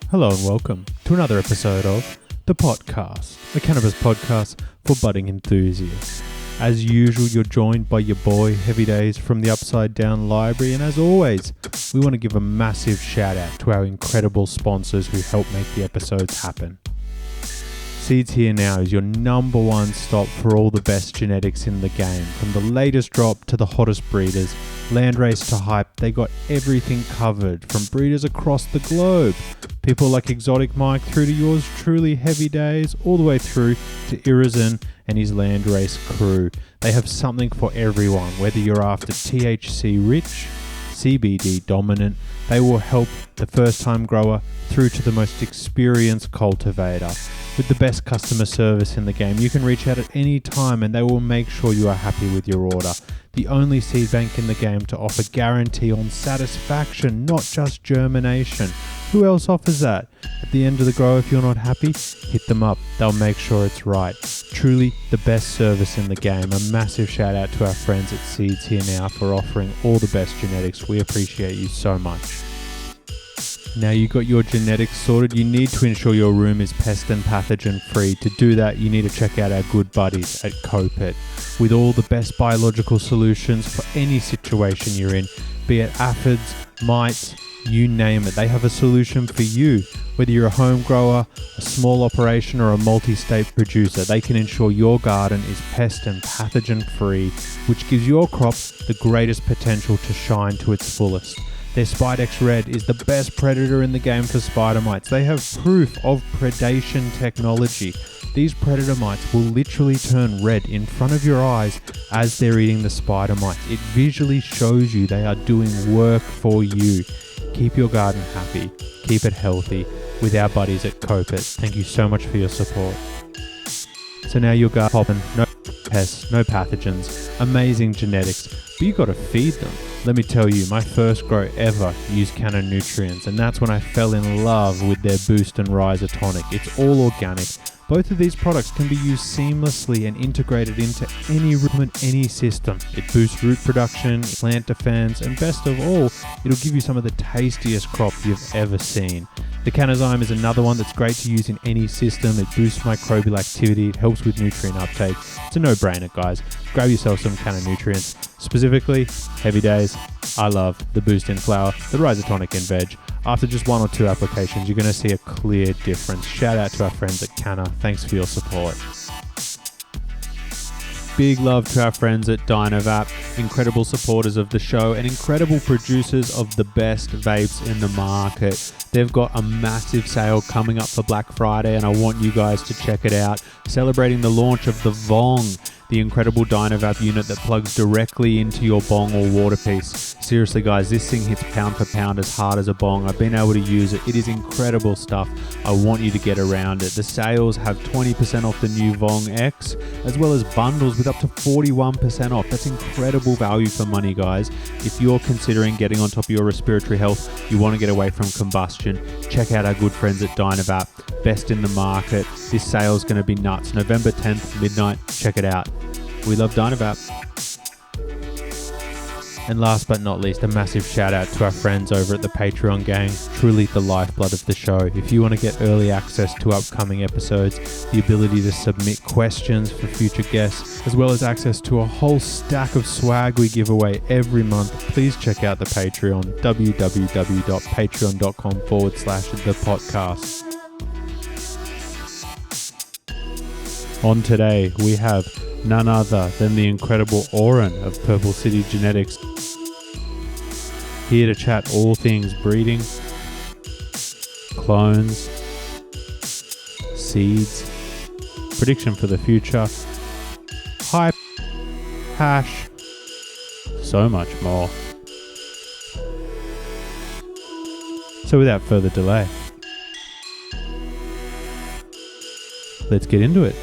Hello and welcome to another episode of The Podcast, a cannabis podcast for budding enthusiasts. As usual, you're joined by your boy, Heavy Days from the Upside Down Library, and as always, we want to give a massive shout out to our incredible sponsors who help make the episodes happen. Seeds Here Now is your number one stop for all the best genetics in the game. From the latest drop to the hottest breeders, landrace to hype, they got everything covered from breeders across the globe. People like Exotic Mike through to yours truly, Heavy Days, all the way through to Irizan and his landrace crew. They have something for everyone, whether you're after THC rich, CBD dominant, they will help the first time grower through to the most experienced cultivator. With the best customer service in the game, you can reach out at any time and they will make sure you are happy with your order. The only seed bank in the game to offer guarantee on satisfaction, not just germination. Who else offers that? At the end of the grow, if you're not happy, hit them up. They'll make sure it's right. Truly the best service in the game. A massive shout out to our friends at Seeds Here Now for offering all the best genetics. We appreciate you so much. Now you got your genetics sorted, you need to ensure your room is pest and pathogen free. To do that, you need to check out our good buddies at Copet. With all the best biological solutions for any situation you're in, be it aphids, mites, you name it, they have a solution for you. Whether you're a home grower, a small operation or a multi-state producer, they can ensure your garden is pest and pathogen free, which gives your crop the greatest potential to shine to its fullest. Their Spidex Red is the best predator in the game for spider mites. They have proof of predation technology. These predator mites will literally turn red in front of your eyes as they're eating the spider mites. It visually shows you they are doing work for you. Keep your garden happy, keep it healthy with our buddies at Copet. Thank you so much for your support. So now your garden popping, no pests, no pathogens, amazing genetics, but you got to feed them. Let me tell you, my first grow ever used Canna Nutrients, and that's when I fell in love with their Boost and Riser Tonic. It's all organic. Both of these products can be used seamlessly and integrated into any room and any system. It boosts root production, plant defense, and best of all, it'll give you some of the tastiest crop you've ever seen. The Canazyme is another one that's great to use in any system. It boosts microbial activity, it helps with nutrient uptake. It's a no-brainer, guys. Grab yourself some Canna Nutrients. Specifically, Heavy Days, I love the Boost in Flower, the Riser Tonic in Veg. After just one or two applications, you're going to see a clear difference. Shout out to our friends at Canna. Thanks for your support. Big love to our friends at Dynavap, incredible supporters of the show and incredible producers of the best vapes in the market. They've got a massive sale coming up for Black Friday and I want you guys to check it out. Celebrating the launch of the Vong, the incredible Dynavap unit that plugs directly into your bong or water piece. Seriously guys, this thing hits pound for pound as hard as a bong. I've been able to use it. It is incredible stuff. I want you to get around it. The sales have 20% off the new Vong X, as well as bundles with up to 41% off. That's incredible value for money, guys. If you're considering getting on top of your respiratory health, you want to get away from combustion, check out our good friends at Dynavap. Best in the market. This sale is going to be nuts. November 10th, midnight. Check it out. We love Dynavap. And last but not least, a massive shout out to our friends over at the Patreon gang, truly the lifeblood of the show. If you want to get early access to upcoming episodes, the ability to submit questions for future guests, as well as access to a whole stack of swag we give away every month, please check out the Patreon, www.patreon.com/thepodcast. On today, we have none other than the incredible Auryn of Purple City Genetics, here to chat all things breeding, clones, seeds, prediction for the future, hype, hash, so much more. So without further delay, let's get into it.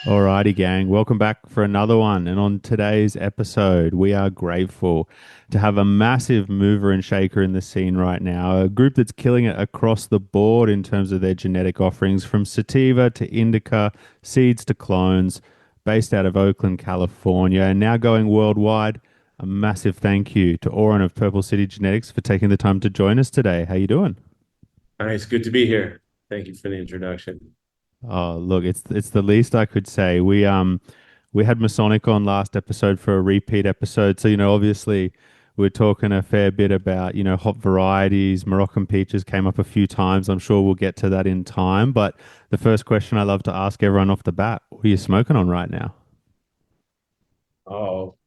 Alrighty gang, welcome back for another one. And on today's episode, we are grateful to have a massive mover and shaker in the scene right now. A group that's killing it across the board in terms of their genetic offerings, from sativa to indica, seeds to clones, based out of Oakland, California, and now going worldwide. A massive thank you to Oren of Purple City Genetics for taking the time to join us today. How you doing? Nice, good to be here. Thank you for the introduction. Oh, look, it's the least I could say. We had Masonic on last episode for a repeat episode, so obviously we're talking a fair bit about hop varieties. Moroccan peaches came up a few times. I'm sure we'll get to that in time. But the first question I love to ask everyone off the bat: what are you smoking on right now? Oh,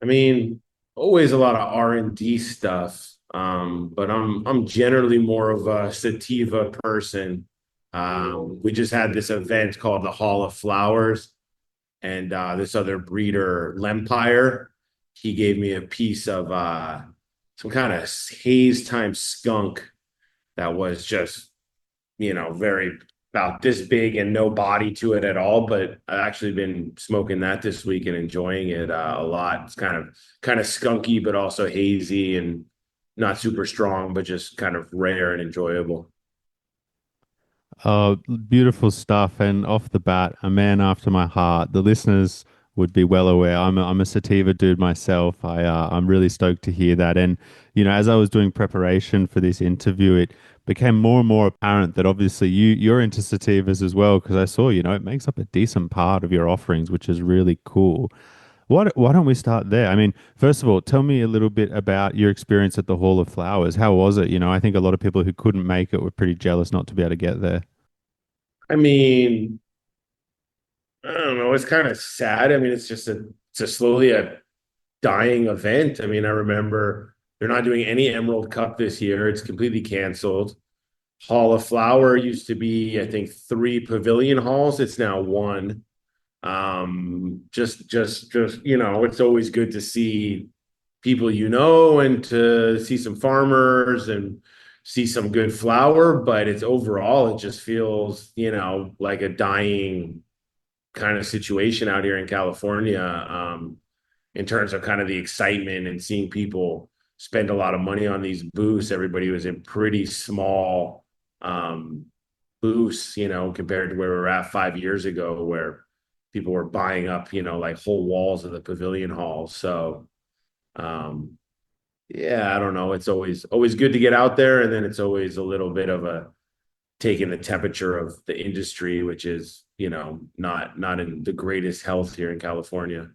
I mean, always a lot of R&D stuff. But I'm generally more of a sativa person. We just had this event called the Hall of Flowers, and this other breeder, Lempire, he gave me a piece of some kind of haze time skunk that was just very about this big and no body to it at all. But I've actually been smoking that this week and enjoying it a lot. It's kind of skunky, but also hazy and not super strong, but just kind of rare and enjoyable. Oh, beautiful stuff. And off the bat, a man after my heart. The listeners would be well aware. I'm a sativa dude myself. I'm really stoked to hear that. And as I was doing preparation for this interview, it became more and more apparent that obviously you're into sativas as well, because I saw, it makes up a decent part of your offerings, which is really cool. Why don't we start there? I mean, first of all, tell me a little bit about your experience at the Hall of Flowers. How was it? I think a lot of people who couldn't make it were pretty jealous not to be able to get there. I mean, I don't know. It's kind of sad. I mean, it's a slowly a dying event. I mean, I remember they're not doing any Emerald Cup this year. It's completely canceled. Hall of Flower used to be, I think, three pavilion halls. It's now one. Just it's always good to see people and to see some farmers and see some good flower. But it's overall, it just feels like a dying kind of situation out here in California. In terms of kind of the excitement and seeing people spend a lot of money on these booths. Everybody was in pretty small um, booths, compared to where we were at 5 years ago, where people were buying up, like whole walls of the pavilion halls. So, um, yeah, I don't know. It's always good to get out there, and then it's always a little bit of a taking the temperature of the industry, which is, not in the greatest health here in California.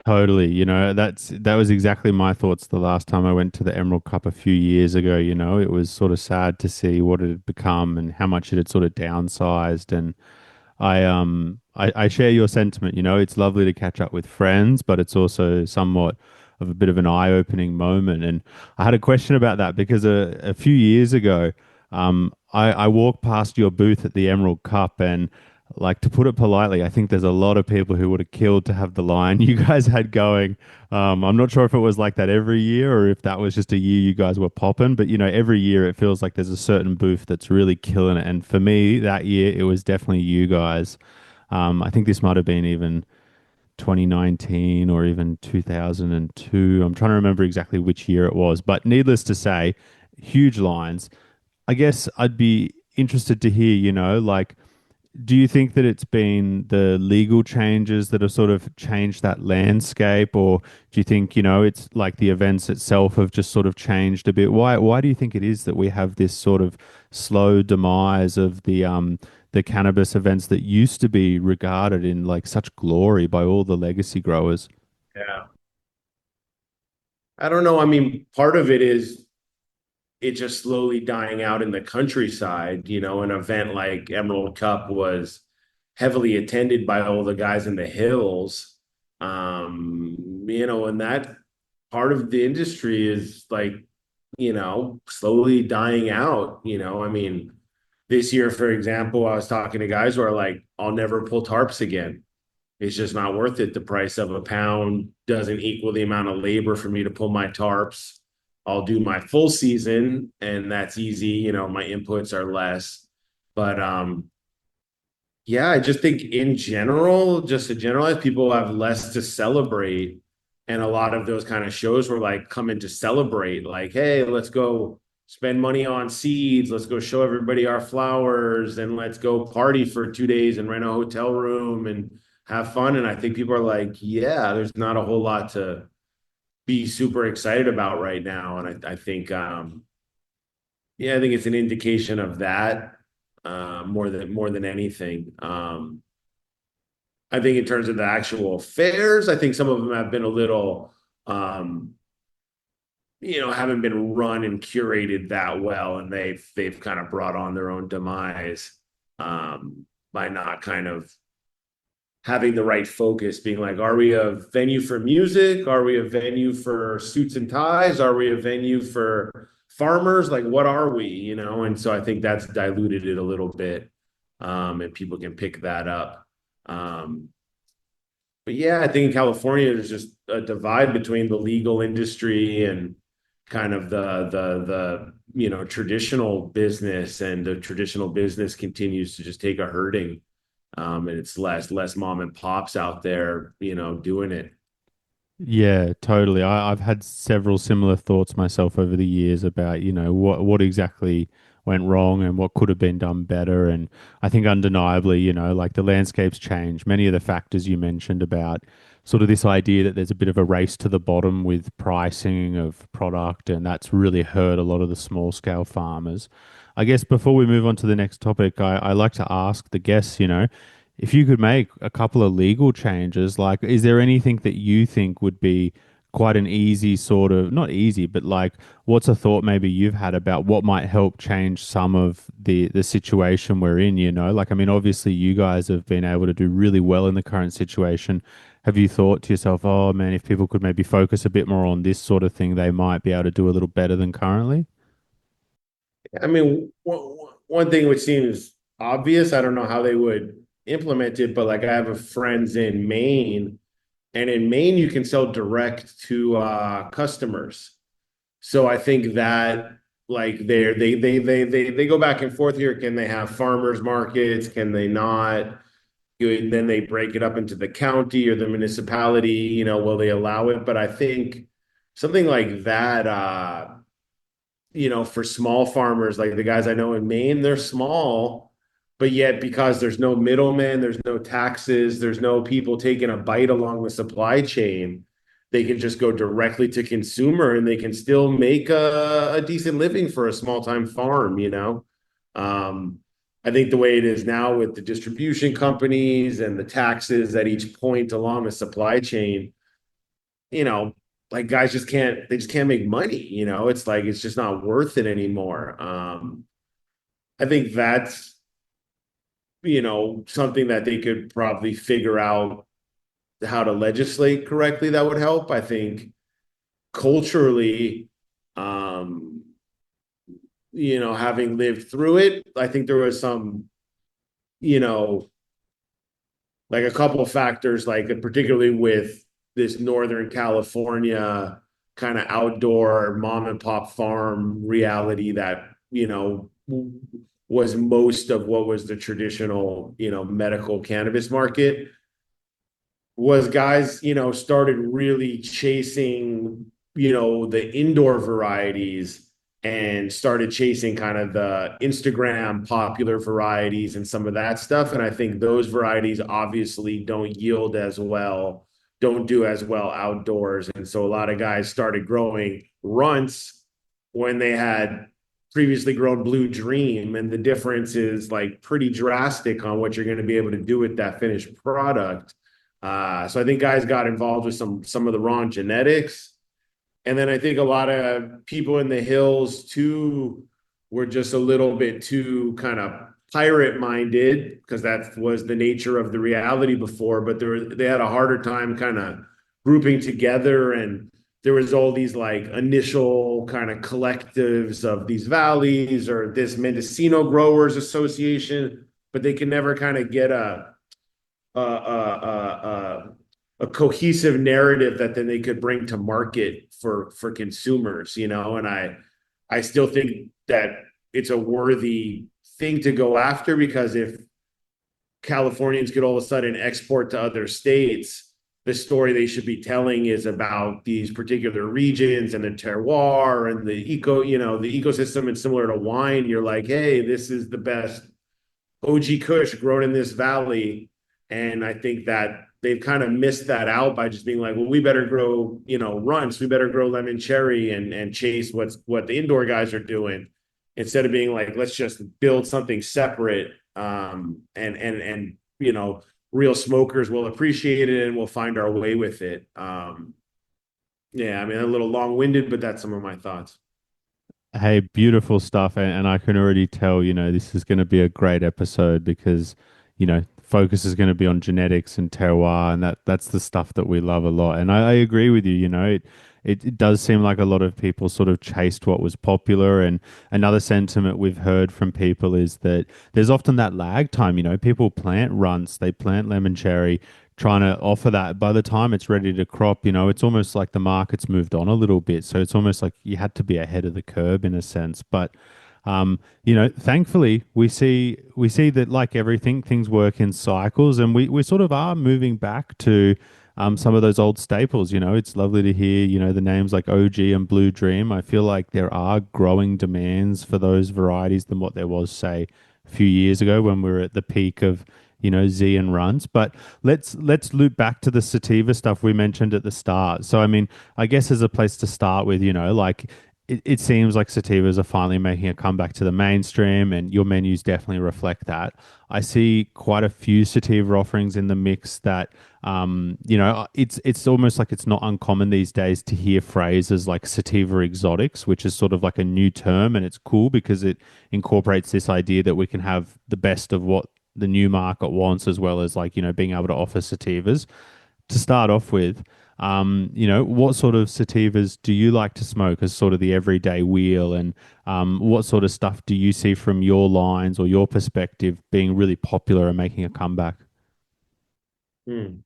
Totally. That was exactly my thoughts the last time I went to the Emerald Cup a few years ago. It was sort of sad to see what it had become and how much it had sort of downsized. And I share your sentiment. It's lovely to catch up with friends, but it's also somewhat of a bit of an eye-opening moment. And I had a question about that because a few years ago, I walked past your booth at the Emerald Cup, and like, to put it politely, I think there's a lot of people who would have killed to have the line you guys had going. I'm not sure if it was like that every year or if that was just a year you guys were popping, but every year it feels like there's a certain booth that's really killing it. And for me, that year, it was definitely you guys. I think this might have been even 2019 or even 2002. I'm trying to remember exactly which year it was, but needless to say, huge lines. I guess I'd be interested to hear, like, do you think that it's been the legal changes that have sort of changed that landscape, or do you think, it's like the events itself have just sort of changed a bit? Why do you think it is that we have this sort of slow demise of the cannabis events that used to be regarded in like such glory by all the legacy growers? Yeah. I don't know. I mean, part of it is it just slowly dying out in the countryside. An event like Emerald Cup was heavily attended by all the guys in the hills. And that part of the industry is like, slowly dying out. I mean, this year, for example, I was talking to guys who are like, I'll never pull tarps again. It's just not worth it. The price of a pound doesn't equal the amount of labor for me to pull my tarps. I'll do my full season, and that's easy. My inputs are less. But yeah, I just think in general, just to generalize, people have less to celebrate. And a lot of those kind of shows were like coming to celebrate, like, hey, let's go spend money on seeds. Let's go show everybody our flowers and let's go party for 2 days and rent a hotel room and have fun. And I think people are like, yeah, there's not a whole lot to be super excited about right now. And I think, yeah, I think it's an indication of that more than anything. I think in terms of the actual fairs, I think some of them have been a little, um, haven't been run and curated that well, and they've kind of brought on their own demise by not kind of having the right focus, being like, are we a venue for music? Are we a venue for suits and ties? Are we a venue for farmers? Like, what are we? And so I think that's diluted it a little bit, and people can pick that up. Um, but yeah, I think in California there's just a divide between the legal industry and kind of the traditional business, and the traditional business continues to just take a hurting, and it's less mom and pops out there doing it. Yeah, totally. I've had several similar thoughts myself over the years about, what exactly went wrong and what could have been done better. And I think undeniably, like the landscape's changed. Many of the factors you mentioned about sort of this idea that there's a bit of a race to the bottom with pricing of product, and that's really hurt a lot of the small scale farmers. I guess before we move on to the next topic, I like to ask the guests, if you could make a couple of legal changes, like, is there anything that you think would be quite an easy sort of, not easy, but like, what's a thought maybe you've had about what might help change some of the situation we're in, Like, I mean, obviously you guys have been able to do really well in the current situation. Have you thought to yourself, oh man, if people could maybe focus a bit more on this sort of thing, they might be able to do a little better than currently? I mean, one thing which seems obvious, I don't know how they would implement it, but like I have a friends in Maine, and in Maine you can sell direct to customers. So I think that like they go back and forth here. Can they have farmers markets? Can they not? Then they break it up into the county or the municipality. Will they allow it? But I think something like that. For small farmers, like the guys I know in Maine, they're small, but yet because there's no middleman, there's no taxes, there's no people taking a bite along the supply chain, they can just go directly to consumer and they can still make a decent living for a small time farm. Um, I think the way it is now with the distribution companies and the taxes at each point along the supply chain, you know, like guys they just can't make money. It's like it's just not worth it anymore. I think that's something that they could probably figure out how to legislate correctly that would help. I think culturally, um, having lived through it, I think there was some, you know, like a couple of factors, like particularly with this Northern California kind of outdoor mom and pop farm reality that, was most of what was the traditional, medical cannabis market, was guys, started really chasing, the indoor varieties and started chasing kind of the Instagram popular varieties and some of that stuff. And I think those varieties obviously don't yield as well, don't do as well outdoors. And so a lot of guys started growing runts when they had previously grown Blue Dream. And the difference is like pretty drastic on what you're going to be able to do with that finished product. So I think guys got involved with some of the wrong genetics. And then I think a lot of people in the hills too were just a little bit too kind of pirate minded, because that was the nature of the reality before, but they had a harder time kind of grouping together. And there was all these like initial kind of collectives of these valleys or this Mendocino Growers Association, but they could never kind of get a cohesive narrative that then they could bring to market for consumers. And I still think that it's a worthy thing to go after, because if Californians could all of a sudden export to other states, the story they should be telling is about these particular regions and the terroir and the the ecosystem. And similar to wine, you're like, hey, this is the best OG Kush grown in this valley. And I think that they've kind of missed that out by just being like, well, we better grow, runts, we better grow lemon cherry and chase what the indoor guys are doing, instead of being like, let's just build something separate. And real smokers will appreciate it and we'll find our way with it. Yeah, I mean, a little long-winded, but that's some of my thoughts. Hey, beautiful stuff. And I can already tell, this is going to be a great episode because, focus is going to be on genetics and terroir, and that's the stuff that we love a lot. And I agree with you, it does seem like a lot of people sort of chased what was popular. And another sentiment we've heard from people is that there's often that lag time, people plant runts, they plant lemon cherry, trying to offer that. By the time it's ready to crop, it's almost like the market's moved on a little bit. So it's almost like you had to be ahead of the curve in a sense. But thankfully we see that, like everything, things work in cycles, and we sort of are moving back to some of those old staples. It's lovely to hear, the names like OG and Blue Dream. I feel like there are growing demands for those varieties than what there was, say, a few years ago when we were at the peak of, Z and runs. But let's loop back to the sativa stuff we mentioned at the start. So I mean, I guess as a place to start with, like it seems like sativas are finally making a comeback to the mainstream, and your menus definitely reflect that. I see quite a few sativa offerings in the mix that, it's almost like it's not uncommon these days to hear phrases like sativa exotics, which is sort of like a new term, and it's cool because it incorporates this idea that we can have the best of what the new market wants, as well as, like, being able to offer sativas. To start off with, what sort of sativas do you like to smoke as sort of the everyday wheel? And what sort of stuff do you see from your lines or your perspective being really popular and making a comeback? Hmm.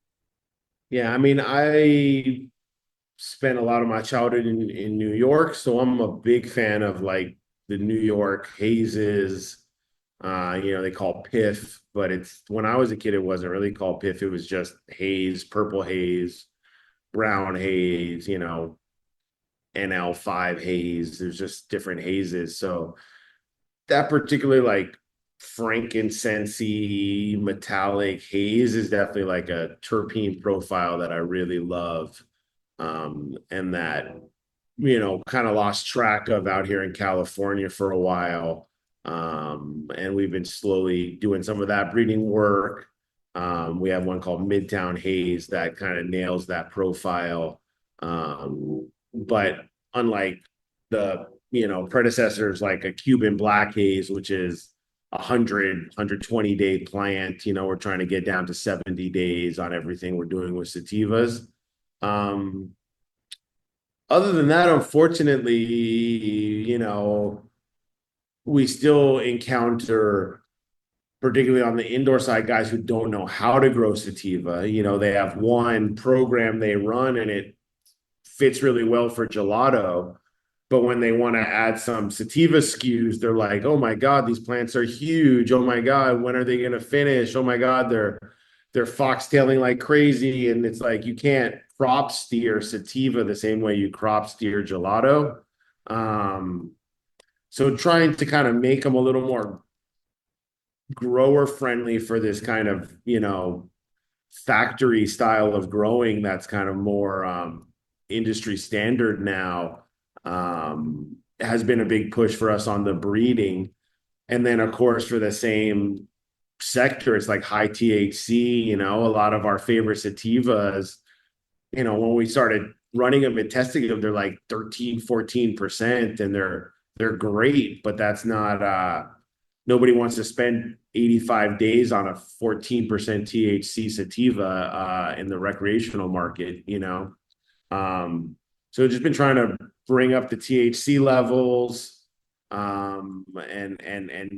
Yeah, I mean, I spent a lot of my childhood in New York, so I'm a big fan of like the New York hazes. They call Piff, but it's when I was a kid, it wasn't really called Piff. It was just haze, purple haze, brown haze, NL5 haze. There's just different hazes. So that particular like frankincense metallic haze is definitely like a terpene profile that I really love. And that, kind of lost track of out here in California for a while. And we've been slowly doing some of that breeding work. We have one called Midtown Haze that kind of nails that profile. But unlike the, predecessors like a Cuban Black Haze, which is 120-day plant, we're trying to get down to 70 days on everything we're doing with sativas. Um, Other than that, unfortunately, we still encounter, particularly on the indoor side, guys who don't know how to grow sativa. They have one program they run and it fits really well for gelato. But when they want to add some sativa SKUs, they're like, oh my God, these plants are huge. Oh my God, when are they going to finish? Oh my God, they're foxtailing like crazy. And it's like you can't crop steer sativa the same way you crop steer gelato. Um, so trying to kind of make them a little more grower friendly for this kind of, factory style of growing that's kind of more industry standard now, has been a big push for us on the breeding. And then, of course, for the same sector, it's like high THC. A lot of our favorite sativas, when we started running them and testing them, they're like 13-14%, and they're great, but that's not nobody wants to spend 85 days on a 14% THC sativa in the recreational market, So just been trying to bring up the THC levels, and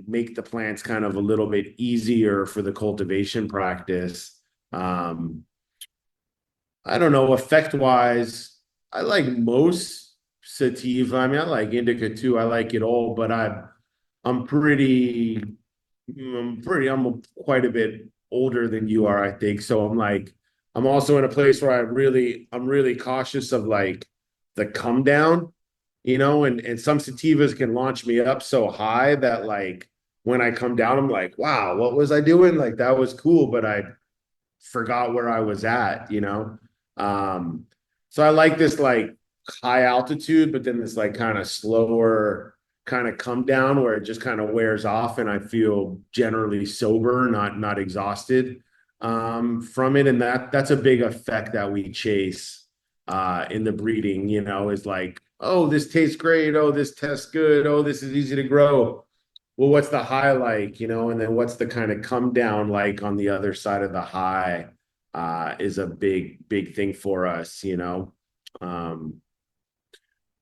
make the plants kind of a little bit easier for the cultivation practice. I don't know, effect wise, I like most sativa. I mean, I like indica too. I like it all, but I'm pretty I'm quite a bit older than you are, I think. So I'm like, I'm also in a place where I'm really cautious of like the come down, and some sativas can launch me up so high that like when I come down, I'm like, wow, what was I doing? Like that was cool, but forgot where I was at, you know? Um, so I like this like high altitude, but then this like kind of slower kind of come down where it just kind of wears off and I feel generally sober, not exhausted from it. And that's a big effect that we chase in the breeding, you know, is like, oh, this tastes great. Oh, this tastes good. Oh, this is easy to grow. Well, what's the high like, you know, and then what's the kind of come down like on the other side of the high is a big thing for us, you know. Um,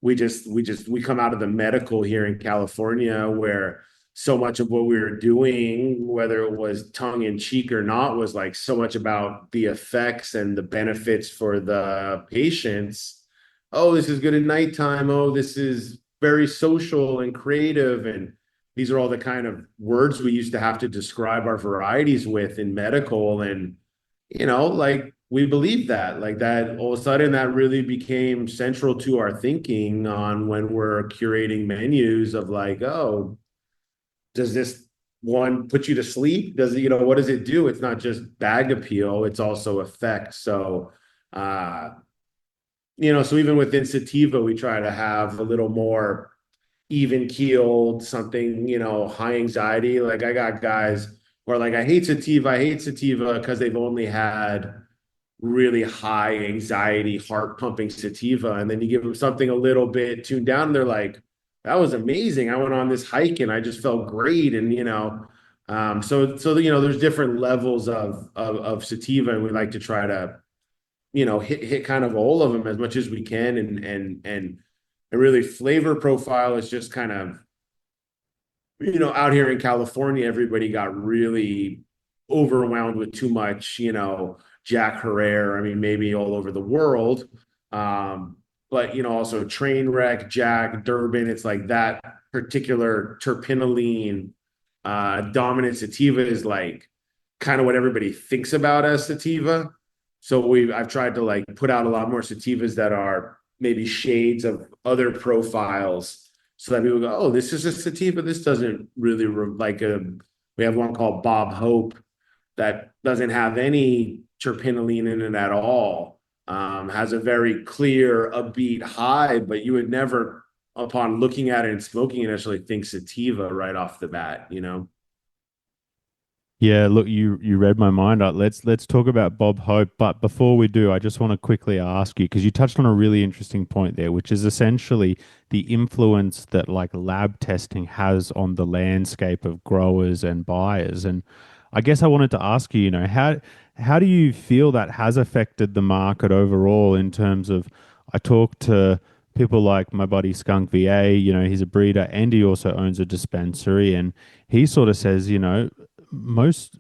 we come out of the medical here in California where so much of what we were doing, whether it was tongue in cheek or not, was like so much about the effects and the benefits for the patients. Oh, this is good at nighttime. Oh, this is very social and creative. And these are all the kind of words we used to have to describe our varieties with in medical. And you know, like we believe that, like that all of a sudden that really became central to our thinking on when we're curating menus of like, oh, does this one put you to sleep? Does it, you know, what does it do? It's not just bag appeal, it's also effect. So, uh, you know, so even within sativa, we try to have a little more even keeled, something, you know, high anxiety. Like I got guys who are like, I hate sativa because they've only had really high anxiety, heart pumping sativa. And then you give them something a little bit tuned down, and they're like, that was amazing. I went on this hike and I just felt great. And, you know, so, you know, there's different levels of sativa, and we like to try to, you know, hit kind of all of them as much as we can. And really flavor profile is just kind of, you know, out here in California, everybody got really overwhelmed with too much, you know, Jack Herrera. I mean, maybe all over the world. But, you know, also Trainwreck, Jack, Durban, it's like that particular terpenoline dominant sativa is like kind of what everybody thinks about as sativa. So I've tried to like put out a lot more sativas that are maybe shades of other profiles so that people go, oh, this is a sativa. This doesn't really like a. We have one called Bob Hope that doesn't have any terpenoline in it at all. Has a very clear, upbeat high, but you would never, upon looking at it and smoking it, actually think sativa right off the bat. You know. Yeah, look, you read my mind. Let's talk about Bob Hope. But before we do, I just want to quickly ask you because you touched on a really interesting point there, which is essentially the influence that like lab testing has on the landscape of growers and buyers. And I guess I wanted to ask you, you know, how do you feel that has affected the market overall in terms of I talked to people like my buddy Skunk VA, you know, he's a breeder and he also owns a dispensary and he sort of says, you know, most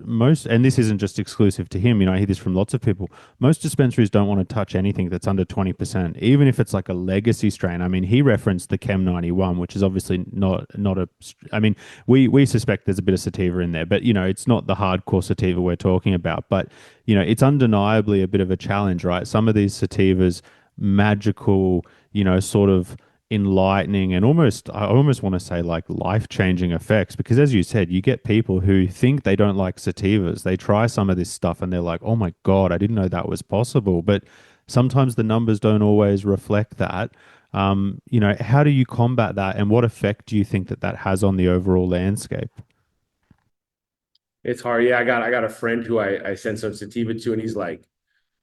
and this isn't just exclusive to him, you know, I hear this from lots of people. Most dispensaries don't want to touch anything that's under 20%, even if it's like a legacy strain. I mean, he referenced the Chem 91, which is obviously not a. I mean, we suspect there's a bit of sativa in there, but you know, it's not the hardcore sativa we're talking about. But you know, it's undeniably a bit of a challenge, right? Some of these sativas, magical, you know, sort of enlightening and almost I almost want to say like life-changing effects because as you said you get people who think they don't like sativas, they try some of this stuff and they're like, oh my god, I didn't know that was possible. But sometimes the numbers don't always reflect that. You know, how do you combat that and what effect do you think that that has on the overall landscape? It's hard. Yeah, I got a friend who I sent some sativa to, and he's like,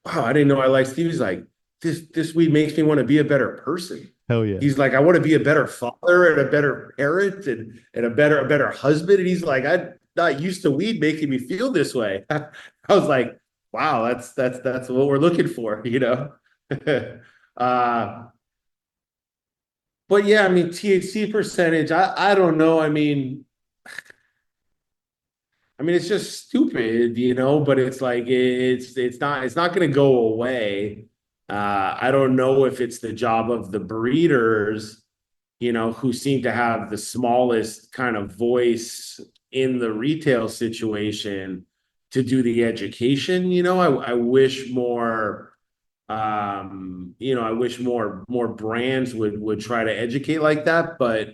wow, I didn't know I liked Steve. He's like, this weed makes me want to be a better person. Hell yeah. He's like, I want to be a better father and a better parent and a better husband. And he's like, I'm not used to weed making me feel this way. I was like, wow, that's what we're looking for, you know. uh, but yeah, I mean, THC percentage, I don't know. I mean, it's just stupid, you know, but it's like it's not going to go away. I don't know if it's the job of the breeders, you know, who seem to have the smallest kind of voice in the retail situation to do the education. You know, I wish more you know, I wish more brands would try to educate like that, but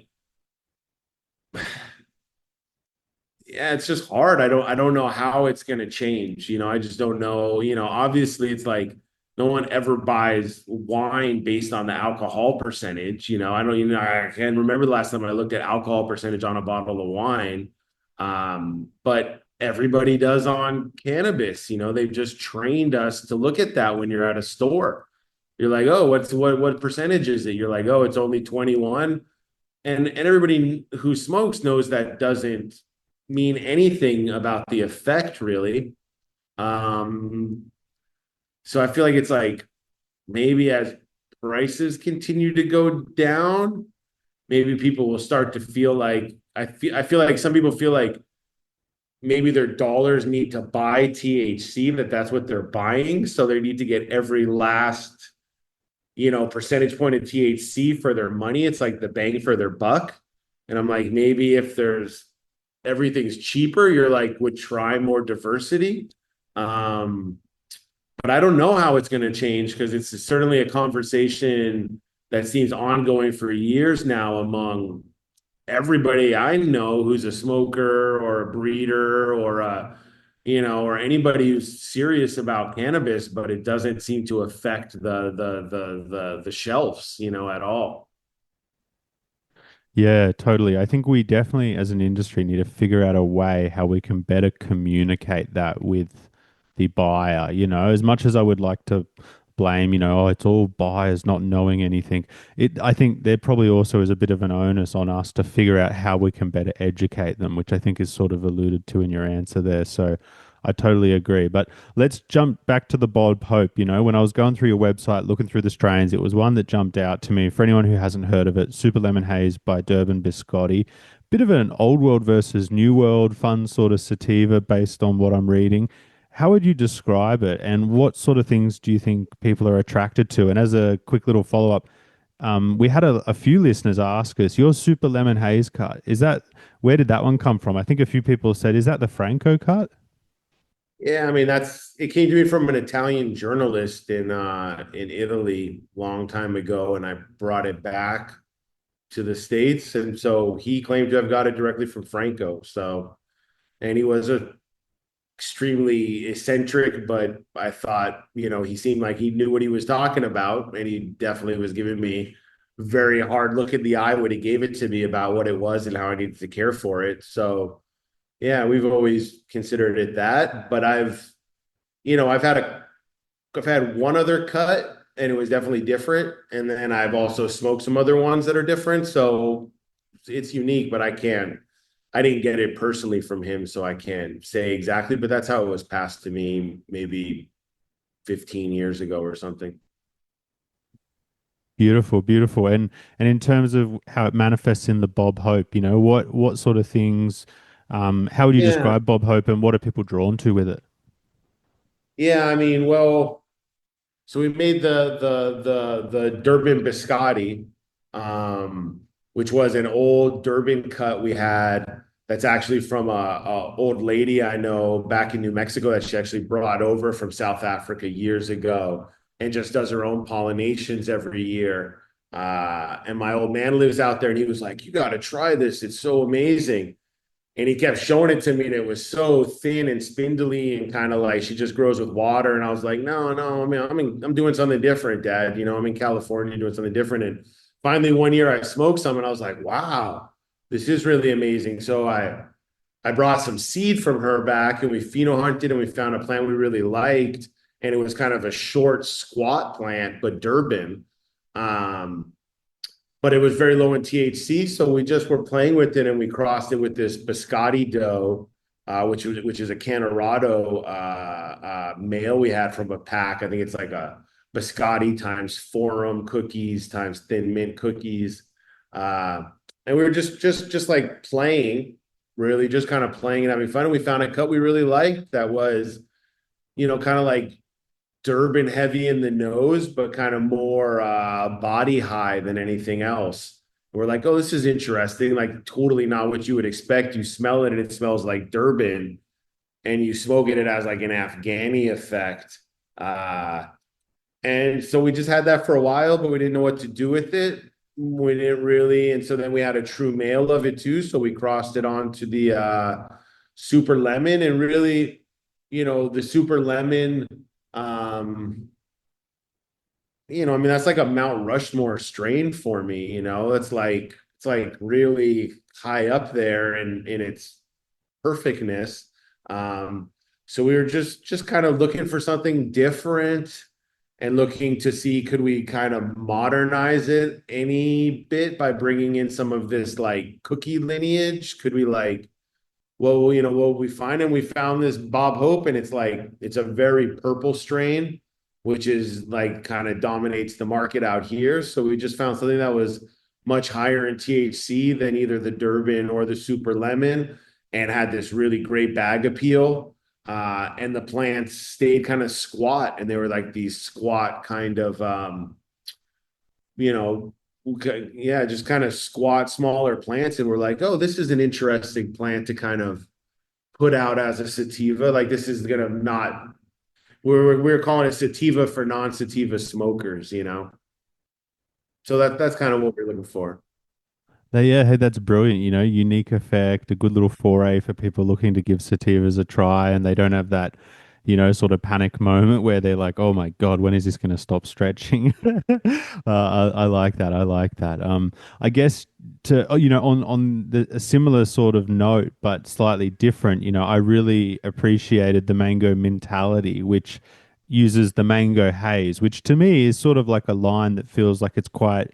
yeah, it's just hard. I don't know how it's going to change. I just don't know. Obviously it's like no one ever buys wine based on the alcohol percentage. I don't even I can remember the last time I looked at alcohol percentage on a bottle of wine. But everybody does on cannabis. They've just trained us to look at that when you're at a store. You're like, oh, what percentage is it? You're like, oh, it's only 21. And everybody who smokes knows that doesn't mean anything about the effect really. Um, so I feel like it's like maybe as prices continue to go down, maybe people will start to feel like I feel like some people feel like maybe their dollars need to buy THC, that's what they're buying. So they need to get every last, percentage point of THC for their money. It's like the bang for their buck. And I'm like, maybe if there's everything's cheaper, you're like would try more diversity. Um, but I don't know how it's going to change because it's certainly a conversation that seems ongoing for years now among everybody I know who's a smoker or a breeder or or anybody who's serious about cannabis, but it doesn't seem to affect the shelves, at all. Yeah, totally. I think we definitely, as an industry, need to figure out a way how we can better communicate that with the buyer. As much as I would like to blame, oh, it's all buyers not knowing anything. I think there probably also is a bit of an onus on us to figure out how we can better educate them, which I think is sort of alluded to in your answer there. So I totally agree. But let's jump back to the Bob Hope. When I was going through your website, looking through the strains, it was one that jumped out to me. For anyone who hasn't heard of it, Super Lemon Haze by Durban Biscotti. Bit of an old world versus new world, fun sort of sativa based on what I'm reading. How would you describe it, and what sort of things do you think people are attracted to? And as a quick little follow up, we had a few listeners ask us, your Super Lemon Haze cut, where did that one come from? I think a few people said, is that the Franco cut? Yeah, I mean it came to me from an Italian journalist in Italy long time ago, and I brought it back to the States. And so he claimed to have got it directly from Franco. So, and he was a extremely eccentric, but I thought, he seemed like he knew what he was talking about. And he definitely was giving me a very hard look in the eye when he gave it to me about what it was and how I needed to care for it. So, yeah, we've always considered it that. But I've had one other cut and it was definitely different. And then I've also smoked some other ones that are different. So it's unique, but I didn't get it personally from him, so I can't say exactly, but that's how it was passed to me maybe 15 years ago or something. Beautiful, beautiful. And in terms of how it manifests in the Bob Hope, what sort of things, how would you Yeah. describe Bob Hope and what are people drawn to with it? Yeah, I mean, well, so we made the Durban biscotti, which was an old Durban cut we had that's actually from a old lady I know back in New Mexico that she actually brought over from South Africa years ago and just does her own pollinations every year. And my old man lives out there and he was like, "You got to try this. It's so amazing." And he kept showing it to me, and it was so thin and spindly and kind of like she just grows with water. And I was like, no, no, I mean, I'm doing something different, Dad. I'm in California doing something different. And finally, one year I smoked some, and I was like, wow, this is really amazing. So I brought some seed from her back, and we pheno hunted, and we found a plant we really liked, and it was kind of a short, squat plant, but Durban. Um, but it was very low in THC. So we just were playing with it and we crossed it with this biscotti dough, which is a Canorado male we had from a pack. I think it's like a biscotti times forum cookies times thin mint cookies. And we were just like playing, really just kind of playing and having fun. And we found a cut we really liked that was, kind of like Durban heavy in the nose, but kind of more body high than anything else. We're like, oh, this is interesting. Like totally not what you would expect. You smell it and it smells like Durban, and you smoke it, it has like an Afghani effect. And so we just had that for a while, but we didn't know what to do with it. We didn't really, and so then we had a true male of it too. So we crossed it on to super lemon, and really, the super lemon, um, I mean, that's like a Mount Rushmore strain for me, it's like really high up there in its perfectness. Um, so we were just kind of looking for something different and looking to see could we kind of modernize it any bit by bringing in some of this like cookie lineage? Could we like, well, what we find, and we found this Bob Hope, and it's a very purple strain, which is like kind of dominates the market out here. So we just found something that was much higher in THC than either the Durban or the Super Lemon, and had this really great bag appeal. And the plants stayed kind of squat, and they were like these squat kind of, you know, yeah, just kind of squat, smaller plants. And we're like, oh, this is an interesting plant to kind of put out as a sativa. Like this is gonna not. We're calling it sativa for non-sativa smokers. So that's kind of what we're looking for. Yeah, hey, that's brilliant. Unique effect, a good little foray for people looking to give sativas a try, and they don't have that, sort of panic moment where they're like, "Oh my God, when is this going to stop stretching?" I like that. I like that. I guess on a similar sort of note, but slightly different. I really appreciated the mango mentality, which uses the mango haze, which to me is sort of like a line that feels like it's quite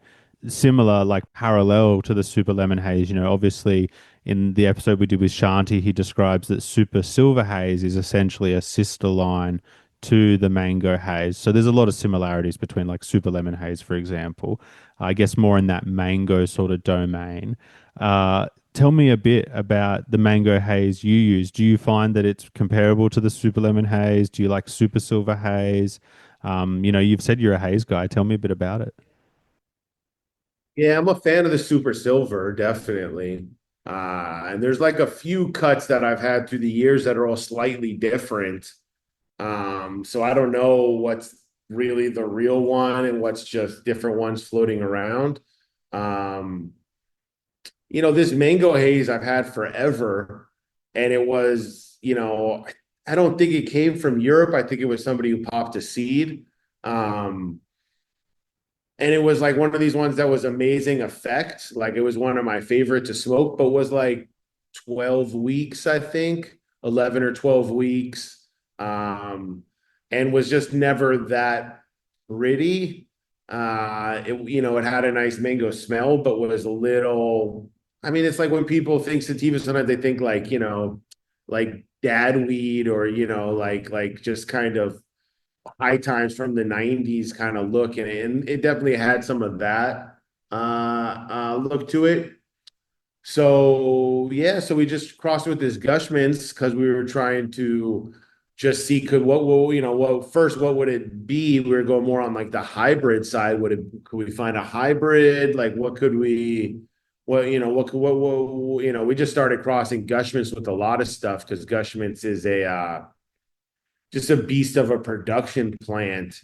similar, like parallel to the Super Lemon Haze. Obviously in the episode we did with Shanti, he describes that Super Silver Haze is essentially a sister line to the Mango Haze. So there's a lot of similarities between like Super Lemon Haze, for example. I guess more in that mango sort of domain. Tell me a bit about the Mango Haze you use. Do you find that it's comparable to the Super Lemon Haze? Do you like Super Silver Haze? You've said you're a haze guy. Tell me a bit about it. Yeah, I'm a fan of the Super Silver, definitely. And there's like a few cuts that I've had through the years that are all slightly different. So I don't know what's really the real one and what's just different ones floating around. Um, this mango haze I've had forever, and it was, I don't think it came from Europe. I think it was somebody who popped a seed. Um, and it was like one of these ones that was amazing effect. Like it was one of my favorite to smoke, but was like 12 weeks, I think, 11 or 12 weeks. And was just never that pretty. It had a nice mango smell, but was a little, I mean, it's like when people think sativa, sometimes they think like, like dad weed, or, like just kind of high times from the 90s kind of look, and it definitely had some of that look to it. So yeah, so we just crossed with this Gush Mints because we were trying to just see could what will first, what would it be? We were going more on like the hybrid side. Could we find a hybrid? Like what could we we just started crossing Gush Mints with a lot of stuff, because Gush Mints is a just a beast of a production plant,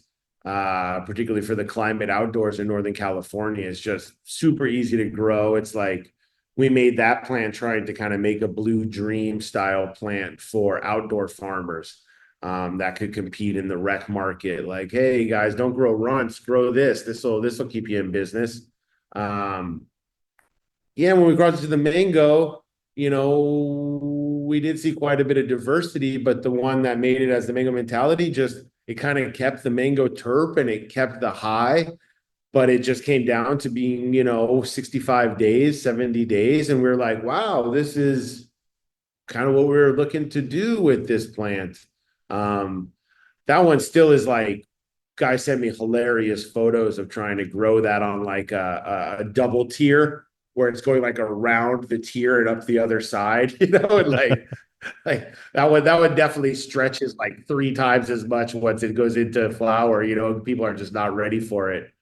particularly for the climate outdoors in Northern California. It's just super easy to grow. It's like we made that plant trying to kind of make a Blue Dream style plant for outdoor farmers, that could compete in the rec market. Like, hey guys, don't grow runts, grow this. This will keep you in business. Um, yeah, when we got to the mango, we did see quite a bit of diversity, but the one that made it as the mango mentality, just it kind of kept the mango terp and it kept the high, but it just came down to being, 65 days, 70 days. And we're like, wow, this is kind of what we were looking to do with this plant. Um, that one still is like, guy sent me hilarious photos of trying to grow that on like a double tier, where it's going like around the tier and up the other side, and like that would definitely stretches like three times as much once it goes into flower. People are just not ready for it.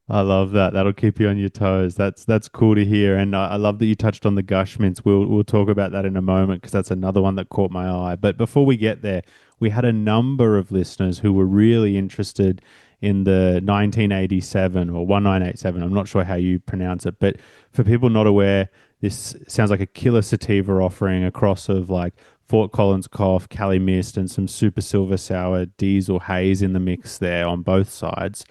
I love that. That'll keep you on your toes. That's cool to hear, and I love that you touched on the gush mints. We'll talk about that in a moment because that's another one that caught my eye. But before we get there, we had a number of listeners who were really interested in the 1987 or 1987. I'm not sure how you pronounce it, but for people not aware, this sounds like a killer sativa offering, a cross of like Fort Collins Cough, Cali Mist, and some super silver sour diesel haze in the mix there on both sides.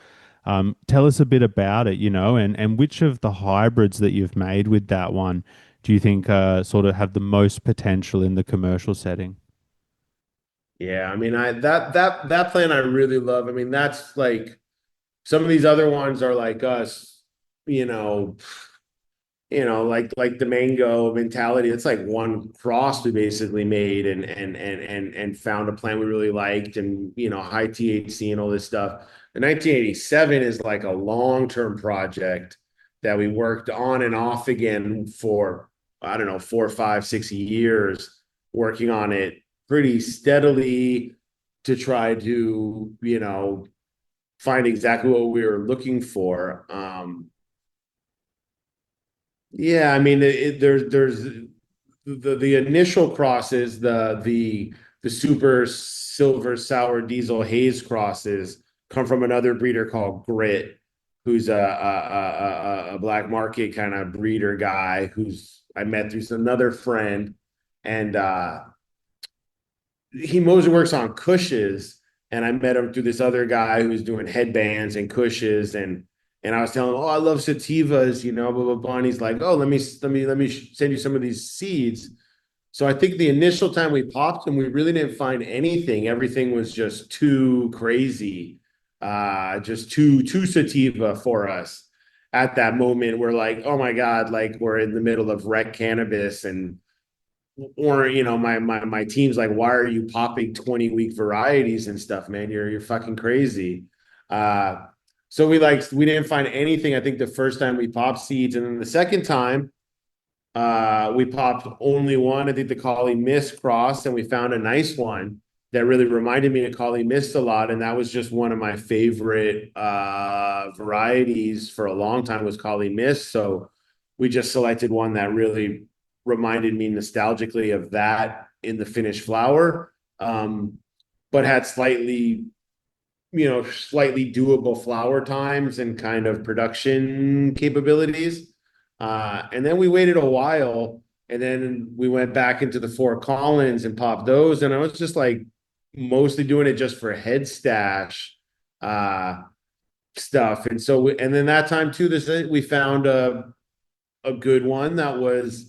Tell us a bit about it, and which of the hybrids that you've made with that one do you think sort of have the most potential in the commercial setting? Yeah, I mean, I that plan I really love. I mean, that's like some of these other ones are like us, you know, like the mango mentality. It's like one cross we basically made and found a plant we really liked and high THC and all this stuff. The 1987 is like a long-term project that we worked on and off again for I don't know 4, 5, 6 years working on it pretty steadily to try to find exactly what we were looking for. Yeah, I mean, there's the initial crosses, the super silver sour diesel haze crosses come from another breeder called Grit, who's a black market kind of breeder guy who's I met through another friend, and he mostly works on cushes, and I met him through this other guy who's doing headbands and cushes, and I was telling him, oh, I love sativas, blah blah blah. And he's like, oh, let me send you some of these seeds. So I think the initial time we popped them, we really didn't find anything. Everything was just too crazy, just too sativa for us. At that moment, we're like, oh my God, like we're in the middle of rec cannabis and or my team's like, why are you popping 20-week varieties and stuff, man? You're fucking crazy. So we didn't find anything. I think the first time we popped seeds, and then the second time we popped only one. I think the Collie Mist cross, and we found a nice one that really reminded me of Collie Mist a lot, and that was just one of my favorite varieties for a long time was Collie Mist. So we just selected one that really reminded me nostalgically of that in the finished flower, but had slightly doable flower times and kind of production capabilities. And then we waited a while, and then we went back into the Fort Collins and popped those. And I was just like mostly doing it just for head stash stuff. And then that time too, we found a good one that was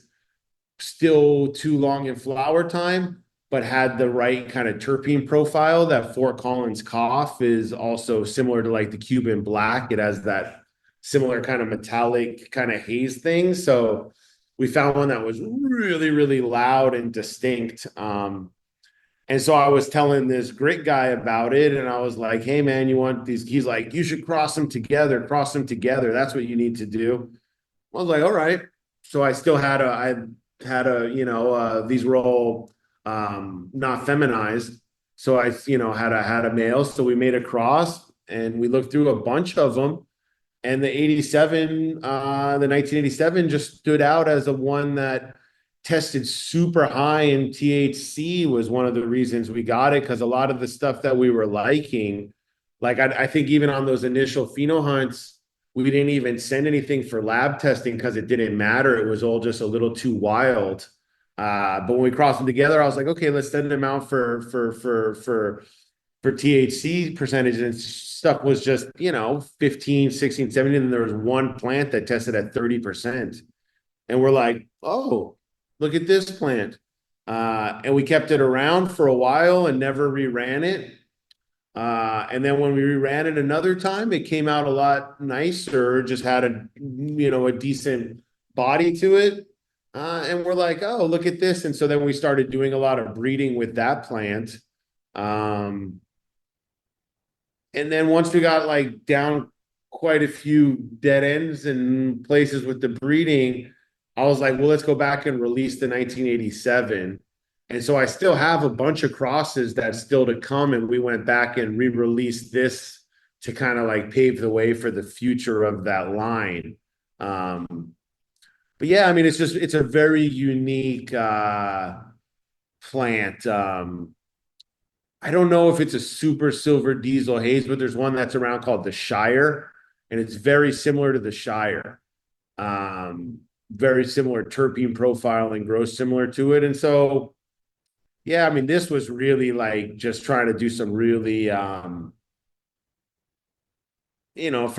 still too long in flower time, but had the right kind of terpene profile. That Fort Collins cough is also similar to like the Cuban black. It has that similar kind of metallic kind of haze thing. So we found one that was really, really loud and distinct. And so I was telling this Grit guy about it, and I was like, hey man, you want these? He's like, you should cross them together, cross them together. That's what you need to do. I was like, all right. So I had these were all not feminized. So I, had a male. So we made a cross and we looked through a bunch of them. And the 1987 just stood out as the one that tested super high in THC was one of the reasons we got it. Cause a lot of the stuff that we were liking, like I think even on those initial pheno hunts, we didn't even send anything for lab testing because it didn't matter. It was all just a little too wild. But when we crossed them together, I was like, okay, let's send them out for THC percentage. And stuff was just, 15, 16, 17. And there was one plant that tested at 30%. And we're like, oh, look at this plant. And we kept it around for a while and never reran it. And then when we reran it another time, it came out a lot nicer, just had a decent body to it. And we're like, oh, look at this. And so then we started doing a lot of breeding with that plant. And then once we got like down quite a few dead ends and places with the breeding, I was like, well, let's go back and release the 1987. And so I still have a bunch of crosses that's still to come. And we went back and re-released this to kind of like pave the way for the future of that line. But yeah, I mean, it's a very unique plant. I don't know if it's a super silver diesel haze, but there's one that's around called the Shire, and it's very similar to the Shire. very similar terpene profile and grows similar to it. And so, yeah, I mean, this was really like just trying to do some really, for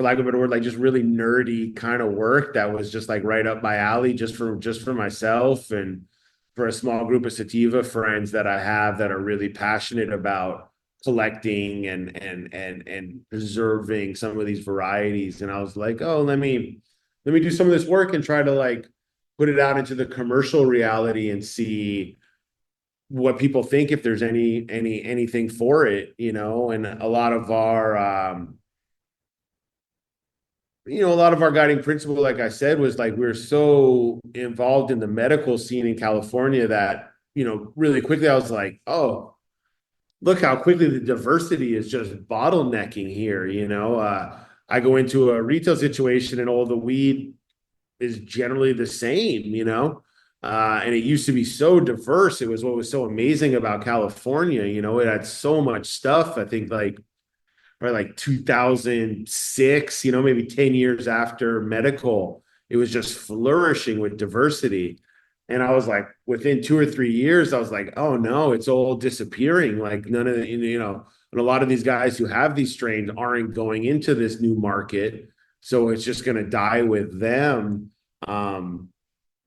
lack of a better word, like just really nerdy kind of work that was just like right up my alley, just for myself and for a small group of sativa friends that I have that are really passionate about collecting and preserving some of these varieties. And I was like, oh, let me do some of this work and try to like put it out into the commercial reality and see what people think, if there's anything for it, and a lot of our guiding principle, like I said, was like we're so involved in the medical scene in California that, really quickly I was like, oh, look how quickly the diversity is just bottlenecking here. I go into a retail situation and all the weed is generally the same, and it used to be so diverse. It was what was so amazing about California. It had so much stuff. I think like probably like 2006, maybe 10 years after medical, it was just flourishing with diversity. And I was like, within 2 or 3 years, I was like, oh no, it's all disappearing. Like none of the, and a lot of these guys who have these strains aren't going into this new market. So it's just going to die with them.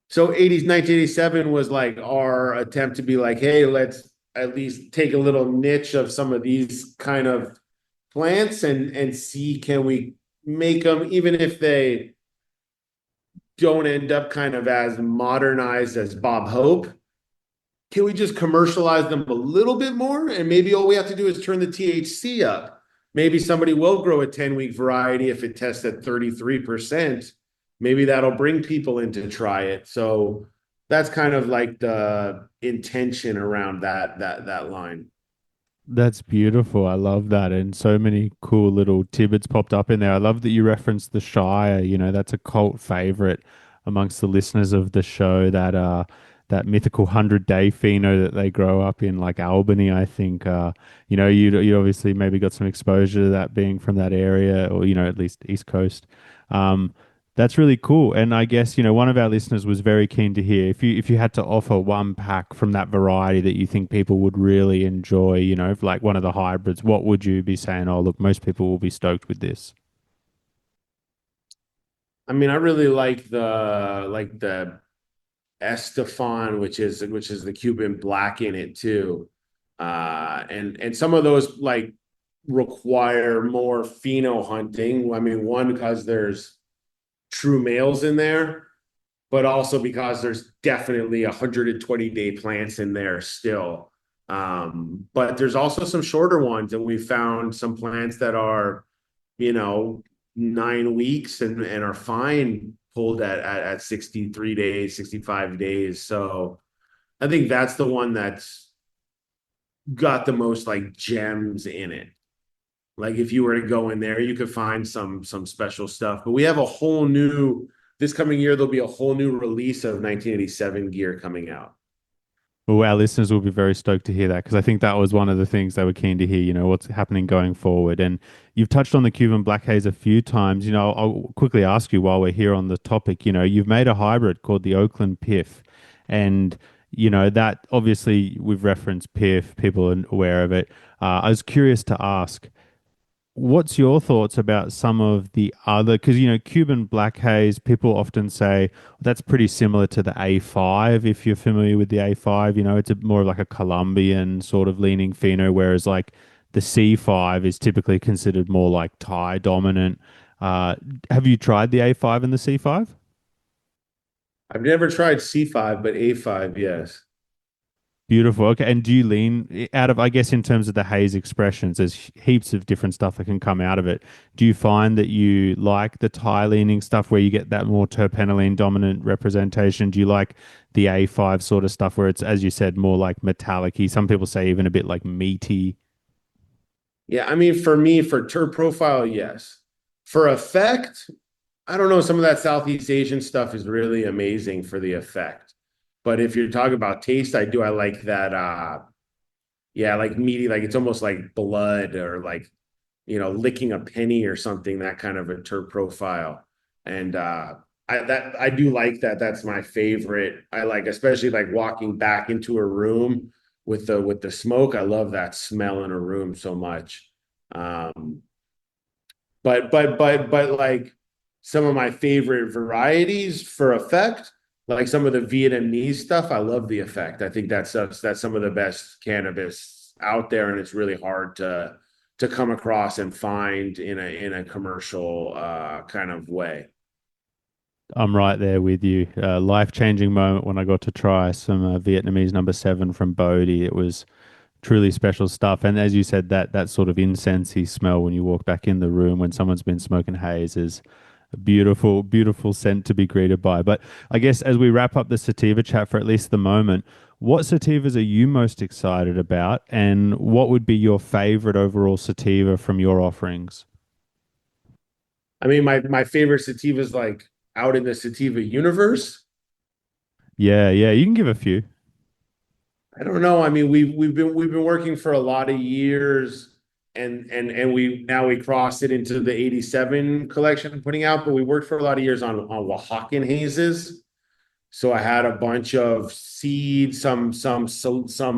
So 1987 was like our attempt to be like, hey, let's at least take a little niche of some of these kind of plants and see, can we make them, even if they don't end up kind of as modernized as Bob Hope, can we just commercialize them a little bit more? And maybe all we have to do is turn the THC up. Maybe somebody will grow a 10-week variety if it tests at 33%. Maybe that'll bring people in to try it. So that's kind of like the intention around that line. That's beautiful. I love that. And so many cool little tidbits popped up in there. I love that you referenced the Shire. That's a cult favorite amongst the listeners of the show, that mythical 100-day pheno that they grow up in, like Albany, I think. You obviously maybe got some exposure to that being from that area, or, at least East Coast. Um, that's really cool. And I guess, one of our listeners was very keen to hear if you had to offer one pack from that variety that you think people would really enjoy, like one of the hybrids, what would you be saying? Oh, look, most people will be stoked with this. I mean, I really like the Estefan, which is the Cuban black in it too. And some of those like require more pheno hunting. I mean, one, because there's true males in there, but also because there's definitely 120-day plants in there still. But there's also some shorter ones, and we found some plants that are, you know, 9 weeks and are fine pulled at 63 days, 65 days. So I think that's the one that's got the most like gems in it. Like if you were to go in there, you could find some special stuff. But we have a whole new this coming year, there'll be a whole new release of 1987 gear coming out. Well, our listeners will be very stoked to hear that, because I think that was one of the things they were keen to hear, what's happening going forward. And you've touched on the Cuban Black Haze a few times. I'll quickly ask you while we're here on the topic, you've made a hybrid called the Oakland Piff. And, that obviously we've referenced Piff, people are aware of it. I was curious to ask, what's your thoughts about some of the other, because Cuban Black Haze, people often say that's pretty similar to the A5. If you're familiar with the A5, it's more of like a Colombian sort of leaning pheno, whereas like the C5 is typically considered more like Thai dominant. Have you tried the A5 and the C5? I've never tried C5, but A5, yes. Beautiful. Okay. And do you lean out of, I guess, in terms of the haze expressions, there's heaps of different stuff that can come out of it. Do you find that you like the Thai leaning stuff where you get that more terpenoline dominant representation? Do you like the A5 sort of stuff where it's, as you said, more like metallic-y? Some people say even a bit like meaty. Yeah, I mean, for me, for terp profile, yes. For effect, I don't know. Some of that Southeast Asian stuff is really amazing for the effect. But if you're talking about taste, I like that yeah, like meaty, like it's almost like blood or like, licking a penny or something, that kind of a terp profile. And I do like that. That's my favorite. I like, especially like walking back into a room with the smoke. I love that smell in a room so much. Um, but like some of my favorite varieties for effect, like some of the Vietnamese stuff, I love the effect. I think that's some of the best cannabis out there, and it's really hard to come across and find in a commercial kind of way. I'm right there with you. Life-changing moment when I got to try some Vietnamese number seven from Bodhi. It was truly special stuff. And as you said, that sort of incensey smell when you walk back in the room when someone's been smoking haze is a beautiful, beautiful scent to be greeted by. But I guess as we wrap up the sativa chat for at least the moment, what sativas are you most excited about, and what would be your favorite overall sativa from your offerings? I mean, my favorite sativas like out in the sativa universe. Yeah, yeah, you can give a few. I don't know. I mean, we've been working for a lot of years, and we now we crossed it into the 87 collection putting out, but we worked for a lot of years on Oaxacan hazes. So I had a bunch of seeds, some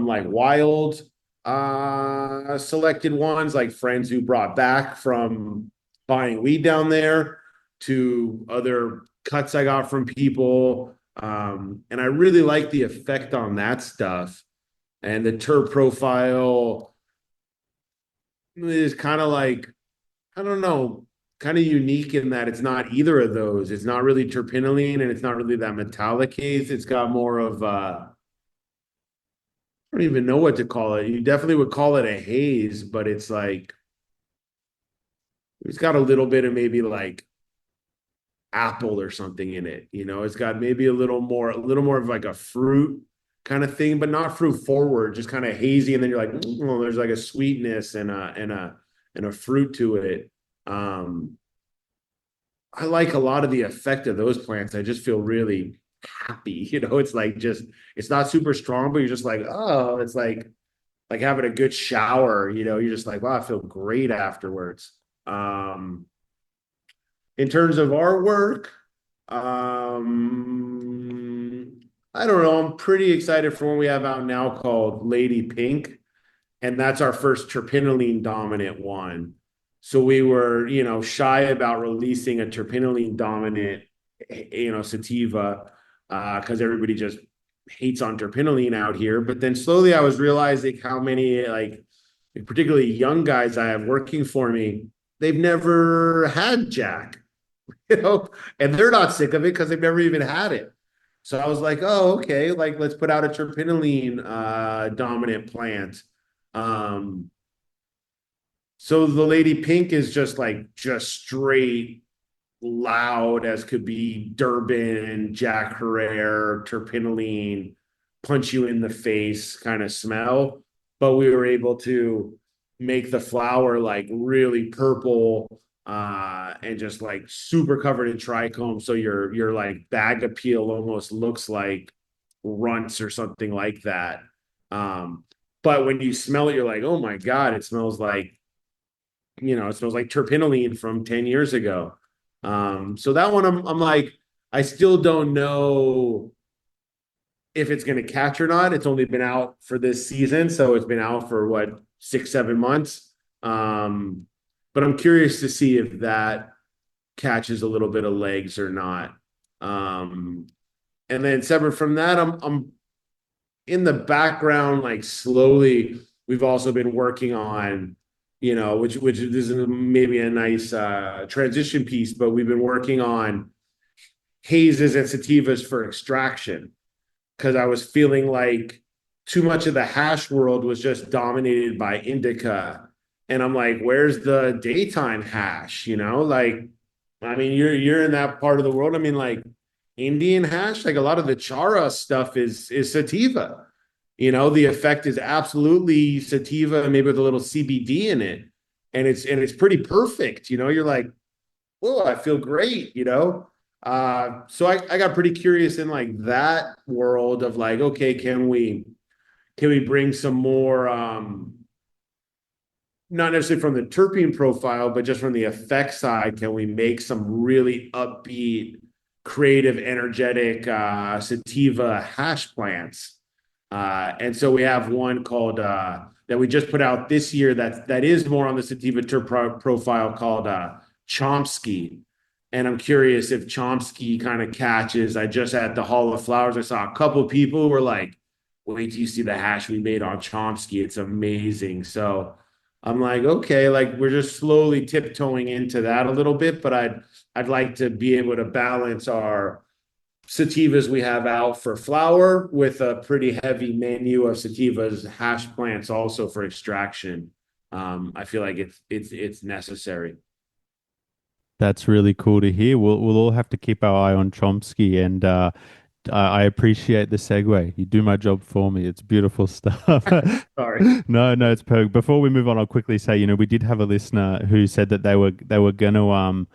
like wild selected ones, like friends who brought back from buying weed down there, to other cuts I got from people. And I really like the effect on that stuff. And the terp profile is kind of like, I don't know, kind of unique in that it's not either of those. It's not really terpinolene, and it's not really that metallic haze. It's got more of I don't even know what to call it. You definitely would call it a haze, but it's like it's got a little bit of maybe like apple or something in it. It's got maybe a little more of like a fruit kind of thing, but not fruit forward, just kind of hazy. And then you're like, oh, there's like a sweetness and a fruit to it. Um, I like a lot of the effect of those plants. I just feel really happy. It's like just it's not super strong, but you're just like, oh, it's like having a good shower. You're just like, wow, I feel great afterwards. In terms of artwork, I don't know. I'm pretty excited for one we have out now called Lady Pink, and that's our first terpinolene dominant one. So we were, shy about releasing a terpinolene dominant, sativa, because everybody just hates on terpinolene out here. But then slowly I was realizing how many, like, particularly young guys I have working for me, they've never had Jack, you know, and they're not sick of it because they've never even had it. So I was like, oh, okay, like let's put out a terpinolene dominant plant. Um, so the Lady Pink is just straight loud as could be Durban, Jack Herrera, terpinolene, punch you in the face kind of smell. But we were able to make the flower like really purple and just like super covered in trichome. So your like bag appeal almost looks like runts or something like that. Um, but when you smell it, you're like, oh my God, it smells like terpinolene from 10 years ago. So that one, I'm like, I still don't know if it's going to catch or not. It's only been out for this season. So it's been out for what, 6, 7 months. Um, but I'm curious to see if that catches a little bit of legs or not. Um, and then separate from that, I'm in the background, like slowly, we've also been working on, which this is maybe a nice transition piece, but we've been working on hazes and sativas for extraction, because I was feeling like too much of the hash world was just dominated by indica. And I'm like, where's the daytime hash? Like, I mean, you're in that part of the world. I mean, like Indian hash, like a lot of the chara stuff is sativa. The effect is absolutely sativa, maybe with a little CBD in it. And it's pretty perfect. You're like, oh, I feel great. So I got pretty curious in like that world of like, okay, can we bring some more not necessarily from the terpene profile, but just from the effect side, can we make some really upbeat, creative, energetic sativa hash plants. And so we have one called that we just put out this year that is more on the sativa profile called Chomsky. And I'm curious if Chomsky kind of catches. I just at the Hall of Flowers, I saw a couple people who were like, wait till you see the hash we made on Chomsky. It's amazing. So I'm like, okay, like we're just slowly tiptoeing into that a little bit, but I'd like to be able to balance our sativas we have out for flower with a pretty heavy menu of sativas, hash plants also for extraction. I feel like it's necessary. That's really cool to hear. We'll all have to keep our eye on Chomsky, and I appreciate the segue. You do my job for me. It's beautiful stuff. Sorry. No, it's perfect. Before we move on, I'll quickly say, we did have a listener who said that they were gonna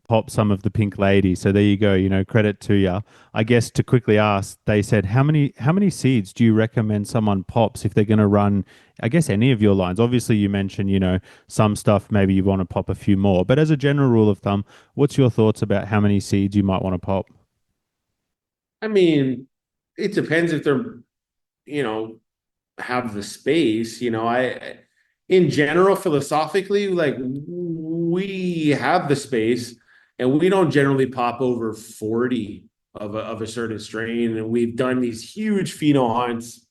pop some of the Pink Lady. So there you go. Credit to you. I guess to quickly ask, they said how many seeds do you recommend someone pops if they're going to run? I guess any of your lines. Obviously, you mentioned some stuff maybe you want to pop a few more, but as a general rule of thumb, what's your thoughts about how many seeds you might want to pop? I mean, it depends if they're, you know, have the space. In general, philosophically, like we have the space and we don't generally pop over 40 of a certain strain. And we've done these huge pheno hunts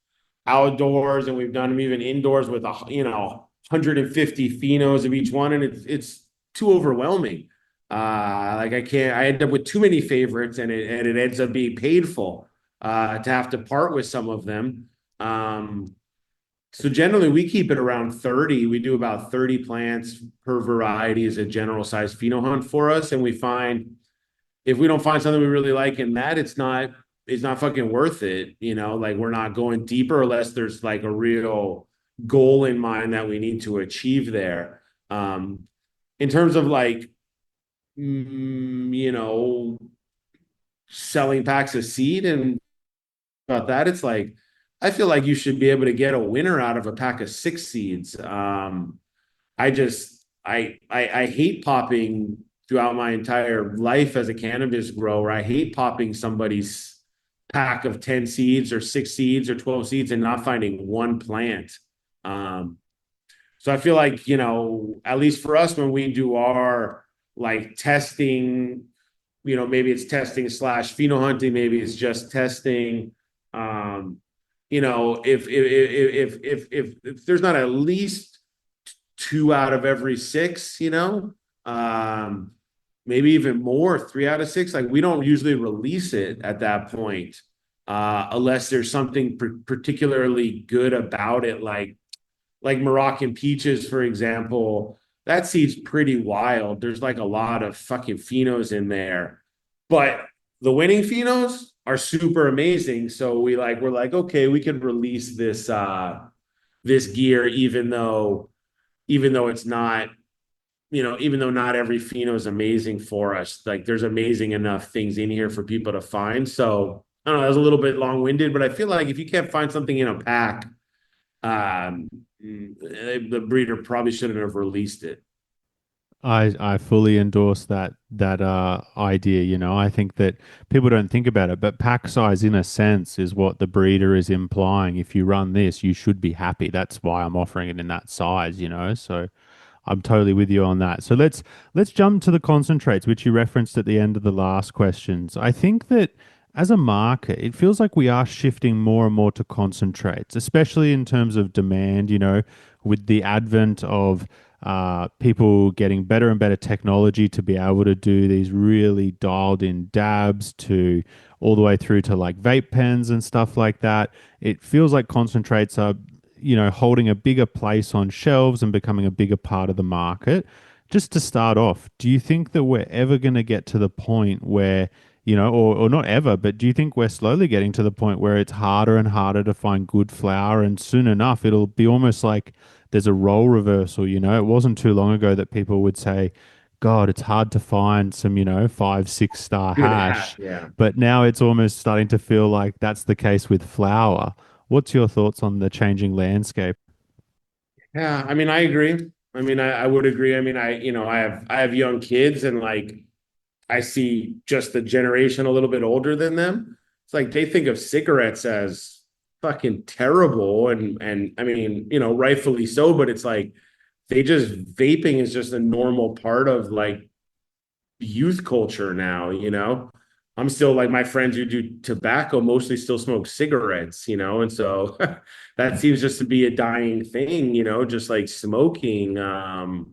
outdoors and we've done them even indoors with 150 phenos of each one. And it's too overwhelming. Like I end up with too many favorites and it ends up being painful to have to part with some of them. So generally we keep it around 30. We do about 30 plants per variety as a general size pheno hunt for us. And we find if we don't find something we really like in that, it's not fucking worth it. Like we're not going deeper unless there's like a real goal in mind that we need to achieve there. In terms of like, you know, selling packs of seed and about that, it's like I feel like you should be able to get a winner out of a pack of six seeds. I just I hate popping throughout my entire life as a cannabis grower. I hate popping somebody's pack of 10 seeds or six seeds or 12 seeds and not finding one plant. Um, so I feel like, at least for us when we do our like testing, maybe it's testing slash pheno hunting, maybe it's just testing. Um, if there's not at least two out of every six, um, maybe even more, three out of six, like we don't usually release it at that point, unless there's something particularly good about it, like Moroccan Peaches, for example. That seed's pretty wild. There's like a lot of fucking phenos in there, but the winning phenos are super amazing. So we're like, okay, we can release this gear, even though it's not, even though not every pheno is amazing for us. Like there's amazing enough things in here for people to find. So I don't know, that was a little bit long-winded, but I feel like if you can't find something in a pack, the breeder probably shouldn't have released it. I fully endorse that idea. I think that people don't think about it, but pack size, in a sense, is what the breeder is implying. If you run this, you should be happy. That's why I'm offering it in that size. So I'm totally with you on that. So let's jump to the concentrates, which you referenced at the end of the last questions. I think that as a market, it feels like we are shifting more and more to concentrates, especially in terms of demand, with the advent of people getting better and better technology to be able to do these really dialed in dabs to all the way through to like vape pens and stuff like that. It feels like concentrates are holding a bigger place on shelves and becoming a bigger part of the market. Just to start off, do you think that we're ever going to get to the point where, or not ever, but do you think we're slowly getting to the point where it's harder and harder to find good flour, and soon enough it'll be almost like there's a role reversal? It wasn't too long ago that people would say, God, it's hard to find some, 5, 6 star Good hat, hash. yeah. But now it's almost starting to feel like that's the case with flour. What's your thoughts on the changing landscape? Yeah, I mean, I agree. I mean, I would agree. I mean, I have young kids and like I see just the generation a little bit older than them. It's like they think of cigarettes as fucking terrible, and I mean, rightfully so, but it's like they just vaping is just a normal part of like youth culture now. I'm still like my friends who do tobacco mostly still smoke cigarettes, and so that seems just to be a dying thing, just like smoking. Not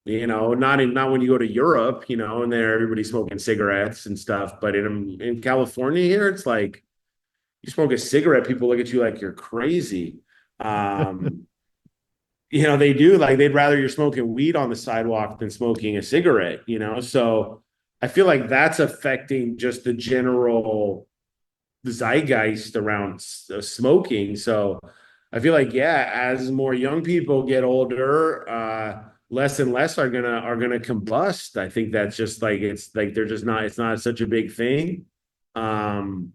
when you go to Europe, and there everybody's smoking cigarettes and stuff. But in California here, it's like you smoke a cigarette, people look at you like you're crazy. Um, they do like they'd rather you're smoking weed on the sidewalk than smoking a cigarette. So I feel like that's affecting just the general zeitgeist around smoking. So I feel like, yeah, as more young people get older, less and less are gonna combust. I think that's just like it's like they're just not it's not such a big thing. Um,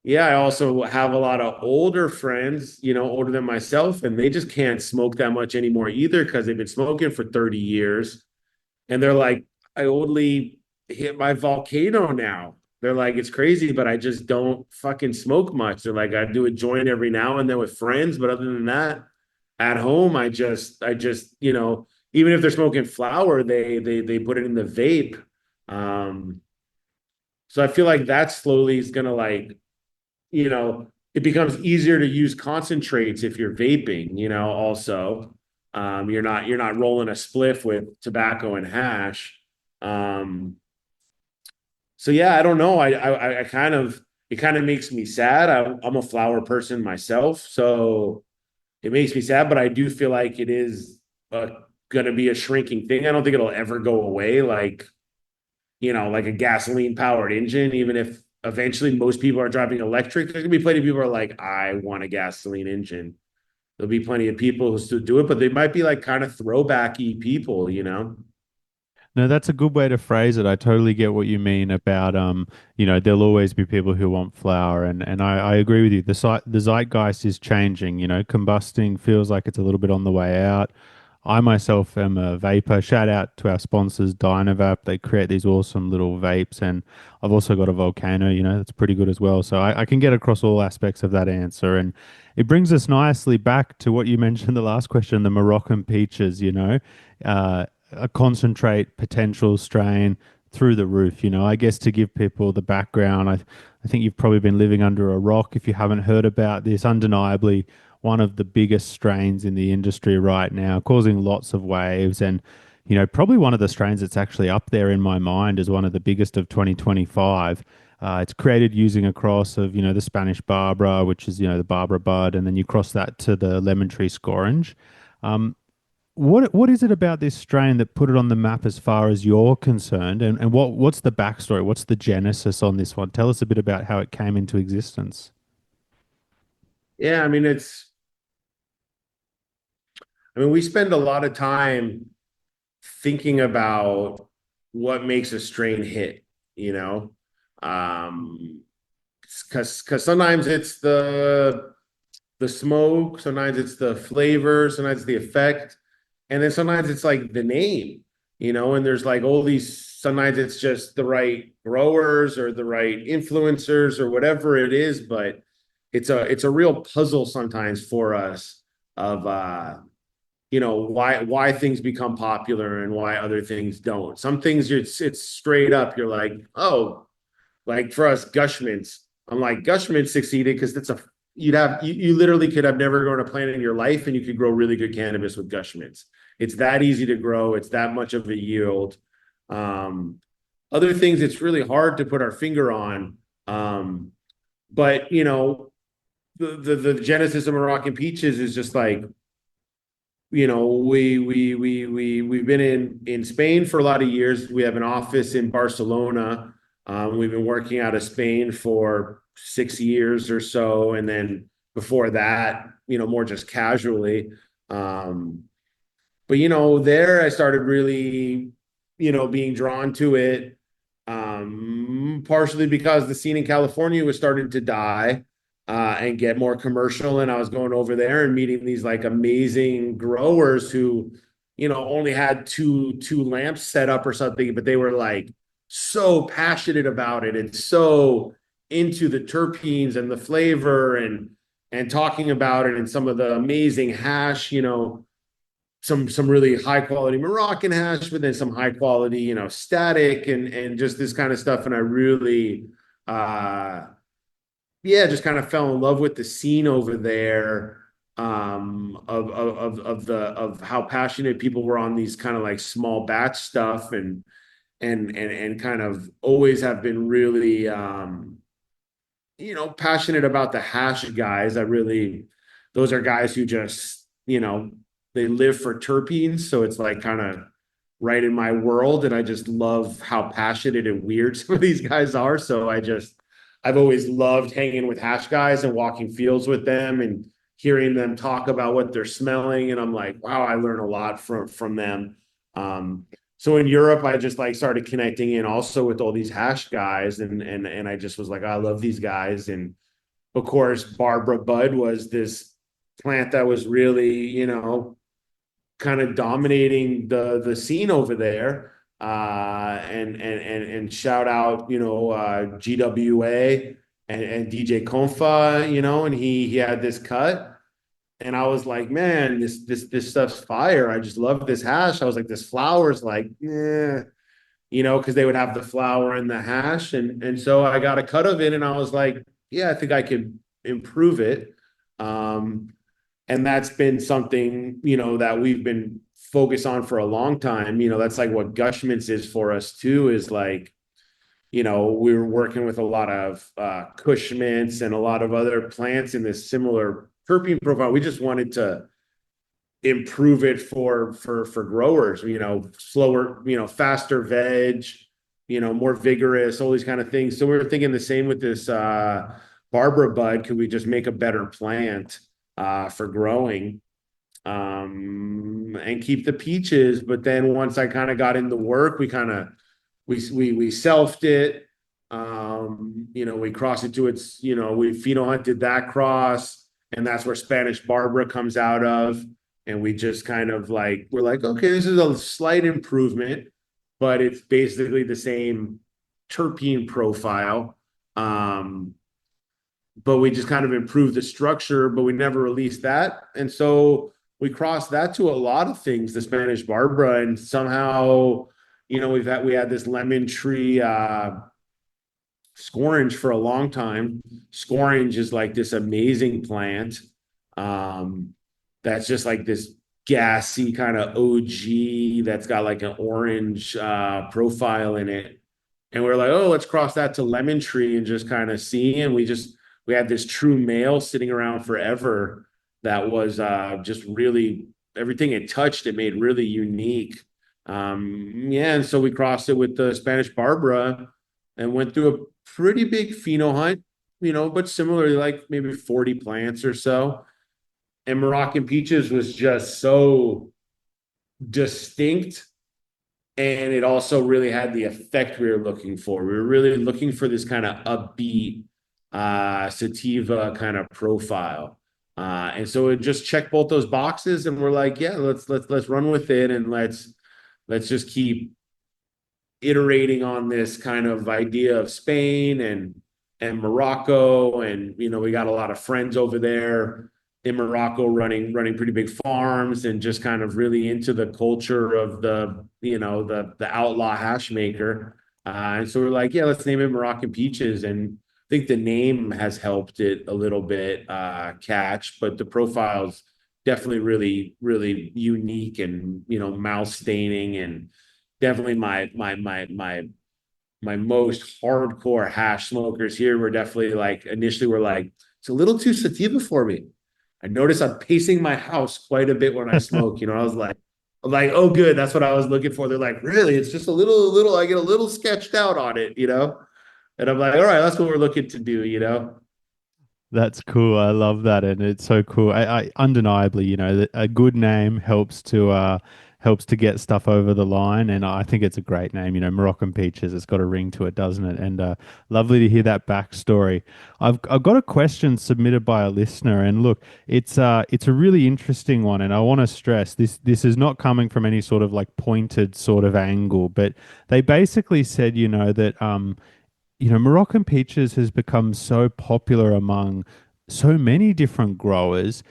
yeah, I also have a lot of older friends, older than myself, and they just can't smoke that much anymore either because they've been smoking for 30 years. And they're like, I only hit my volcano now. They're like, it's crazy, but I just don't fucking smoke much. They're like, I do a joint every now and then with friends, but other than that, at home, even if they're smoking flower, they put it in the vape. Um, so I feel like that slowly is gonna it becomes easier to use concentrates if you're vaping, also. You're not rolling a spliff with tobacco and hash. Um, so yeah, I don't know. I kind of it kind of makes me sad. I'm a flower person myself, so it makes me sad, but I do feel like it is going to be a shrinking thing. I don't think it'll ever go away like a gasoline powered engine, even if eventually most people are driving electric. There's gonna be plenty of people who are like, I want a gasoline engine. There'll be plenty of people who still do it, but they might be like kind of throwbacky people. No, that's a good way to phrase it. I totally get what you mean about there'll always be people who want flour, and I agree with you. The zeitgeist is changing. Combusting feels like it's a little bit on the way out. I myself am a vapor. Shout out to our sponsors, Dynavap. They create these awesome little vapes, and I've also got a Volcano. That's pretty good as well. So I can get across all aspects of that answer, and it brings us nicely back to what you mentioned the last question, the Moroccan peaches. A concentrate potential strain through the roof. I guess to give people the background, I think you've probably been living under a rock if you haven't heard about this. Undeniably, one of the biggest strains in the industry right now, causing lots of waves. And, probably one of the strains that's actually up there in my mind as one of the biggest of 2025. It's created using a cross of, the Spanish Barbara, which is, the Barbara bud, and then you cross that to the lemon tree scorange. Um, what is it about this strain that put it on the map as far as you're concerned? And what's the backstory? What's the genesis on this one? Tell us a bit about how it came into existence. Yeah, I mean, we spend a lot of time thinking about what makes a strain hit, you know? Um, because sometimes it's the smoke, sometimes it's the flavor, sometimes it's the effect, and then sometimes it's like the name, and there's like all these, sometimes it's just the right growers or the right influencers or whatever it is, but it's a real puzzle sometimes for us of why things become popular and why other things don't. Some things it's straight up, you're like, oh, like for us, Gush Mints. I'm like, Gush Mints succeeded because you literally could have never grown a plant in your life and you could grow really good cannabis with Gush Mints. It's that easy to grow, it's that much of a yield. Um, Other things it's really hard to put our finger on. But the genesis of Moroccan Peaches is just like, we've been in Spain for a lot of years. We have an office in Barcelona. We've been working out of Spain for 6 years or so, and then before that, more just casually. Um, but there I started really, being drawn to it. Partially because the scene in California was starting to die and get more commercial. And I was going over there and meeting these like amazing growers who only had two lamps set up or something, but they were like so passionate about it and so into the terpenes and the flavor and talking about it and some of the amazing hash, some really high quality Moroccan hash, but then some high quality, static and just this kind of stuff. And I really yeah, just kind of fell in love with the scene over there, of how passionate people were on these kind of like small batch stuff and kind of always have been really passionate about the hash guys. Those are guys who just, they live for terpenes. So it's like kind of right in my world. And I just love how passionate and weird some of these guys are. I've always loved hanging with hash guys and walking fields with them and hearing them talk about what they're smelling. And I'm like, wow, I learn a lot from them. So in Europe, I just like started connecting in also with all these hash guys, and I just was like, I love these guys. And of course, Barbara Bud was this plant that was really, kind of dominating the scene over there. And shout out, GWA and DJ Confa, and he had this cut. And I was like, man, this stuff's fire. I just love this hash. I was like, this flower's like, yeah, because they would have the flower and the hash. And so I got a cut of it and I was like, yeah, I think I could improve it. And that's been something, that we've been focused on for a long time. That's like what Gush Mints is for us too, is like, we were working with a lot of Kush mints and a lot of other plants in this similar terpene profile. We just wanted to improve it for growers, slower, faster veg, more vigorous, all these kind of things. So we were thinking the same with this Barbara Bud. Could we just make a better plant for growing and keep the peaches? But then once I kind of got into work, we selfed it. We crossed it to its, we pheno hunted that cross, and that's where Spanish Barbara comes out of. And we just kind of like, we're like, okay, this is a slight improvement, but it's basically the same terpene profile. But we just kind of improved the structure, but we never released that. And so we crossed that to a lot of things, the Spanish Barbara, and somehow, we had this lemon tree scorange for a long time. Scorange is like this amazing plant. That's just like this gassy kind of OG that's got like an orange profile in it. And we're like, oh, let's cross that to lemon tree and just kind of see. And we had this true male sitting around forever that was just really, everything it touched, it made really unique. Yeah, and so we crossed it with the Spanish Barbara and went through a pretty big pheno hunt, but similarly, like maybe 40 plants or so. And Moroccan Peaches was just so distinct. And it also really had the effect we were looking for. We were really looking for this kind of upbeat sativa kind of profile. And so it just checked both those boxes, and we're like, yeah, let's run with it, and let's just keep iterating on this kind of idea of Spain and Morocco. And we got a lot of friends over there in Morocco running pretty big farms and just kind of really into the culture of the outlaw hash maker. And so we're like, yeah, let's name it Moroccan Peaches. And I think the name has helped it a little bit catch, but the profile's definitely really, really unique and, mouth staining, and definitely my most hardcore hash smokers here were definitely like, initially were like, it's a little too sativa for me. I notice I'm pacing my house quite a bit when I smoke. I was like, oh, good. That's what I was looking for. They're like, really? It's just a little, I get a little sketched out on it, And I'm like, all right, that's what we're looking to do. That's cool. I love that, and it's so cool. I undeniably, a good name helps to get stuff over the line. And I think it's a great name, Moroccan Peaches. It's got a ring to it, doesn't it? And lovely to hear that backstory. I've got a question submitted by a listener, and look, it's a really interesting one, and I want to stress this is not coming from any sort of like pointed sort of angle, but they basically said, that Moroccan peaches has become so popular among so many different growers.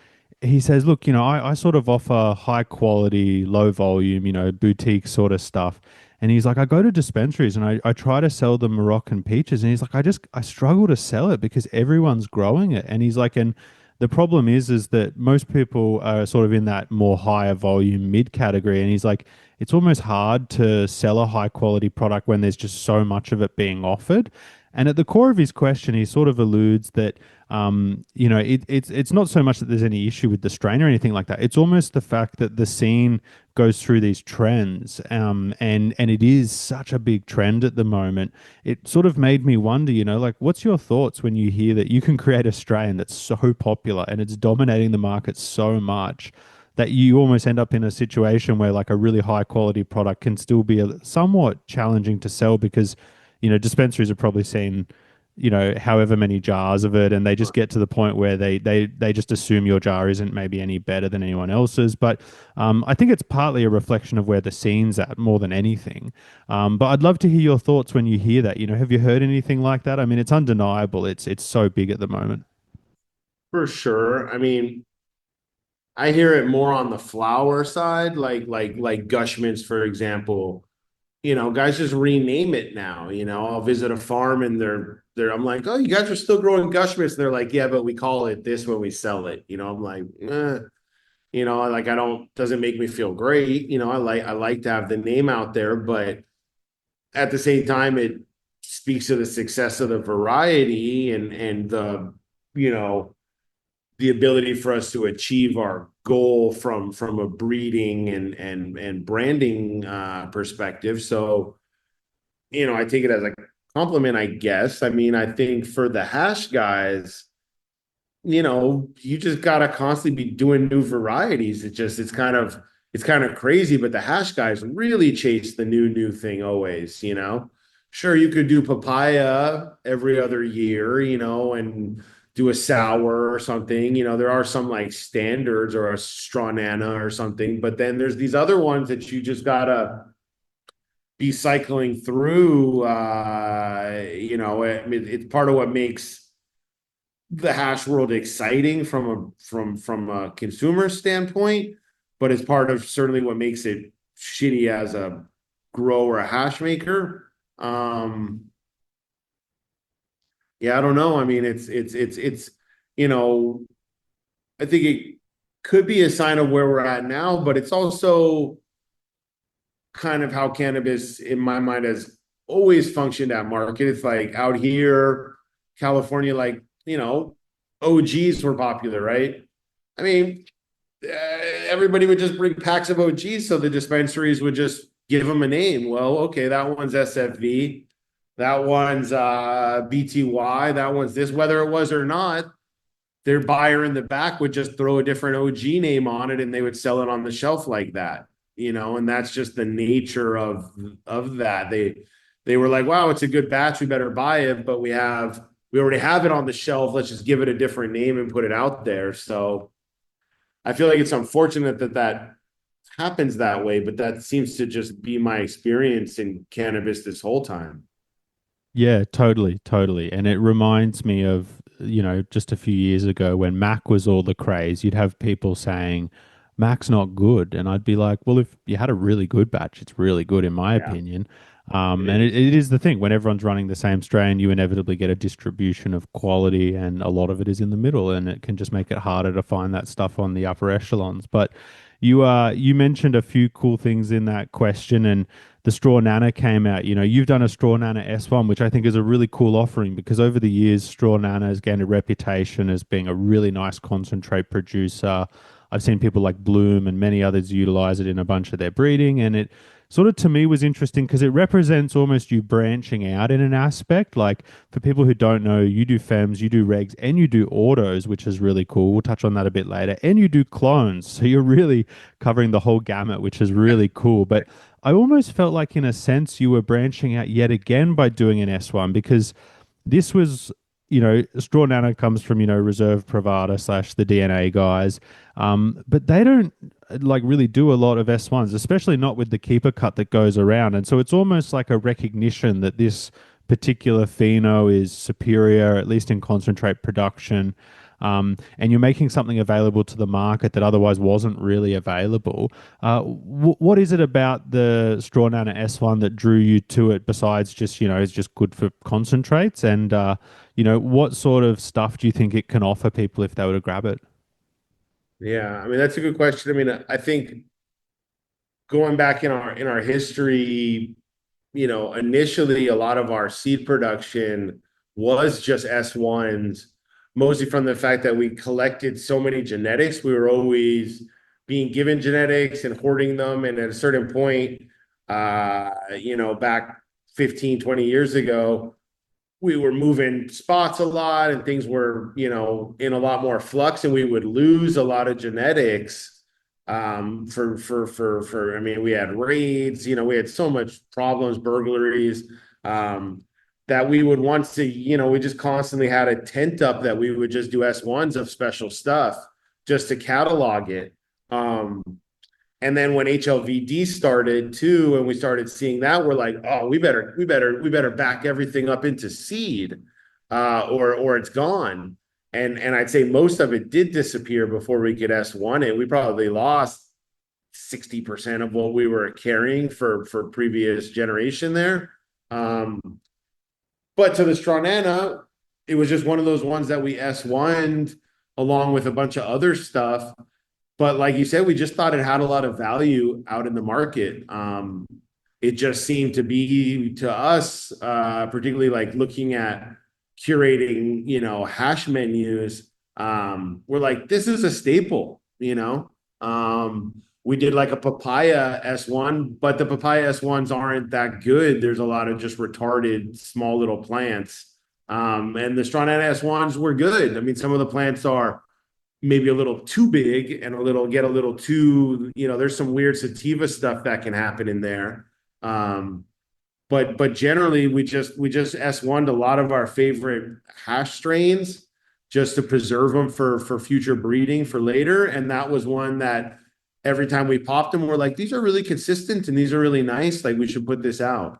He says, look, I sort of offer high quality, low volume, boutique sort of stuff. And he's like, I go to dispensaries and I try to sell the Moroccan peaches. And he's like, I struggle to sell it because everyone's growing it. And he's like, and the problem is that most people are sort of in that more higher volume mid category. And he's like, it's almost hard to sell a high quality product when there's just so much of it being offered. And at the core of his question, he sort of alludes that it's not so much that there's any issue with the strain or anything like that. It's almost the fact that the scene goes through these trends, and it is such a big trend at the moment. It sort of made me wonder, like, what's your thoughts when you hear that you can create a strain that's so popular and it's dominating the market so much that you almost end up in a situation where like a really high quality product can still be somewhat challenging to sell because dispensaries have probably seen however many jars of it, and they just get to the point where they just assume your jar isn't maybe any better than anyone else's. But I think it's partly a reflection of where the scene's at more than anything. But I'd love to hear your thoughts when you hear that. Have you heard anything like that? I mean, it's undeniable. It's so big at the moment. For sure. I mean, I hear it more on the flower side, like Gush Mints, for example. Guys just rename it now. I'll visit a farm and I'm like, oh, you guys are still growing Gush Mints. They're like, yeah, but we call it this when we sell it. I'm like, like I don't doesn't make me feel great. I like to have the name out there, but at the same time, it speaks to the success of the variety and you know the ability for us to achieve our goal from a breeding and branding perspective. So, I take it as a compliment, I guess. I mean, I think for the hash guys, you just gotta constantly be doing new varieties. It's kind of crazy, but the hash guys really chase the new thing always. Sure, you could do papaya every other year, and do a sour or something. There are some like standards or a straw nana or something, but then there's these other ones that you just gotta be cycling through. It's part of what makes the hash world exciting from a consumer standpoint, but it's part of certainly what makes it shitty as a grower, a hash maker. Yeah, I don't know. I mean, you know, I think it could be a sign of where we're at now, but it's also kind of how cannabis, in my mind, has always functioned at market. It's like out here, California, like, OGs were popular, right? I mean, everybody would just bring packs of OGs, so the dispensaries would just give them a name. Well, okay, that one's SFV, that one's BTY, that one's this. Whether it was or not, their buyer in the back would just throw a different OG name on it, and they would sell it on the shelf like that. And that's just the nature of that. They were like, wow, it's a good batch, we better buy it, but we already have it on the shelf. Let's just give it a different name and put it out there. So I feel like it's unfortunate that happens that way, but that seems to just be my experience in cannabis this whole time. Yeah, totally, totally. And it reminds me of, just a few years ago when Mac was all the craze, you'd have people saying, Mac's not good. And I'd be like, well, if you had a really good batch, it's really good, in my Yeah, opinion. it And is. it is the thing when everyone's running the same strain, you inevitably get a distribution of quality, and a lot of it is in the middle, and it can just make it harder to find that stuff on the upper echelons. But you mentioned a few cool things in that question, and the Straw Nana came out. You've done a Straw Nana S1, which I think is a really cool offering because over the years, Straw Nana has gained a reputation as being a really nice concentrate producer. I've seen people like Bloom and many others utilize it in a bunch of their breeding, and it sort of to me was interesting because it represents almost you branching out in an aspect. Like for people who don't know, you do fems, you do regs, and you do autos, which is really cool. We'll touch on that a bit later. And you do clones. So you're really covering the whole gamut, which is really cool. But I almost felt like, in a sense, you were branching out yet again by doing an S1 because this was, Straw Nano comes from, Reserve Pravada slash the DNA guys. But they don't like really do a lot of S1s, especially not with the keeper cut that goes around. And so it's almost like a recognition that this particular pheno is superior, at least in concentrate production. And you're making something available to the market that otherwise wasn't really available. What is it about the Straw Nano S1 that drew you to it besides just, it's just good for concentrates? And, what sort of stuff do you think it can offer people if they were to grab it? Yeah, I mean that's a good question. I mean, I think going back in our history, initially a lot of our seed production was just S1s, mostly from the fact that we collected so many genetics. We were always being given genetics and hoarding them. And at a certain point, back 15, 20 years ago, we were moving spots a lot and things were, in a lot more flux, and we would lose a lot of genetics I mean, we had raids, we had so much problems, burglaries, that we would want to, we just constantly had a tent up that we would just do S1s of special stuff just to catalog it. And then when HLVD started too, and we started seeing that, we're like, oh, we better back everything up into seed, or it's gone. And I'd say most of it did disappear before we could S1 it. We probably lost 60% of what we were carrying for previous generation there. But to the Straw Nana, it was just one of those ones that we S1'd along with a bunch of other stuff. But like you said, we just thought it had a lot of value out in the market. It just seemed to be to us, particularly like looking at curating, hash menus. We're like, this is a staple. We did like a papaya S1, but the papaya S1s aren't that good. There's a lot of just retarded small little plants. And the Stronana S1s were good. I mean, some of the plants are maybe a little too big and get a little too, there's some weird sativa stuff that can happen in there. But generally we just S1'd a lot of our favorite hash strains just to preserve them for future breeding for later. And that was one that every time we popped them, we're like, these are really consistent and these are really nice. Like we should put this out.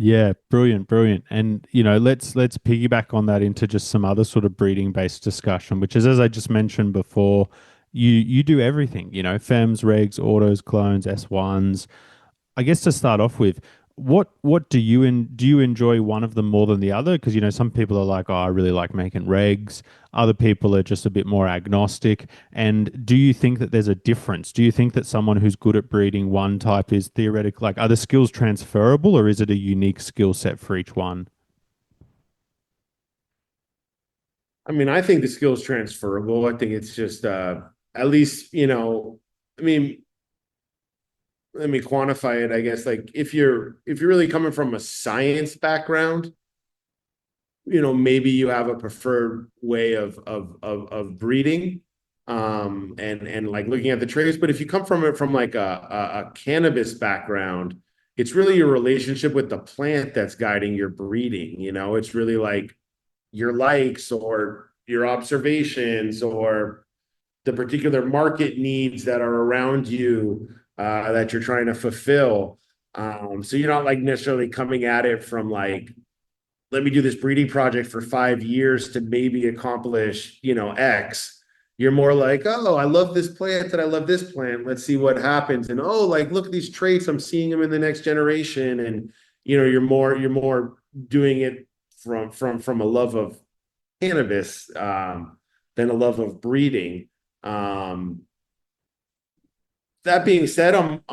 Yeah, brilliant, brilliant. And let's piggyback on that into just some other sort of breeding based discussion, which is, as I just mentioned before, you do everything, fems, regs, autos, clones, S1s. I guess to start off with, what do you enjoy one of them more than the other? Because some people are like, oh, I really like making regs. Other people are just a bit more agnostic. And do you think that there's a difference? Do you think that someone who's good at breeding one type is theoretically like, are the skills transferable, or is it a unique skill set for each one? I mean, I think the skill is transferable. I think it's just at least, I mean, let me quantify it, I guess. Like if you're really coming from a science background, maybe you have a preferred way of breeding, and like looking at the traits. But if you come from it from like a cannabis background, it's really your relationship with the plant that's guiding your breeding. It's really like your likes or your observations or the particular market needs that are around you, that you're trying to fulfill. So you're not like necessarily coming at it from like, let me do this breeding project for 5 years to maybe accomplish, X. You're more like, oh, I love this plant and I love this plant. Let's see what happens. And oh, like look at these traits. I'm seeing them in the next generation. And you're more doing it from a love of cannabis, than a love of breeding. Um, that being said, I'm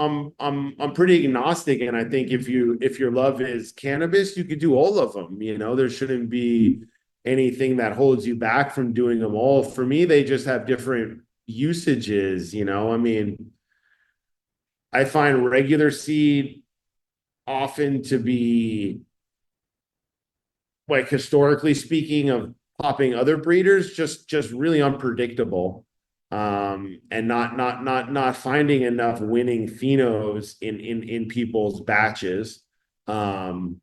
pretty agnostic, and I think if your love is cannabis, you could do all of them. There shouldn't be anything that holds you back from doing them all. For me, they just have different usages. I mean, I find regular seed often to be, like, historically speaking, of popping other breeders, just really unpredictable, and not finding enough winning phenos in people's batches. um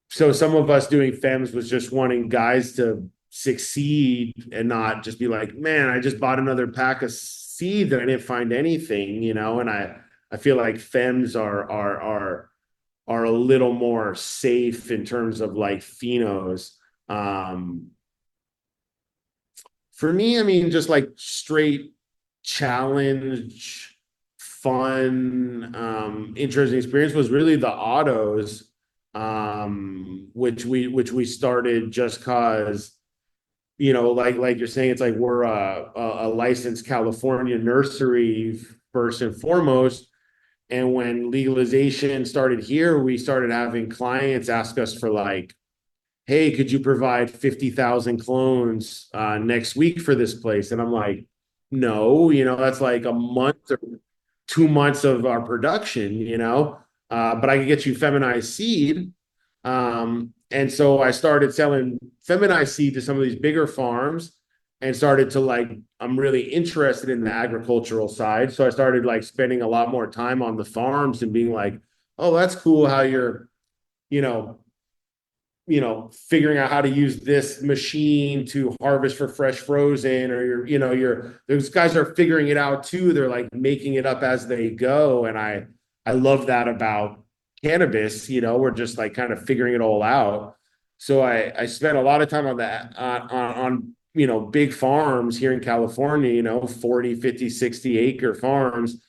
so some of us doing FEMS was just wanting guys to succeed and not just be like, man, I just bought another pack of seed and I didn't find anything, and I feel like FEMS are a little more safe in terms of like phenos. Um, for me, I mean, just like straight challenge, fun, interesting experience was really the autos, which we started just cause, like you're saying, it's like we're a licensed California nursery first and foremost. And when legalization started here, we started having clients ask us for like, hey, could you provide 50,000 clones next week for this place? And I'm like, no, that's like a month or 2 months of our production, but I could get you feminized seed. And so I started selling feminized seed to some of these bigger farms and started to like, I'm really interested in the agricultural side. So I started like spending a lot more time on the farms and being like, oh, that's cool how you're, you know, figuring out how to use this machine to harvest for fresh frozen, or those guys are figuring it out too. They're like making it up as they go. And I love that about cannabis. We're just like kind of figuring it all out. So I spent a lot of time on that, on big farms here in California, 40, 50, 60 acre farms.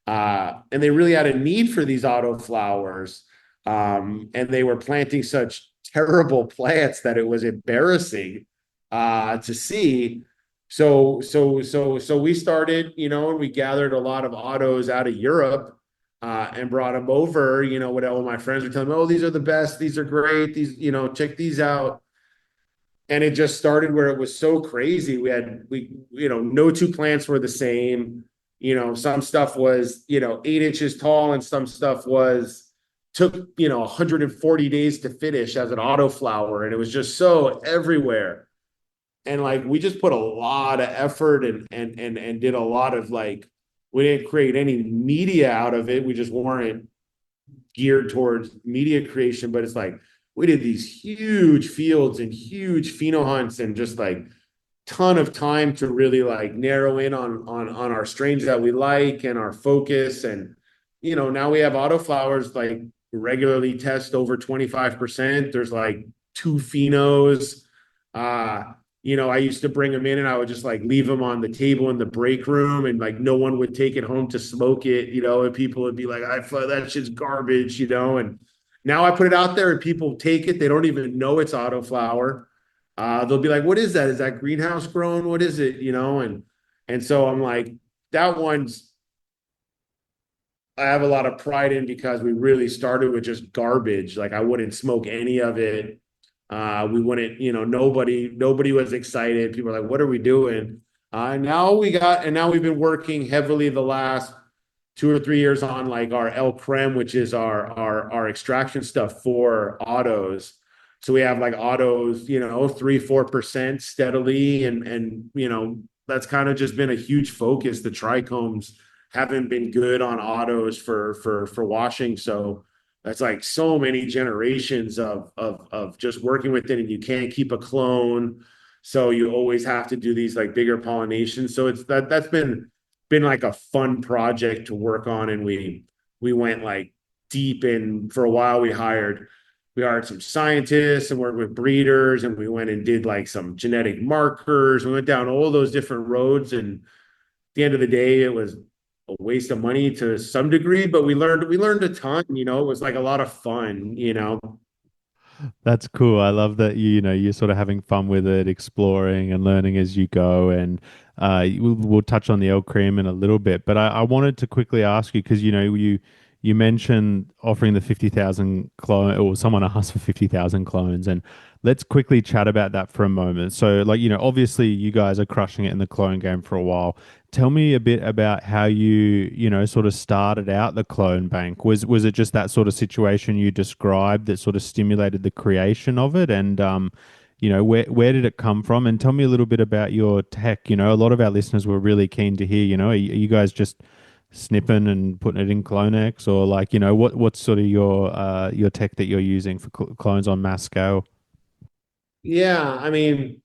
And they really had a need for these auto flowers. And they were planting such terrible plants that it was embarrassing to see. So we started, and we gathered a lot of autos out of Europe, and brought them over. What all my friends were telling me, oh, these are the best, these are great, these, check these out. And it just started where it was so crazy. No two plants were the same. Some stuff was 8 inches tall, and some stuff took 140 days to finish as an auto flower, and it was just so everywhere. And like we just put a lot of effort and did a lot of like, we didn't create any media out of it. We just weren't geared towards media creation, but it's like we did these huge fields and huge pheno hunts and just like ton of time to really like narrow in on our strains that we like and our focus. And now we have autoflowers like regularly test over 25%. There's like two phenos. I used to bring them in and I would just like leave them on the table in the break room, and like no one would take it home to smoke it, and people would be like, that shit's garbage, and now I put it out there and people take it. They don't even know it's autoflower. They'll be like, what is that? Is that greenhouse grown? What is it? And so I'm like, that one's, I have a lot of pride in, because we really started with just garbage. Like I wouldn't smoke any of it. We wouldn't, nobody was excited. People are like, what are we doing? Now we've been working heavily the last 2 or 3 years on like our El Creme, which is our extraction stuff for autos. So we have like autos, 3-4% steadily. And that's kind of just been a huge focus. The trichomes haven't been good on autos for washing. So that's like so many generations of just working with it, and you can't keep a clone. So you always have to do these like bigger pollinations. So that's been like a fun project to work on. And we went like deep in. For a while we hired some scientists and worked with breeders, and we went and did like some genetic markers. We went down all those different roads, and at the end of the day it was a waste of money to some degree, but we learned a ton. It was like a lot of fun. That's cool. I love that you're sort of having fun with it, exploring and learning as you go. And we'll touch on the El Cream in a little bit, but I wanted to quickly ask you, because you you mentioned offering the 50,000 clone, or someone asked for 50,000 clones. And let's quickly chat about that for a moment. So, like, obviously you guys are crushing it in the clone game for a while. Tell me a bit about how you sort of started out the clone bank. Was it just that sort of situation you described that sort of stimulated the creation of it? And where did it come from? And tell me a little bit about your tech. A lot of our listeners were really keen to hear, are you guys just snipping and putting it in CloneX, or like, what's sort of your tech that you're using for clones on mass scale? Yeah, I mean,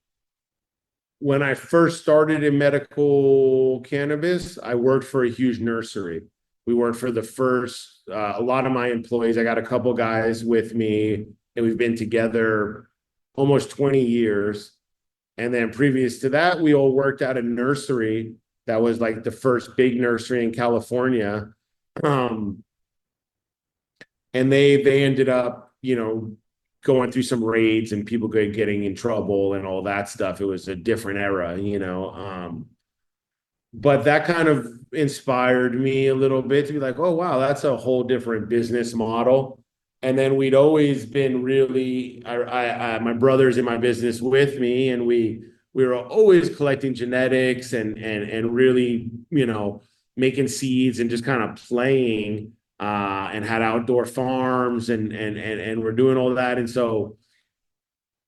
when I first started in medical cannabis, I worked for a huge nursery. We worked for the first, a lot of my employees, I got a couple guys with me, and we've been together almost 20 years. And then previous to that, we all worked at a nursery that was like the first big nursery in California. Um, and they ended up, going through some raids and people getting in trouble and all that stuff. It was a different era. But that kind of inspired me a little bit to be like, oh wow, that's a whole different business model. And then we'd always been really, my brother's in my business with me, and we were always collecting genetics and really, making seeds and just kind of playing, and had outdoor farms and we're doing all that. And so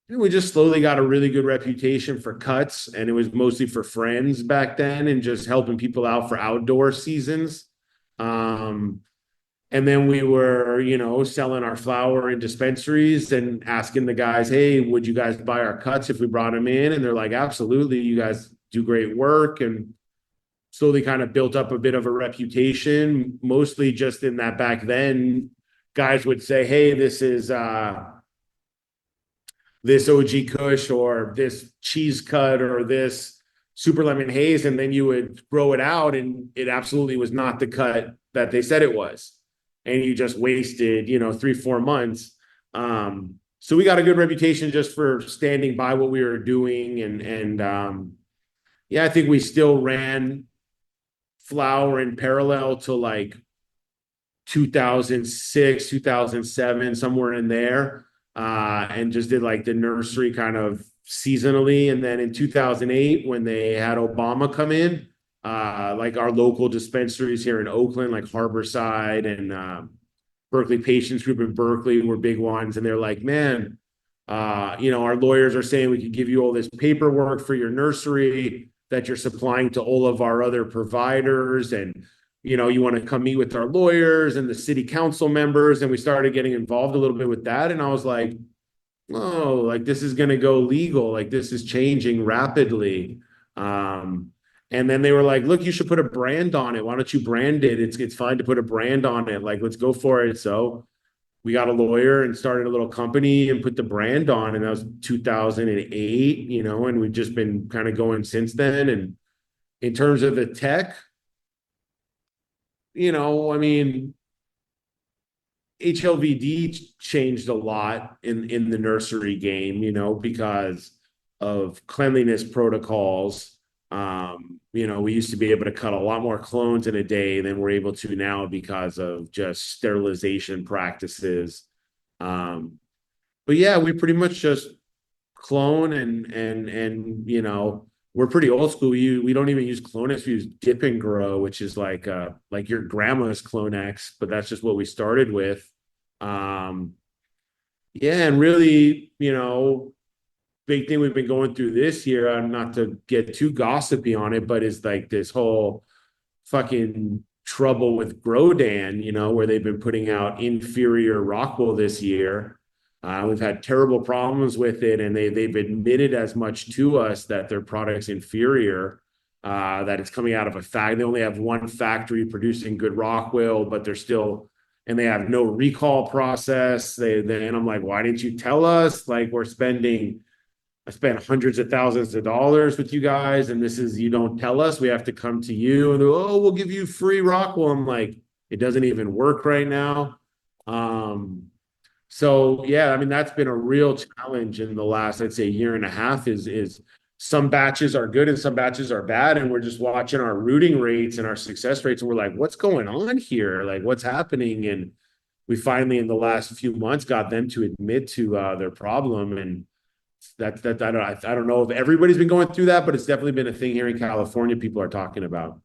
we just slowly got a really good reputation for cuts, and it was mostly for friends back then and just helping people out for outdoor seasons. Um, and then we were, selling our flower in dispensaries and asking the guys, hey, would you guys buy our cuts if we brought them in? And they're like, absolutely, you guys do great work. And slowly kind of built up a bit of a reputation, mostly just in that back then, guys would say, hey, this is this OG Kush or this cheese cut or this super lemon haze, and then you would grow it out and it absolutely was not the cut that they said it was, and you just wasted 3-4 months. So we got a good reputation just for standing by what we were doing, and yeah, I think we still ran flower in parallel to like 2006, 2007, somewhere in there, and just did like the nursery kind of seasonally. And then in 2008, when they had Obama come in, like our local dispensaries here in Oakland, like Harborside and Berkeley Patients Group in Berkeley were big ones. And they're like, man, our lawyers are saying we could give you all this paperwork for your nursery that you're supplying to all of our other providers. And you want to come meet with our lawyers and the city council members. And we started getting involved a little bit with that. And I was like, oh, like this is going to go legal. Like this is changing rapidly. And then they were like, look, you should put a brand on it. Why don't you brand it? It's fine to put a brand on it. Like, let's go for it. So we got a lawyer and started a little company and put the brand on. And that was 2008, and we've just been kind of going since then. And in terms of the tech, I mean, HLVD changed a lot in the nursery game, because of cleanliness protocols. We used to be able to cut a lot more clones in a day than we're able to now because of just sterilization practices. But yeah, we pretty much just clone and we're pretty old school. We don't even use Clonex. We use Dip and Grow, which is like your grandma's Clonex, but that's just what we started with. Um, yeah, and really, big thing we've been going through this year, not to get too gossipy on it, but is like this whole fucking trouble with Grodan, where they've been putting out inferior Rockwell this year. We've had terrible problems with it, and they've admitted as much to us that their product's inferior, that it's coming out of a fact. They only have one factory producing good Rockwell, but they're still, and they have no recall process. And I'm like, why didn't you tell us? Like, I spent hundreds of thousands of dollars with you guys, and you don't tell us. We have to come to you, and oh, we'll give you free Rockwell. I'm like, it doesn't even work right now. So yeah, I mean, that's been a real challenge in the last, I'd say, year and a half is some batches are good and some batches are bad, and we're just watching our rooting rates and our success rates, and we're like, what's going on here? Like, what's happening? And we finally, in the last few months, got them to admit to their problem. And that I don't know if everybody's been going through that, but it's definitely been a thing here in California. People are talking about.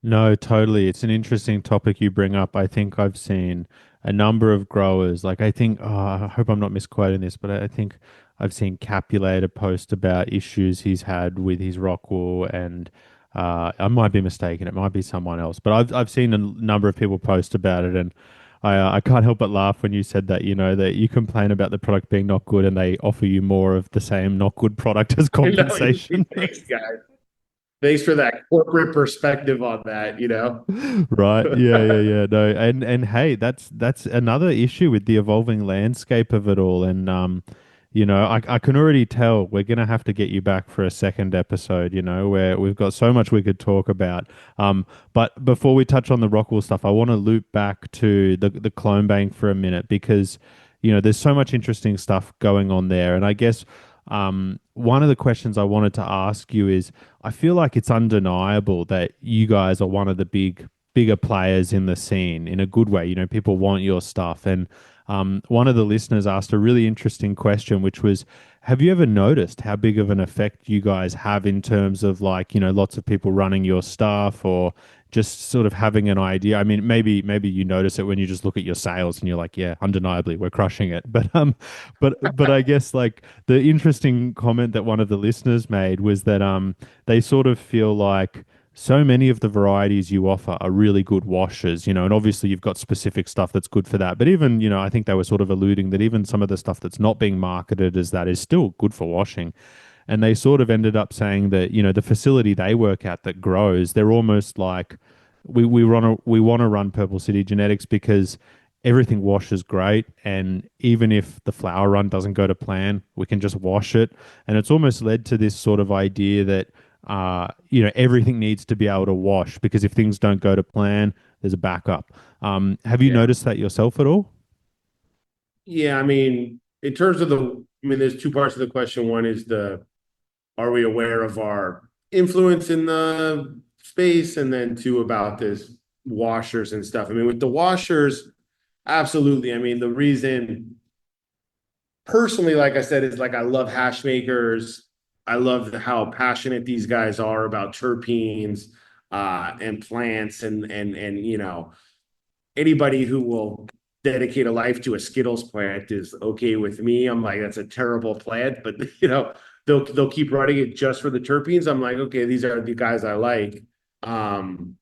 No, totally. It's an interesting topic you bring up. I think I've seen a number of growers. Like, I think, I hope I'm not misquoting this, but I think I've seen Capulator post about issues he's had with his rock wool, and I might be mistaken. It might be someone else, but I've seen a number of people post about it, and I can't help but laugh when you said that. That you complain about the product being not good, and they offer you more of the same not good product as No, compensation. thanks, guys. Thanks for that corporate perspective on that. Right. Yeah, yeah, yeah. No, and hey, that's another issue with the evolving landscape of it all. And I can already tell we're gonna have to get you back for a second episode, where we've got so much we could talk about. But before we touch on the Rockwell stuff, I want to loop back to the clone bank for a minute because, there's so much interesting stuff going on there. And I guess one of the questions I wanted to ask you is I feel like it's undeniable that you guys are one of the bigger players in the scene in a good way. People want your stuff. And one of the listeners asked a really interesting question, which was, have you ever noticed how big of an effect you guys have in terms of like, lots of people running your stuff or just sort of having an idea? I mean, maybe you notice it when you just look at your sales and you're like, yeah, undeniably, we're crushing it. But I guess like the interesting comment that one of the listeners made was that they sort of feel like so many of the varieties you offer are really good washers, and obviously you've got specific stuff that's good for that. But even, I think they were sort of alluding that even some of the stuff that's not being marketed as that is still good for washing. And they sort of ended up saying that, the facility they work at that grows, they're almost like we want to run Purple City Genetics because everything washes great, and even if the flower run doesn't go to plan, we can just wash it. And it's almost led to this sort of idea that everything needs to be able to wash because if things don't go to plan, there's a backup. Have you Yeah. noticed that yourself at all? Yeah. I mean, in terms of there's two parts of the question. One is are we aware of our influence in the space? And then two, about this washers and stuff. I mean, with the washers, absolutely. I mean, the reason personally, like I said, is like I love hash makers. I love how passionate these guys are about terpenes and plants and anybody who will dedicate a life to a Skittles plant is okay with me. I'm like, that's a terrible plant, but they'll keep running it just for the terpenes. I'm like, okay, these are the guys I like. Um,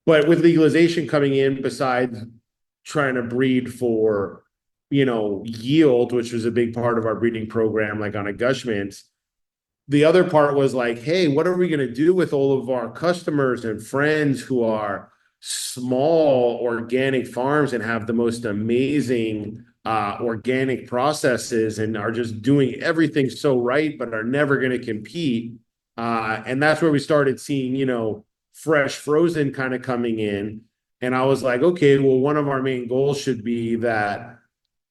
but with legalization coming in, besides trying to breed for yield, which was a big part of our breeding program, like on a Gush Mints, the other part was like, hey, what are we going to do with all of our customers and friends who are small organic farms and have the most amazing organic processes and are just doing everything so right, but are never going to compete. And that's where we started seeing, fresh frozen kind of coming in. And I was like, okay, well, one of our main goals should be that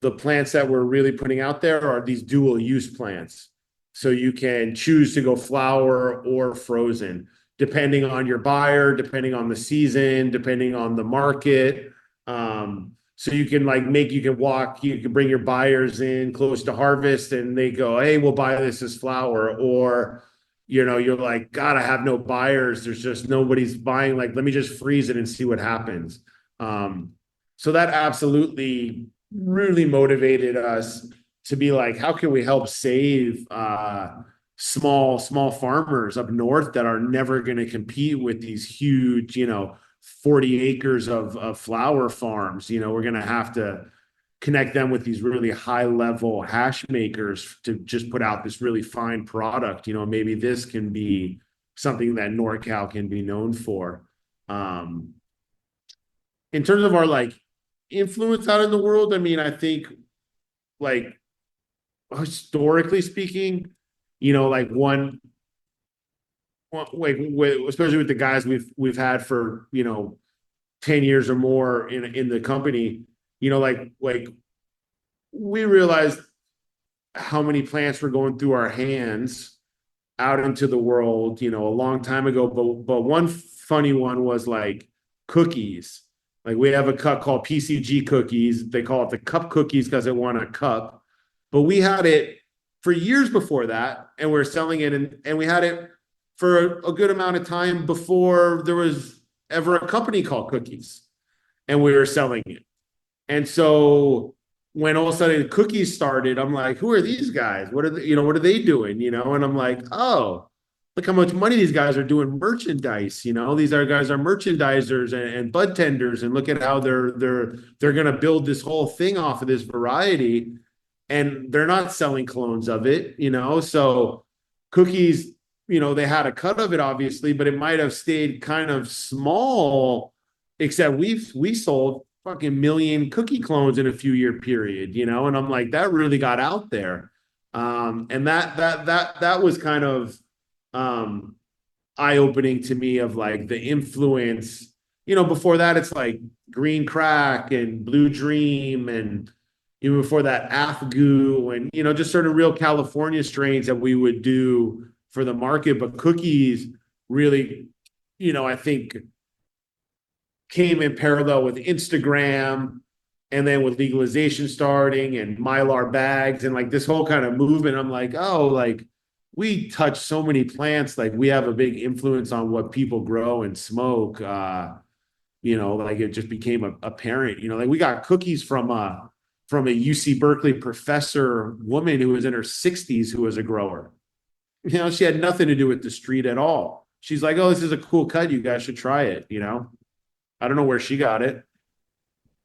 the plants that we're really putting out there are these dual use plants. So you can choose to go flower or frozen, depending on your buyer, depending on the season, depending on the market. So you can you can bring your buyers in close to harvest and they go, hey, we'll buy this as flower. Or, you're like, God, I have no buyers. There's just nobody's buying. Like, let me just freeze it and see what happens. So that absolutely really motivated us to be like, how can we help save small farmers up north that are never going to compete with these huge 40 acres of flower farms. We're going to have to connect them with these really high level hash makers to just put out this really fine product. Maybe this can be something that NorCal can be known for. In terms of our like influence out in the world, I mean, I think like historically speaking, like like especially with the guys we've had for 10 years or more in the company, like we realized how many plants were going through our hands out into the world, a long time ago. But one funny one was like cookies. Like we have a cup called PCG cookies. They call it the cup cookies because it won a cup. But we had it for years before that, and we're selling it, and we had it for a good amount of time before there was ever a company called Cookies, and we were selling it. And so when all of a sudden cookies started, I'm like, who are these guys? What are they doing? And I'm like, oh, look how much money these guys are doing merchandise. These are guys are merchandisers and bud tenders, and look at how they're gonna build this whole thing off of this variety, and they're not selling clones of it. So cookies, they had a cut of it obviously, but it might have stayed kind of small, except we sold fucking million cookie clones in a few year period, and I'm like, that really got out there. And that was kind of eye-opening to me of like the influence. Before that it's like Green Crack and Blue Dream, and even before that Afgoo, and just certain real California strains that we would do for the market. But cookies really, I think came in parallel with Instagram, and then with legalization starting and Mylar bags and like this whole kind of movement. I'm like, oh, like we touch so many plants, like we have a big influence on what people grow and smoke. Like it just became apparent. Like we got cookies from a UC Berkeley professor woman who was in her 60s who was a grower. She had nothing to do with the street at all. She's like, oh, this is a cool cut, you guys should try it. I don't know where she got it.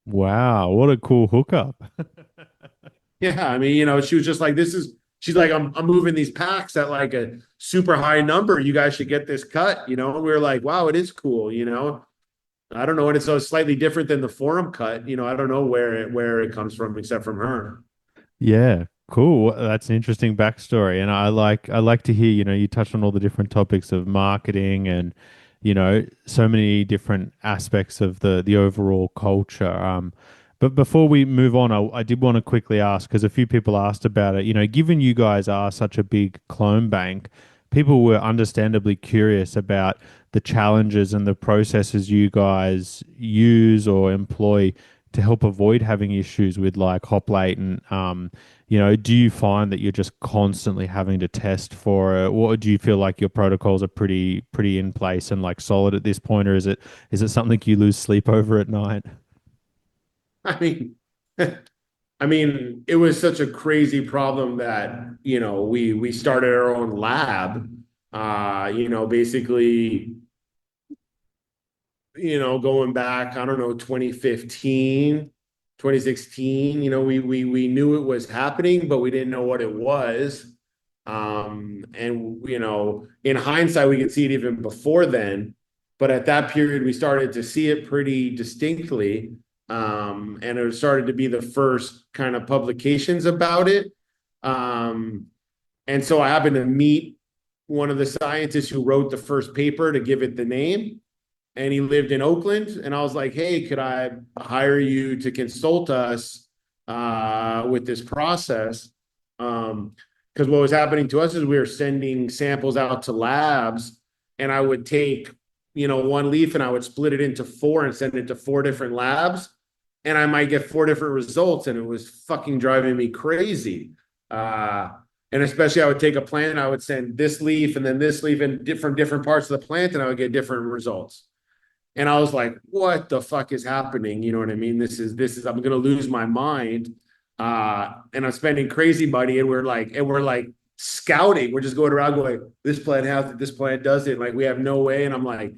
Wow, what a cool hookup. Yeah, I mean, she was just like, she's like, I'm moving these packs at like a super high number. You guys should get this cut, And we were like, wow, it is cool. I don't know, and it's so slightly different than the forum cut. I don't know where it comes from except from her. Yeah, cool. That's an interesting backstory, and I like to hear. You touched on all the different topics of marketing and so many different aspects of the overall culture. But before we move on, I did want to quickly ask because a few people asked about it. Given you guys are such a big clone bank, people were understandably curious about the challenges and the processes you guys use or employ to help avoid having issues with like hop latent. Do you find that you're just constantly having to test for it, or do you feel like your protocols are pretty in place and like solid at this point, or is it something you lose sleep over at night? I mean, it was such a crazy problem that we started our own lab. Basically, going back, I don't know, 2015, 2016. We knew it was happening, but we didn't know what it was. And in hindsight, we could see it even before then. But at that period, we started to see it pretty distinctly. And it started to be the first kind of publications about it. Um, and so I happened to meet one of the scientists who wrote the first paper to give it the name, and he lived in Oakland. And I was like, hey, could I hire you to consult us with this process? Because what was happening to us is we were sending samples out to labs, and I would take, one leaf and I would split it into four and send it to four different labs, and I might get four different results, and it was fucking driving me crazy. And especially I would take a plant, I would send this leaf and then this leaf in different parts of the plant, and I would get different results. And I was like, what the fuck is happening? You know what I mean? This is I'm gonna lose my mind. And I'm spending crazy money, and we're like scouting. We're just going around going, this plant has it, this plant does it. Like we have no way. And I'm like,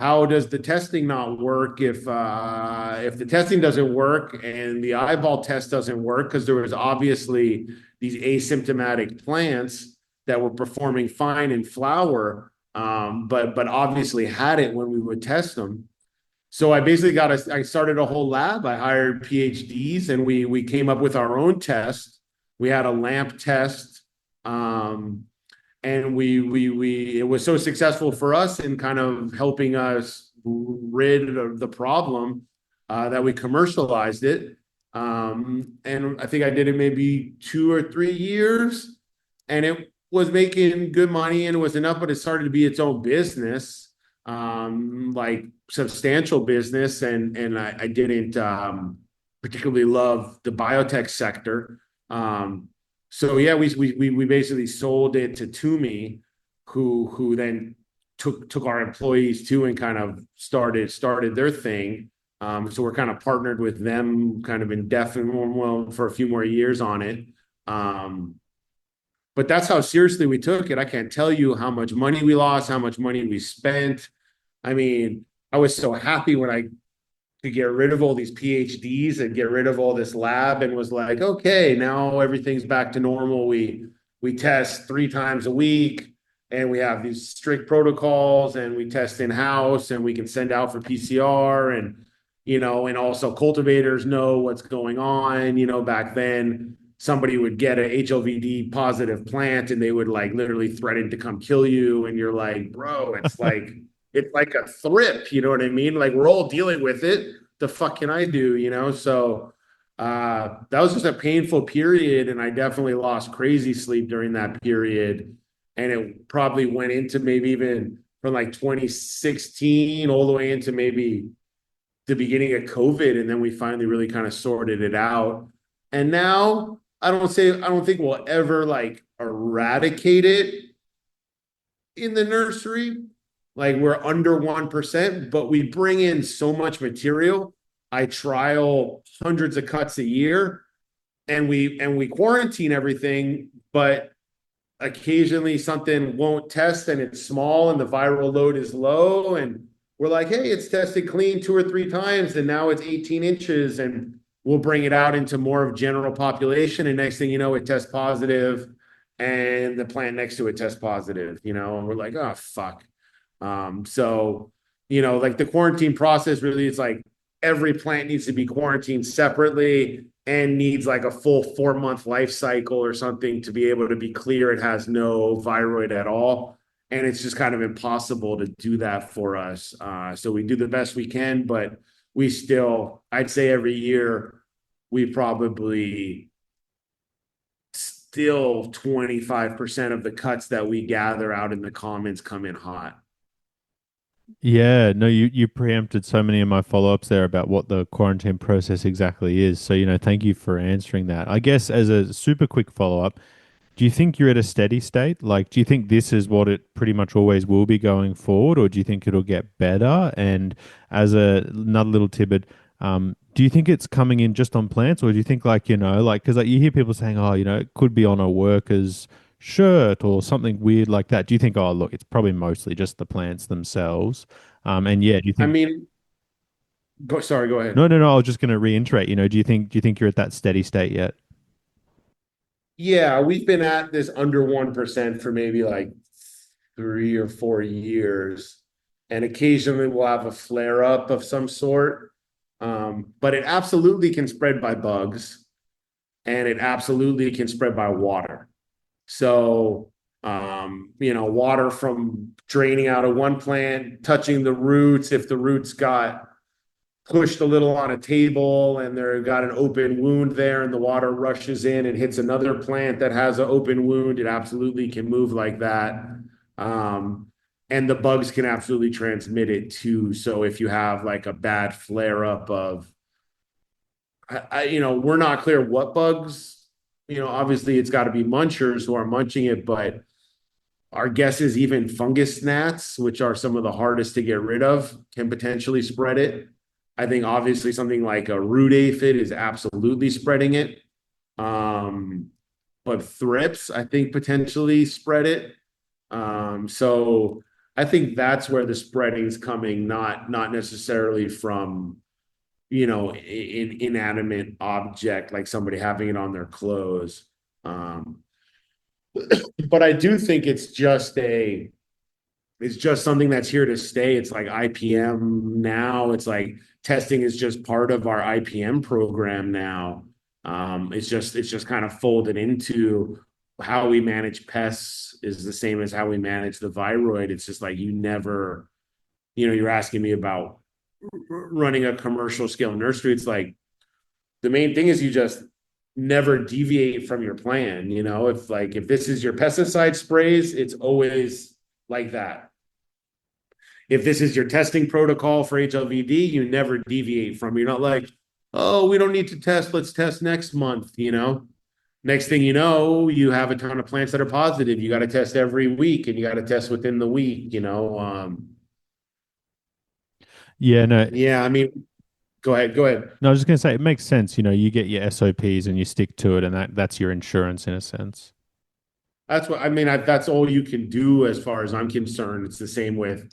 how does the testing not work if the testing doesn't work and the eyeball test doesn't work? Because there was obviously these asymptomatic plants that were performing fine in flower, but obviously had it when we would test them. So I basically I started a whole lab. I hired PhDs, and we came up with our own test. We had a lamp test, and we it was so successful for us in kind of helping us rid of the problem, that we commercialized it. And I think I did it maybe 2 or 3 years, and it was making good money and it was enough, but it started to be its own business, like substantial business. And I didn't particularly love the biotech sector. So yeah, we basically sold it to Toomey, who then took our employees too and kind of started their thing. So we're kind of partnered with them kind of indefinitely, well, for a few more years on it. Um, but that's how seriously we took it. I can't tell you how much money we lost, how much money we spent. I mean, I was so happy when I could get rid of all these PhDs and get rid of all this lab and was like, okay, now everything's back to normal. We test 3 times a week and we have these strict protocols and we test in-house and we can send out for PCR and and also cultivators know what's going on. Back then somebody would get a HLVD positive plant and they would like literally threaten to come kill you. And you're like, bro, it's like a thrip, you know what I mean? Like we're all dealing with it. The fuck can I do? So that was just a painful period, and I definitely lost crazy sleep during that period. And it probably went into maybe even from like 2016 all the way into maybe the beginning of COVID, and then we finally really kind of sorted it out. And now I don't think we'll ever like eradicate it in the nursery. Like we're under 1%, but we bring in so much material. I trial hundreds of cuts a year and we quarantine everything, but occasionally something won't test and it's small and the viral load is low. And we're like, hey, it's tested clean 2 or 3 times and now it's 18 inches and we'll bring it out into more of general population. And next thing you know, it tests positive and the plant next to it tests positive, and we're like, oh, fuck. So, like the quarantine process really is like every plant needs to be quarantined separately and needs like a full 4-month life cycle or something to be able to be clear it has no viroid at all. And it's just kind of impossible to do that for us. So we do the best we can, but I'd say every year, we probably still 25% of the cuts that we gather out in the commons come in hot. Yeah, no, you preempted so many of my follow-ups there about what the quarantine process exactly is. So, thank you for answering that. I guess as a super quick follow-up, do you think you're at a steady state? Like, do you think this is what it pretty much always will be going forward, or do you think it'll get better? And as another little tidbit, do you think it's coming in just on plants, or do you think like, because like you hear people saying, oh, it could be on a worker's shirt or something weird like that. Do you think, oh, look, it's probably mostly just the plants themselves? And yeah, do you I think? mean, sorry, go No, ahead. no, no. I was just going to reiterate. Do you think you're at that steady state yet? Yeah, we've been at this under 1% for maybe like 3 or 4 years. And occasionally we'll have a flare up of some sort. But it absolutely can spread by bugs and it absolutely can spread by water. So, water from draining out of one plant, touching the roots, if the roots got pushed a little on a table and they've got an open wound there and the water rushes in and hits another plant that has an open wound, it absolutely can move like that. And the bugs can absolutely transmit it too. So if you have like a bad flare up of, we're not clear what bugs, obviously it's got to be munchers who are munching it, but our guess is even fungus gnats, which are some of the hardest to get rid of, can potentially spread it. I think obviously something like a root aphid is absolutely spreading it. But thrips, I think, potentially spread it. So I think that's where the spreading is coming, not necessarily from, an inanimate object like somebody having it on their clothes. But I do think it's just something that's here to stay. It's like IPM now. It's like testing is just part of our IPM program now. It's just kind of folded into how we manage pests is the same as how we manage the viroid. It's just like you're asking me about running a commercial scale nursery. It's like the main thing is you just never deviate from your plan. If this is your pesticide sprays, it's always like that. If this is your testing protocol for HLVD, you never deviate from. You're not like, oh, we don't need to test. Let's test next month. Next thing you know, you have a ton of plants that are positive. You got to test every week, and you got to test within the week. Yeah, no, Yeah, I mean, go ahead, go ahead. no, I was just going to say it makes sense. You get your SOPs and you stick to it, and that's your insurance in a sense. That's what I mean. That's all you can do as far as I'm concerned. It's the same with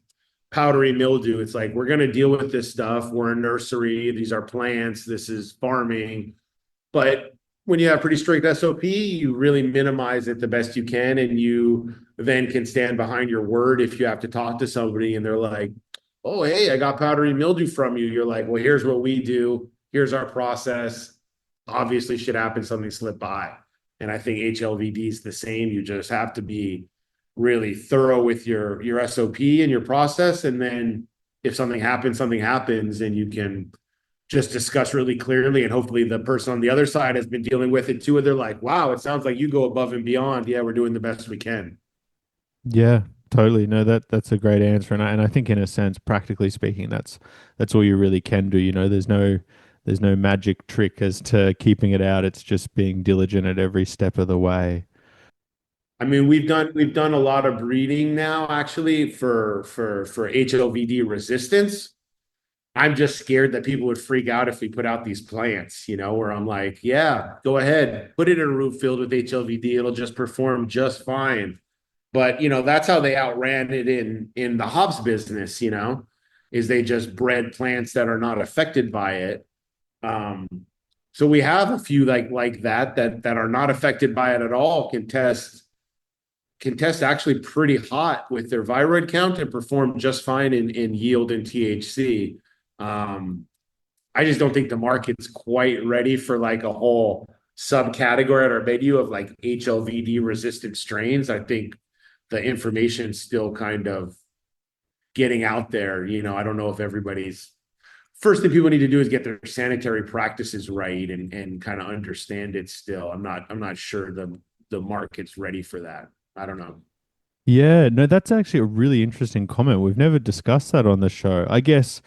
powdery mildew. It's like we're going to deal with this stuff. We're a nursery. These are plants. This is farming. But when you have pretty strict SOP, you really minimize it the best you can, and you then can stand behind your word if you have to talk to somebody and they're like, "Oh, hey, I got powdery mildew from you." You're like, "Well, here's what we do. Here's our process." Obviously, shit happens, something slipped by. And I think HLVD is the same. You just have to be really thorough with your SOP and your process. And then if something happens, and you can just discuss really clearly. And hopefully the person on the other side has been dealing with it too. And they're like, wow, it sounds like you go above and beyond. Yeah, we're doing the best we can. Yeah, totally. No, that's a great answer, and I think in a sense, practically speaking, that's all you really can do. There's no magic trick as to keeping it out. It's just being diligent at every step of the way. I mean, we've done a lot of breeding now, actually, for HLVD resistance. I'm just scared that people would freak out if we put out these plants, where I'm like, yeah, go ahead, put it in a root filled with HLVD. It'll just perform just fine. But that's how they outran it in the hops business, is they just bred plants that are not affected by it. Um, so we have a few like that are not affected by it at all, can test actually pretty hot with their viroid count and perform just fine in yield and THC. Um, I just don't think the market's quite ready for like a whole subcategory at our menu of like HLVD resistant strains. I think the information's still kind of getting out there. I don't know if everybody's first thing people need to do is get their sanitary practices right and kind of understand it still. I'm not sure the market's ready for that. I don't know. Yeah, no, that's actually a really interesting comment. We've never discussed that on the show. I guess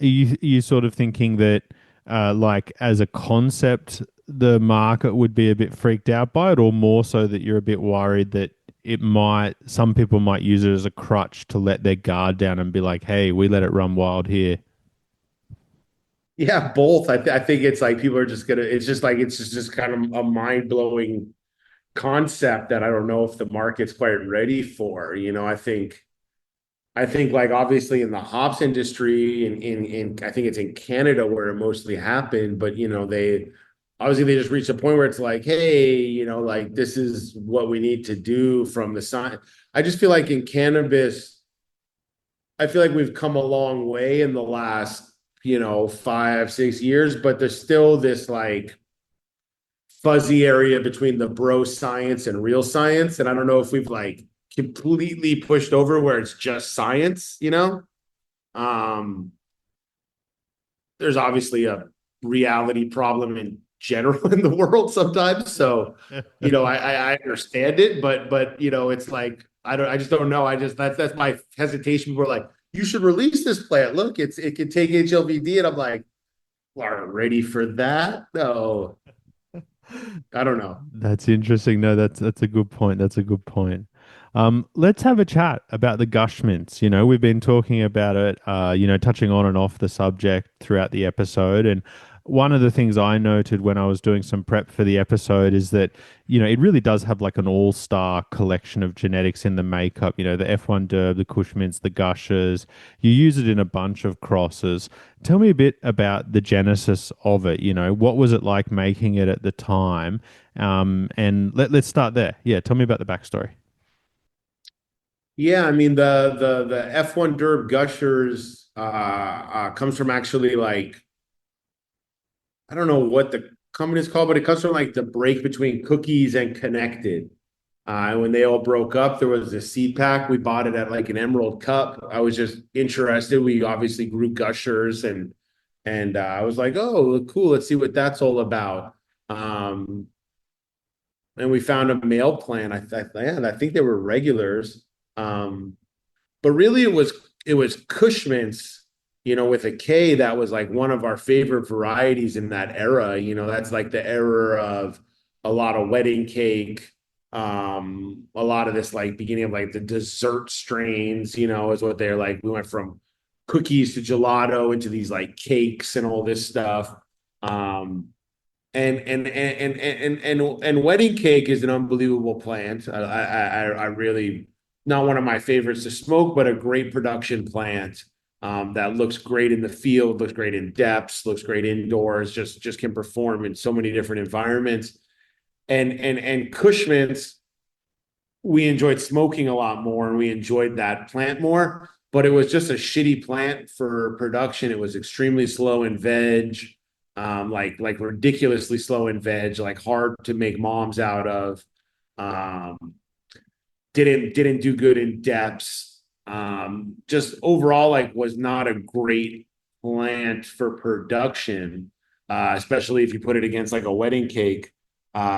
you sort of thinking that, like as a concept, the market would be a bit freaked out by it, or more so that you're a bit worried that some people might use it as a crutch to let their guard down and be like, "Hey, we let it run wild here." Yeah, both. I think it's like people are just gonna. It's just like it's just kind of a mind blowing concept that I don't know if the market's quite ready for. I think like obviously in the hops industry in I think it's in Canada where it mostly happened, but they obviously they just reached a point where it's like, hey, like this is what we need to do from the side. I just feel like in cannabis, I feel like we've come a long way in the last, 5, 6 years, but there's still this like fuzzy area between the bro science and real science. And I don't know if we've like completely pushed over where it's just science. Um, there's obviously a reality problem in general in the world sometimes. So, I understand it, but it's like I just don't know. That's my hesitation. We're like, you should release this plant. Look, it can take HLVD, and I'm like, aren't ready for that. No, I don't know. That's interesting. No, that's a good point. That's a good point. Let's have a chat about the Gush Mints. We've been talking about it, touching on and off the subject throughout the episode. And one of the things I noted when I was doing some prep for the episode is that, it really does have like an all-star collection of genetics in the makeup. The F1 Derb, the Kush Mints, the Gushers. You use it in a bunch of crosses. Tell me a bit about the genesis of it. What was it like making it at the time? And let's start there. Yeah, tell me about the backstory. Yeah, I mean the F1 Derb Gushers comes from actually like I don't know what the company is called, but it comes from like the break between Cookies and Connected. And when they all broke up, there was a seed pack. We bought it at like an Emerald Cup. I was just interested. We obviously grew Gushers and I was like, oh, cool. Let's see what that's all about. Um, and we found a male plant. I think they were regulars. Um, but really it was Gush Mints, with a K, that was like one of our favorite varieties in that era. That's like the era of a lot of wedding cake, a lot of this like beginning of like the dessert strains, is what they're like. We went from cookies to gelato into these like cakes and all this stuff. Um, and wedding cake is an unbelievable plant. I really, not one of my favorites to smoke, but a great production plant, that looks great in the field, looks great in depths, looks great indoors, just can perform in so many different environments. And Gush Mints, we enjoyed smoking a lot more, and we enjoyed that plant more. But it was just a shitty plant for production. It was extremely slow in veg, like ridiculously slow in veg, like hard to make moms out of. Um, didn't do good in depths. Just overall, like, was not a great plant for production, especially if you put it against like a wedding cake.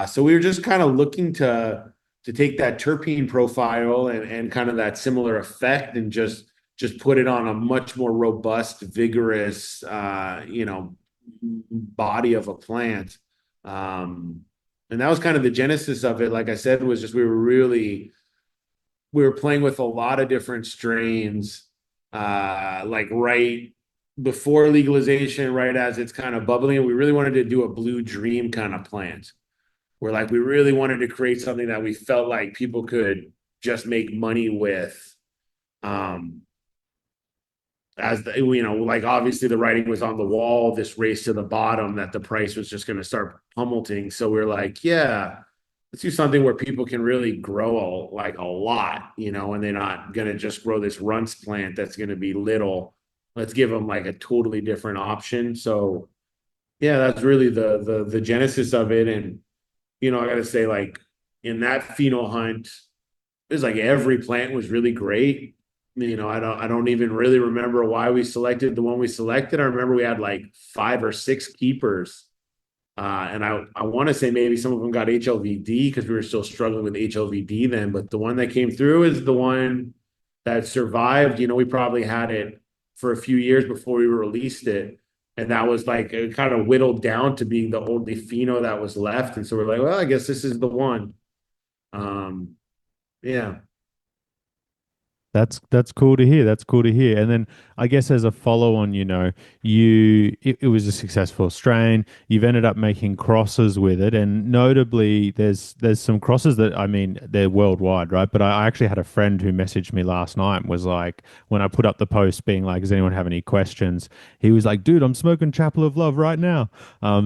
So we were just kind of looking to take that terpene profile and kind of that similar effect, and just put it on a much more robust, vigorous, body of a plant. Um, and that was kind of the genesis of it. Like I said, was just we were playing with a lot of different strains, like right before legalization, right as it's kind of bubbling. We really wanted to do a blue dream kind of plant, where like we really wanted to create something that we felt like people could just make money with. Um, like obviously the writing was on the wall, this race to the bottom, that the price was just going to start pummeling. So we're like, yeah, let's do something where people can really grow like a lot, and they're not going to just grow this runts plant that's going to be little. Let's give them like a totally different option. So yeah, that's really the genesis of it. And I got to say, like, in that pheno hunt, it was like every plant was really great. I don't even really remember why we selected the one we selected. I remember we had like 5 or 6 keepers. And I want to say maybe some of them got HLVD because we were still struggling with HLVD then. But the one that came through is the one that survived. We probably had it for a few years before we released it. And that was like it kind of whittled down to being the only pheno that was left. And so we're like, well, I guess this is the one. Um, yeah. That's cool to hear. That's cool to hear. And then I guess as a follow on, it was a successful strain. You've ended up making crosses with it, and notably, there's some crosses that, I mean, they're worldwide, right? But I actually had a friend who messaged me last night and was like, when I put up the post being like, does anyone have any questions? He was like, dude, I'm smoking Chapel of Love right now.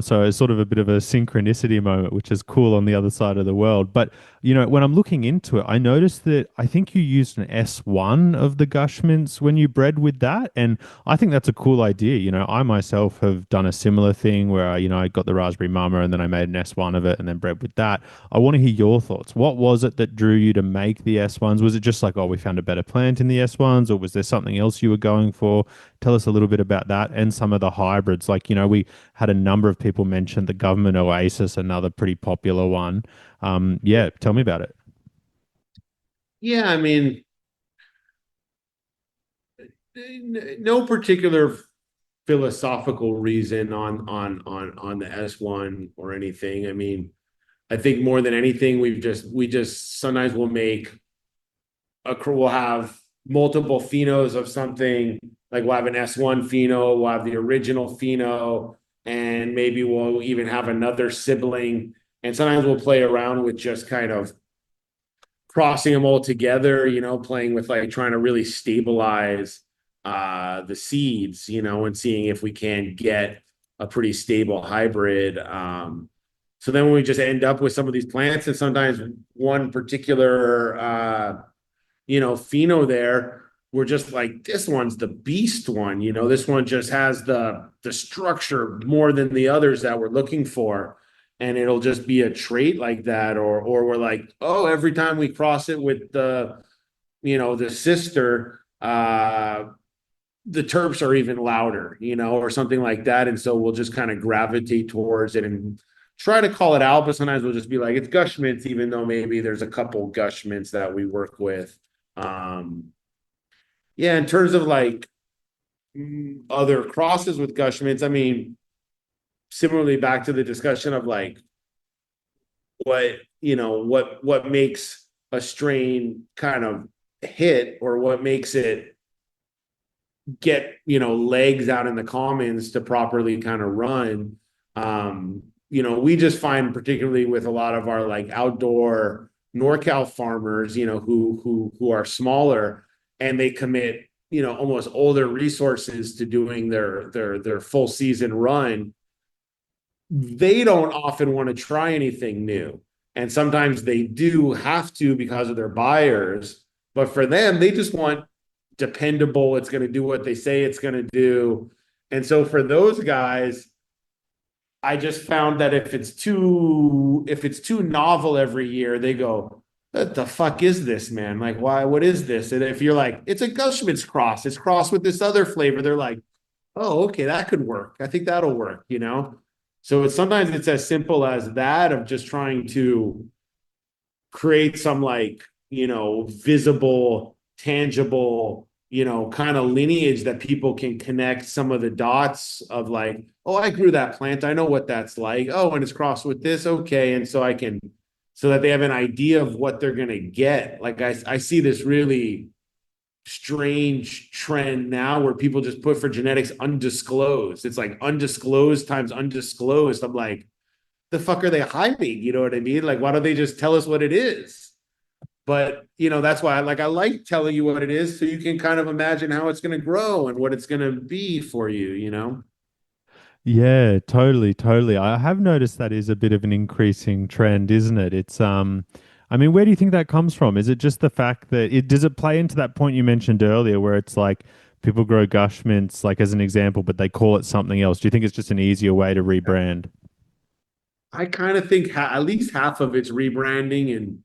So it's sort of a bit of a synchronicity moment, which is cool on the other side of the world. But when I'm looking into it, I noticed that I think you used an S1 of the Gush Mints when you bred with that. And I think that's a cool idea. I myself have done a similar thing where, I got the Raspberry Mama and then I made an S1 of it and then bred with that. I want to hear your thoughts. What was it that drew you to make the S1s? Was it just like, oh, we found a better plant in the S1s, or was there something else you were going for? Tell us a little bit about that and some of the hybrids. Like, we had a number of people mention the government Oasis, another pretty popular one. Yeah, tell me about it. Yeah, I mean, no particular philosophical reason on the S1 or anything. I mean, I think more than anything, we just sometimes we'll have multiple phenos of something. Like we'll have an S1 pheno, we'll have the original pheno, and maybe we'll even have another sibling. And sometimes we'll play around with just kind of crossing them all together, playing with like trying to really stabilize the seeds, and seeing if we can get a pretty stable hybrid. So then we just end up with some of these plants, and sometimes one particular pheno there, we're just like, this one's the beast one, this one just has the structure more than the others that we're looking for. And it'll just be a trait like that, or we're like, oh, every time we cross it with the sister, the terps are even louder, or something like that. And so we'll just kind of gravitate towards it. And try to call it out, but sometimes we'll just be like, it's Gush Mints, even though maybe there's a couple Gush Mints that we work with. Um, yeah, in terms of like other crosses with Gush Mints, I mean, similarly back to the discussion of like what makes a strain kind of hit or what makes it get legs out in the commons to properly kind of run. We just find particularly with a lot of our like outdoor NorCal farmers, who are smaller and they commit almost all their resources to doing their full season run. They don't often want to try anything new. And sometimes they do have to because of their buyers. But for them, they just want dependable, it's going to do what they say it's going to do. And so for those guys, I just found that if it's too novel every year, they go, what the fuck is this, man? Like, why, what is this? And if you're like, it's a Gush Mints cross, it's crossed with this other flavor, they're like, oh, okay, that could work. I think that'll work. So sometimes it's as simple as that of just trying to create some like, visible, tangible, kind of lineage that people can connect some of the dots of like, oh, I grew that plant. I know what that's like. Oh, and it's crossed with this. Okay. And so that they have an idea of what they're going to get. Like I see this really strange trend now where people just put for genetics undisclosed. It's like undisclosed times undisclosed. I'm like, the fuck are they hiding? You know what I mean? Like, why don't they just tell us what it is? But that's why I like telling you what it is so you can kind of imagine how it's going to grow and what it's going to be for you. Yeah, totally, totally. I have noticed that is a bit of an increasing trend, isn't it? I mean, where do you think that comes from? Is it just the fact that does it play into that point you mentioned earlier where it's like people grow Gush Mints, like as an example, but they call it something else? Do you think it's just an easier way to rebrand? I kind of think at least half of it's rebranding, and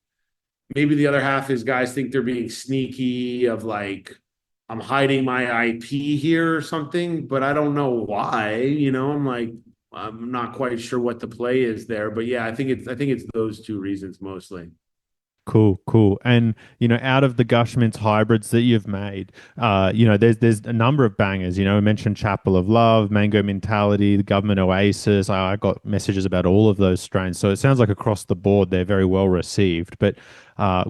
maybe the other half is guys think they're being sneaky of like, I'm hiding my IP here or something, but I don't know why. I'm like, I'm not quite sure what the play is there. But yeah, I think it's those two reasons mostly. Cool, cool. And out of the Gush Mints hybrids that you've made, there's a number of bangers. I mentioned Chapel of Love, Mango Mentality, the Government Oasis. I got messages about all of those strains. So it sounds like across the board they're very well received. But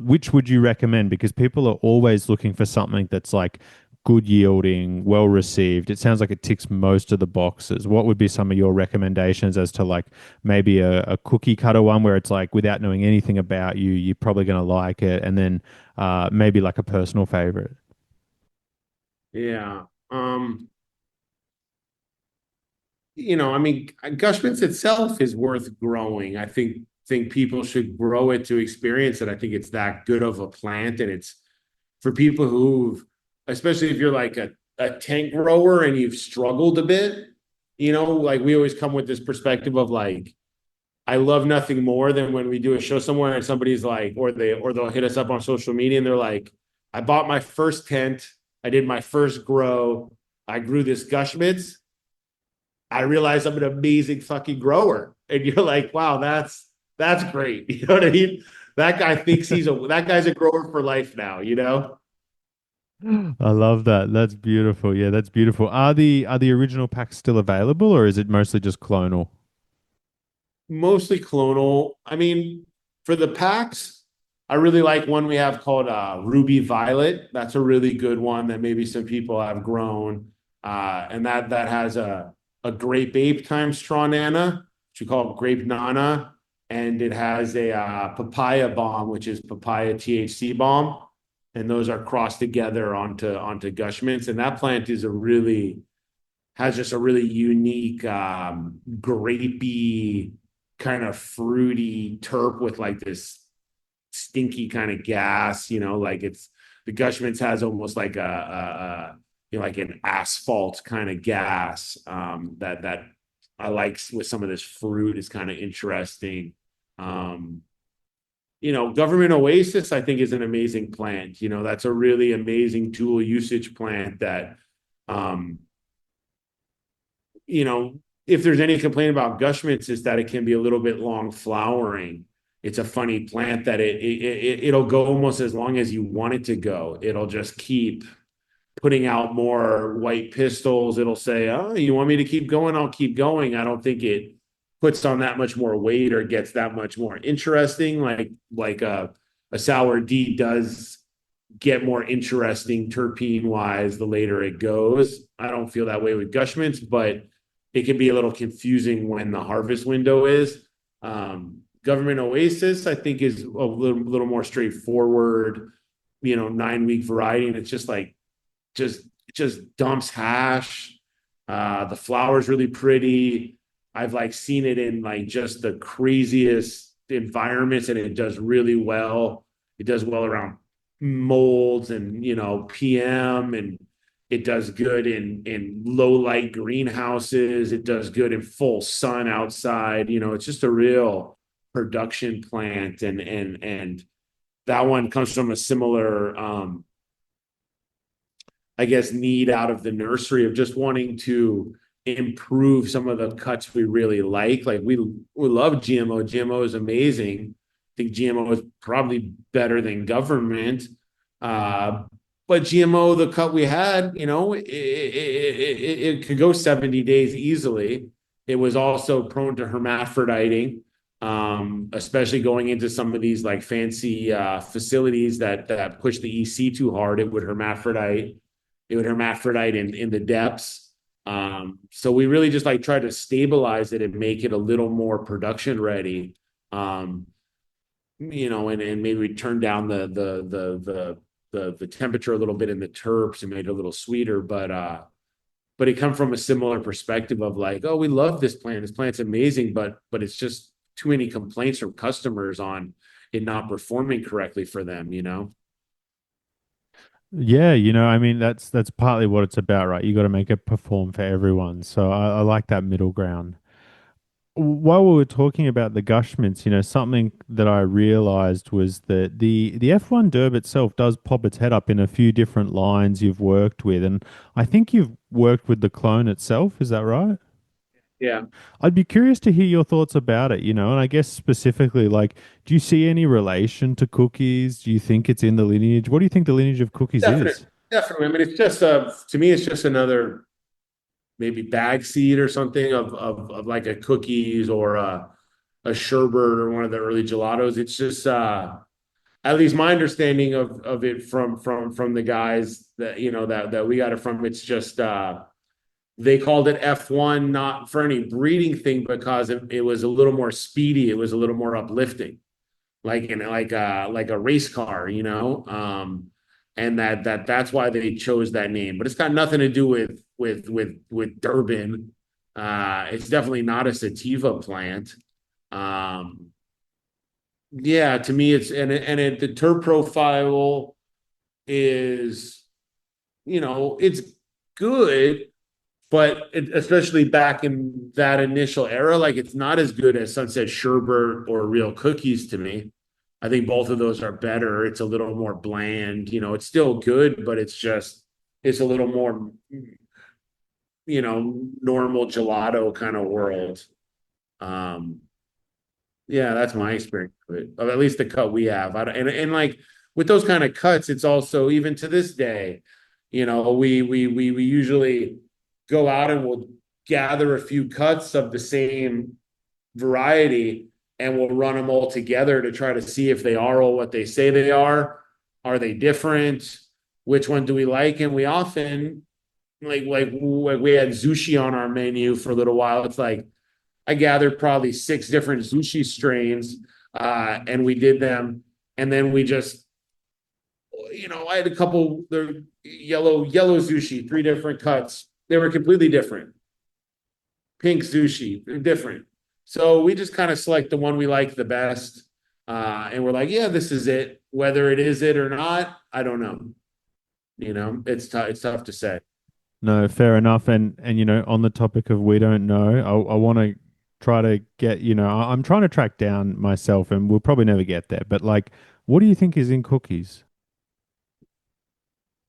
which would you recommend? Because people are always looking for something that's like good yielding, well received. It sounds like it ticks most of the boxes. What would be some of your recommendations as to like maybe a cookie cutter one where it's like without knowing anything about you, you're probably going to like it, and then maybe like a personal favorite? Yeah. I mean, Gushments itself is worth growing. I think people should grow it to experience it. I think it's that good of a plant, and it's for people who've, especially if you're like a tank grower and you've struggled a bit. Like we always come with this perspective of like, I love nothing more than when we do a show somewhere and somebody's like, or they'll hit us up on social media and they're like, I bought my first tent, I did my first grow, I grew this Gush Mints. I realize I'm an amazing fucking grower. And you're like, wow, that's great. You know what I mean? That guy's a grower for life now. I love that. That's beautiful. Yeah, that's beautiful. Are the original packs still available, or is it mostly just clonal? Mostly clonal. I mean, for the packs, I really like one we have called Ruby Violet. That's a really good one that maybe some people have grown. And that has a grape ape times straw nana, which we call grape nana. And it has a papaya bomb, which is papaya THC bomb. And those are crossed together onto Gush Mints. And that plant has just a really unique grapey kind of fruity terp with like this stinky kind of gas. Like it's the Gush Mints has almost like like an asphalt kind of gas that I like with some of this fruit is kind of interesting. um Government Oasis, I think, is an amazing plant. That's a really amazing tool usage plant that um you know, if there's any complaint about Gush Mints, is that it can be a little bit long flowering. It's a funny plant that it'll go almost as long as you want it to go. It'll just keep putting out more white pistils. It'll say, "Oh, you want me to keep going? I'll keep going." I don't think it puts on that much more weight or gets that much more interesting. Like a sour D does get more interesting terpene wise the later it goes. I don't feel that way with Gush Mints, but it can be a little confusing when the harvest window is. Government Oasis, I think, is a little more straightforward, 9 week variety. And it's just like, just dumps hash. The flower's really pretty. I've like seen it in like just the craziest environments and it does really well. It does well around molds and PM, and it does good in low light greenhouses. It does good in full sun outside. It's just a real production plant, and that one comes from a similar I guess need out of the nursery of just wanting to improve some of the cuts we really like. Like we love GMO. GMO is amazing. I think GMO is probably better than government. Uh, but GMO, the cut we had, it could go 70 days easily. It was also prone to hermaphroditing, especially going into some of these like fancy facilities that push the EC too hard. It would hermaphrodite. It would hermaphrodite in the depths. So we really just like try to stabilize it and make it a little more production ready. And maybe we turn down the temperature a little bit in the terps and made it a little sweeter, but it come from a similar perspective of like, oh, we love this plant. This plant's amazing, but it's just too many complaints from customers on it not performing correctly for them. Yeah, I mean that's partly what it's about, right? You got to make it perform for everyone. So I like that middle ground. While we were talking about the Gush Mints, something that I realized was that the F1 Derb itself does pop its head up in a few different lines you've worked with, and I think you've worked with the clone itself. Is that right? Yeah, I'd be curious to hear your thoughts about it, and I guess specifically, like, do you see any relation to cookies? Do you think it's in the lineage? What do you think the lineage of cookies definitely. is? Definitely. I mean, it's just to me, it's just another maybe bag seed or something of like a cookies or a sherbet or one of the early gelatos. It's just at least my understanding of it from the guys that we got it from. It's just they called it F1 not for any breeding thing because it was a little more speedy. It was a little more uplifting, like a race car. And that's why they chose that name. But it's got nothing to do with Durban. It's definitely not a sativa plant. Um, yeah, to me, the terp profile is, it's good, but especially back in that initial era, like it's not as good as Sunset Sherbet or Real Cookies to me. I think both of those are better. It's a little more bland. It's still good, but it's a little more, normal gelato kind of world. Um, yeah, that's my experience with it, of at least the cut we have. And like with those kind of cuts, it's also even to this day, we usually go out and we'll gather a few cuts of the same variety and we'll run them all together to try to see if they are all what they say they are. Are they different? Which one do we like? And we often like we had sushi on our menu for a little while. It's like I gathered probably 6 different sushi strains, and we did them, and then we just, I had a couple. The yellow sushi, 3 different cuts. They were completely different. Pink sushi, they're different. So we just kind of select the one we like the best, and we're like, yeah, this is it. Whether it is it or not, I don't know. It's tough. It's tough to say. No, fair enough. And on the topic of we don't know, I want to try to get, I'm trying to track down myself, and we'll probably never get there. But like, what do you think is in cookies?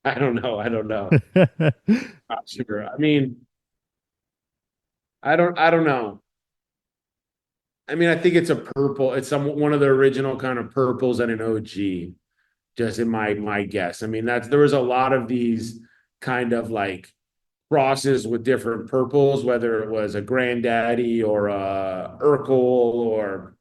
I don't know. I don't know. Not sure. I mean, I don't know. I mean, I think it's a purple. It's one of the original kind of purples and an OG, just in my guess. I mean, there was a lot of these kind of like crosses with different purples, whether it was a granddaddy or a Urkel or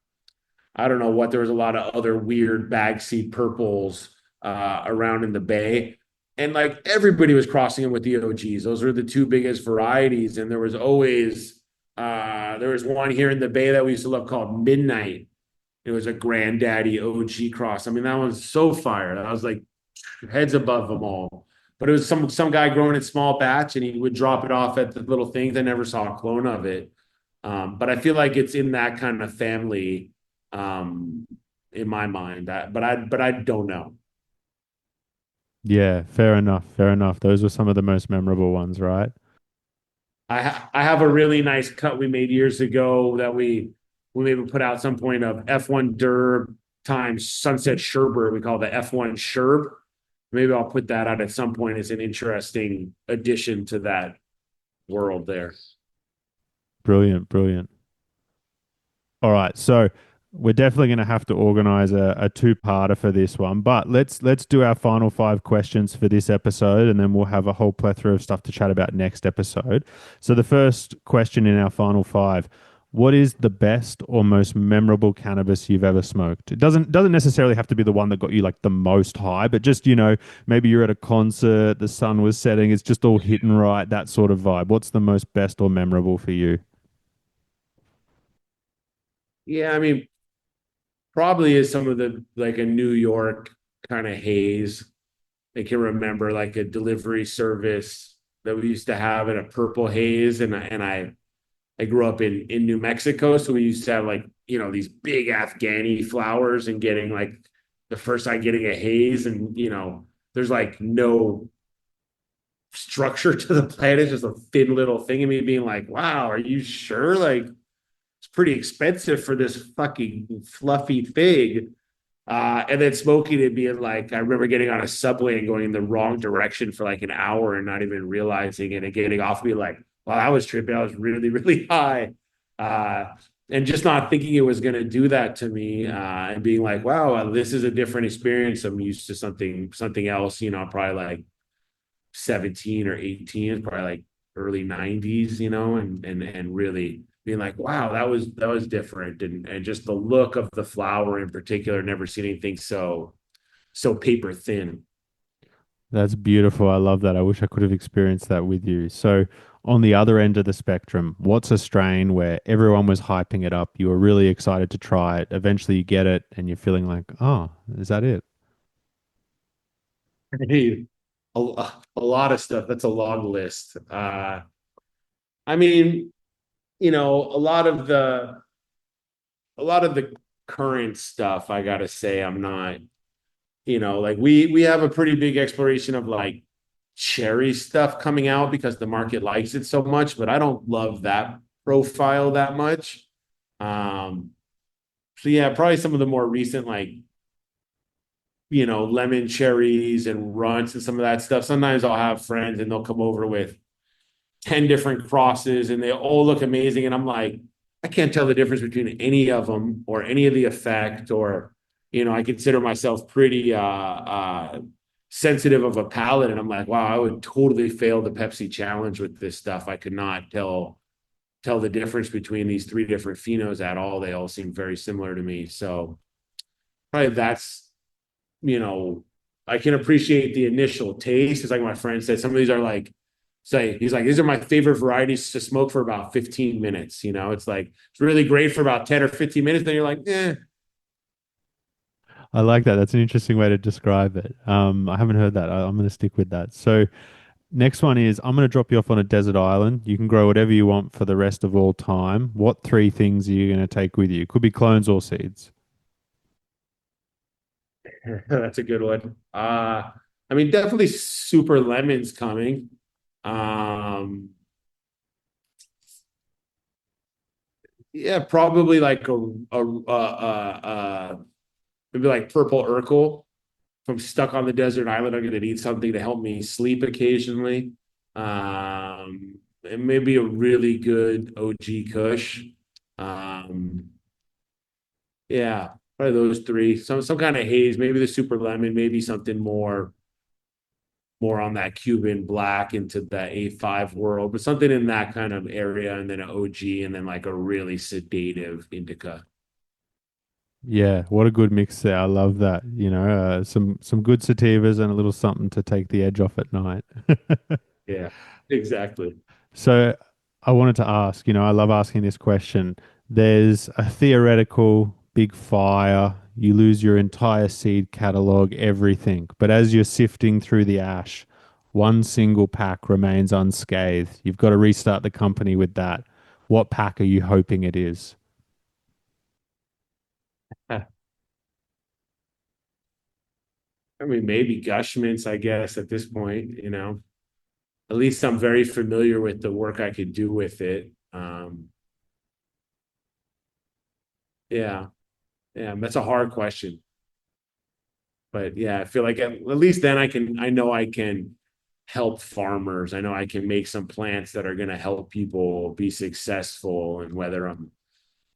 I don't know what. There was a lot of other weird bag seed purples around in the Bay. And like everybody was crossing them with the OGs. Those were the two biggest varieties. And there was one here in the Bay that we used to love called Midnight. It was a granddaddy OG cross. I mean, that was so fire. That was like heads above them all. But it was some guy growing it small batch, and he would drop it off at the little things. I never saw a clone of it, but I feel like it's in that kind of family, um, in my mind. But I don't know. Yeah, fair enough. Fair enough. Those were some of the most memorable ones, right? I have a really nice cut we made years ago that we maybe put out some point of F1 Derb times Sunset Sherbert. We call the F1 Sherb. Maybe I'll put that out at some point as an interesting addition to that world there. Brilliant, brilliant. All right, so we're definitely going to have to organize a two-parter for this one, but let's do our final five questions for this episode, and then we'll have a whole plethora of stuff to chat about next episode. So the first question in our final five: what is the best or most memorable cannabis you've ever smoked? It doesn't necessarily have to be the one that got you like the most high, but just maybe you're at a concert, the sun was setting, it's just all hitting right, that sort of vibe. What's the most best or memorable for you? Yeah, I mean, probably is some of the like a New York kind of haze. I can remember like a delivery service that we used to have in a purple haze, and I grew up in New Mexico, so we used to have like these big Afghani flowers and getting like the first time getting a haze, and there's like no structure to the plant. It's just a thin little thing, and me being like, "Wow, are you sure?" Like it's pretty expensive for this fucking fluffy fig. And then smoking it being like, I remember getting on a subway and going in the wrong direction for like an hour and not even realizing it and getting off me like, wow, I was tripping. I was really, really high. Uh, and just not thinking it was going to do that to me, and being like, wow, this is a different experience. I'm used to something else, probably like 17 or 18, it's probably like early 90s, and really being like, wow, that was different. And just the look of the flower in particular, never seen anything so paper thin. That's beautiful. I love that. I wish I could have experienced that with you. So, on the other end of the spectrum, what's a strain where everyone was hyping it up? You were really excited to try it. Eventually, you get it and you're feeling like, oh, is that it? Hey, a lot of stuff. That's a long list. I mean, a lot of the current stuff, I gotta say, I'm not, like we have a pretty big exploration of like cherry stuff coming out because the market likes it so much, but I don't love that profile that much. Um, so yeah, probably some of the more recent like lemon cherries and runts and some of that stuff. Sometimes I'll have friends and they'll come over with 10 different crosses and they all look amazing. And I'm like, I can't tell the difference between any of them or any of the effect, or, I consider myself pretty sensitive of a palate. And I'm like, wow, I would totally fail the Pepsi challenge with this stuff. I could not tell the difference between these three different phenos at all. They all seem very similar to me. So probably that's, you know, I can appreciate the initial taste. It's like my friend said, some of these are like, say, he's like, these are my favorite varieties to smoke for about 15 minutes. It's like, it's really great for about 10 or 15 minutes. Then you're like, eh. I like that. That's an interesting way to describe it. I haven't heard that. I'm going to stick with that. So, next one is I'm going to drop you off on a desert island. You can grow whatever you want for the rest of all time. What three things are you going to take with you? Could be clones or seeds. That's a good one. I mean, definitely super lemons coming. Um, yeah, probably like maybe like purple Urkel. If I'm stuck on the desert island, I'm going to need something to help me sleep occasionally. Um, and maybe a really good OG Kush. Um, yeah, probably those three. Some kind of haze, maybe the super lemon, maybe something more on that Cuban black into that A5 world, but something in that kind of area, and then an OG, and then like a really sedative indica. Yeah, what a good mix there. I love that. Some good sativas and a little something to take the edge off at night. Yeah, exactly. So I wanted to ask, I love asking this question. There's a theoretical big fire, you lose your entire seed catalog, everything. But as you're sifting through the ash, one single pack remains unscathed. You've got to restart the company with that. What pack are you hoping it is? I mean, maybe Gush Mints, I guess, at this point, at least I'm very familiar with the work I could do with it. Yeah, yeah, that's a hard question. But yeah, I feel like at least then I know I can help farmers. I know I can make some plants that are going to help people be successful. And whether I'm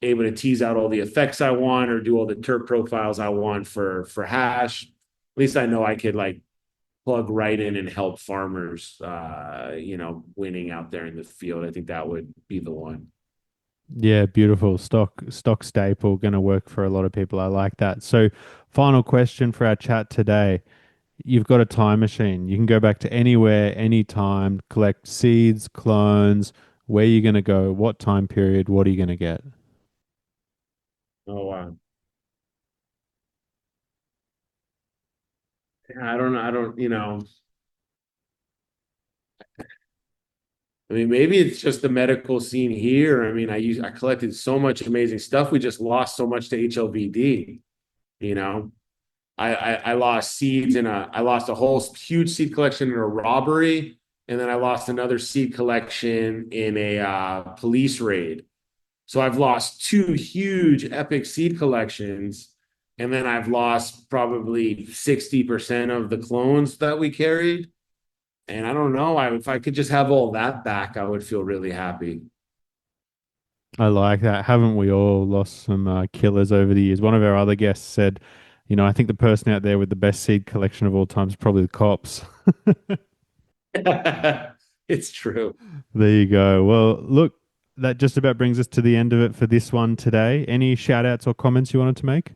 able to tease out all the effects I want or do all the terp profiles I want for hash, at least I know I could like plug right in and help farmers, winning out there in the field. I think that would be the one. Yeah, beautiful. Stock staple, going to work for a lot of people. I like that. So, final question for our chat today. You've got a time machine. You can go back to anywhere, anytime, collect seeds, clones, where you're going to go, what time period, what are you going to get? Oh wow. I don't know. I don't, I mean, maybe it's just the medical scene here. I mean, I collected so much amazing stuff. We just lost so much to HLVD. You know, I lost seeds I lost a whole huge seed collection in a robbery, and then I lost another seed collection in a police raid. So I've lost two huge epic seed collections, and then I've lost probably 60% of the clones that we carried. And I don't know. If I could just have all that back, I would feel really happy. I like that. Haven't we all lost some killers over the years? One of our other guests said, I think the person out there with the best seed collection of all time is probably the cops. It's true. There you go. Well, look, that just about brings us to the end of it for this one today. Any shout outs or comments you wanted to make?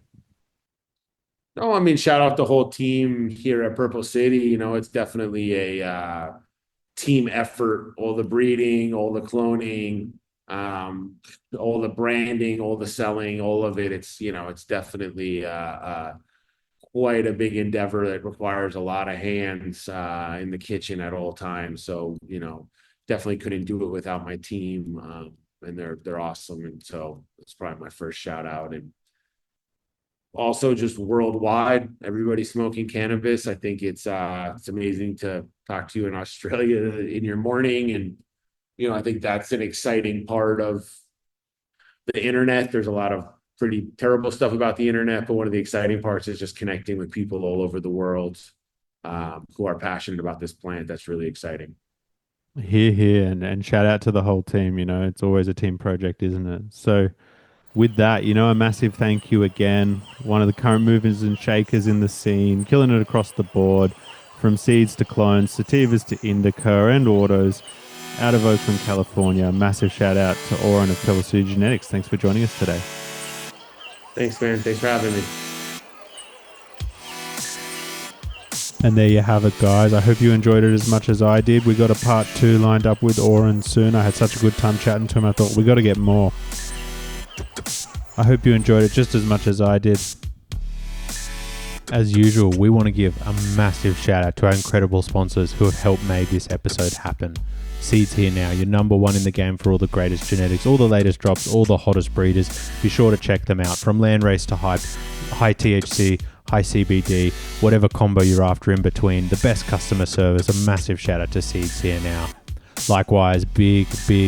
No, I mean, shout out the whole team here at Purple City. It's definitely a team effort. All the breeding, all the cloning, all the branding, all the selling, all of it. It's definitely quite a big endeavor that requires a lot of hands in the kitchen at all times. So, definitely couldn't do it without my team. And they're awesome. And so it's probably my first shout out. And also just worldwide, everybody smoking cannabis. I think it's amazing to talk to you in Australia in your morning. And, I think that's an exciting part of the internet. There's a lot of pretty terrible stuff about the internet, but one of the exciting parts is just connecting with people all over the world who are passionate about this plant. That's really exciting. Here, here, and shout out to the whole team. It's always a team project, isn't it? So, with that, a massive thank you again. One of the current movers and shakers in the scene, killing it across the board, from seeds to clones, sativas to indica and autos, out of Oakland, California. Massive shout out to Auryn of Purple City Genetics. Thanks for joining us today. Thanks, man. Thanks for having me. And there you have it, guys. I hope you enjoyed it as much as I did. We got a part 2 lined up with Auryn soon. I had such a good time chatting to him. I thought we got to get more. I hope you enjoyed it just as much as I did. As usual, we want to give a massive shout out to our incredible sponsors who have helped make this episode happen. Seeds Here Now, your number one in the game for all the greatest genetics, all the latest drops, all the hottest breeders. Be sure to check them out. From landrace to hype, high THC, high CBD, whatever combo you're after in between. The best customer service. A massive shout out to Seeds Here Now. Likewise, big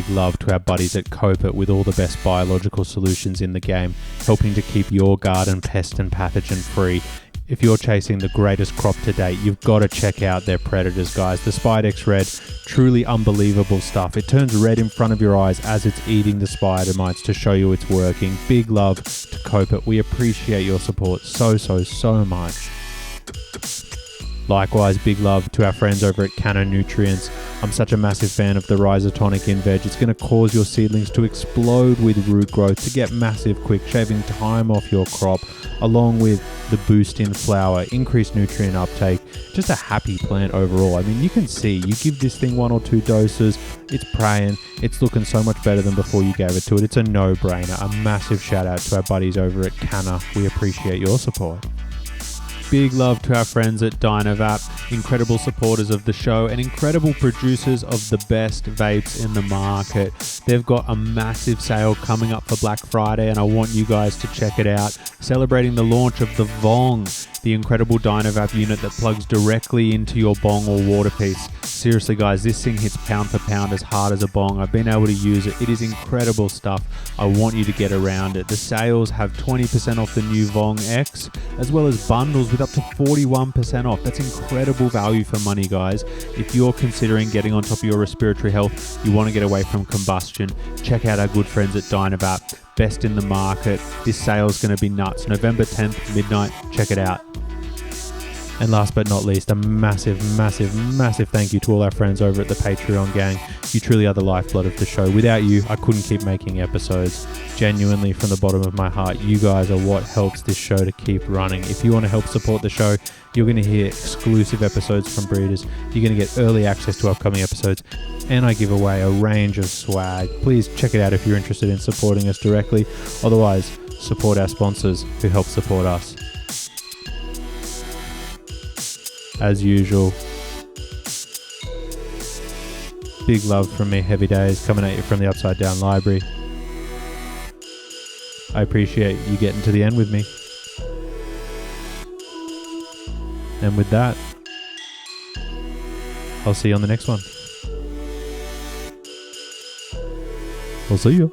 love to our buddies at Copit with all the best biological solutions in the game, helping to keep your garden pest and pathogen free. if you're chasing the greatest crop to date, you've got to check out their predators, guys. The Spidex Red, truly unbelievable stuff. It turns red in front of your eyes as it's eating the spider mites to show you it's working. Big love to Cope It. We appreciate your support so much. Likewise, big love to our friends over at Canna Nutrients. I'm such a massive fan of the Rhizotonic in veg. It's going to cause your seedlings to explode with root growth, to get massive quick, shaving time off your crop, along with the boost in flower, increased nutrient uptake, just a happy plant overall. I mean, you can see, you give this thing 1 or 2 doses, it's praying, it's looking so much better than before you gave it to it. It's a no-brainer. A massive shout out to our buddies over at Canna. We appreciate your support. Big love to our friends at Dynavap, incredible supporters of the show and incredible producers of the best vapes in the market. They've got a massive sale coming up for Black Friday and I want you guys to check it out. Celebrating the launch of the Vong, the incredible Dynavap unit that plugs directly into your bong or water piece. Seriously guys, this thing hits pound for pound as hard as a bong. I've been able to use it. It is incredible stuff. I want you to get around it. The sales have 20% off the new Vong X, as well as bundles with up to 41% off. That's incredible value for money, guys. If you're considering getting on top of your respiratory health, you want to get away from combustion, check out our good friends at Dynavap. Best in the market. This sale is going to be nuts. November 10th, midnight. Check it out. And last but not least, a massive thank you to all our friends over at the Patreon gang. You truly are the lifeblood of the show. Without you, I couldn't keep making episodes. Genuinely, from the bottom of my heart, you guys are what helps this show to keep running. If you want to help support the show, you're going to hear exclusive episodes from breeders. You're going to get early access to upcoming episodes. And I give away a range of swag. Please check it out if you're interested in supporting us directly. Otherwise, support our sponsors who help support us. As usual, big love from me, Heavy Days, coming at you from the Upside Down Library. I appreciate you getting to the end with me. And with that, I'll see you on the next one. We'll see you.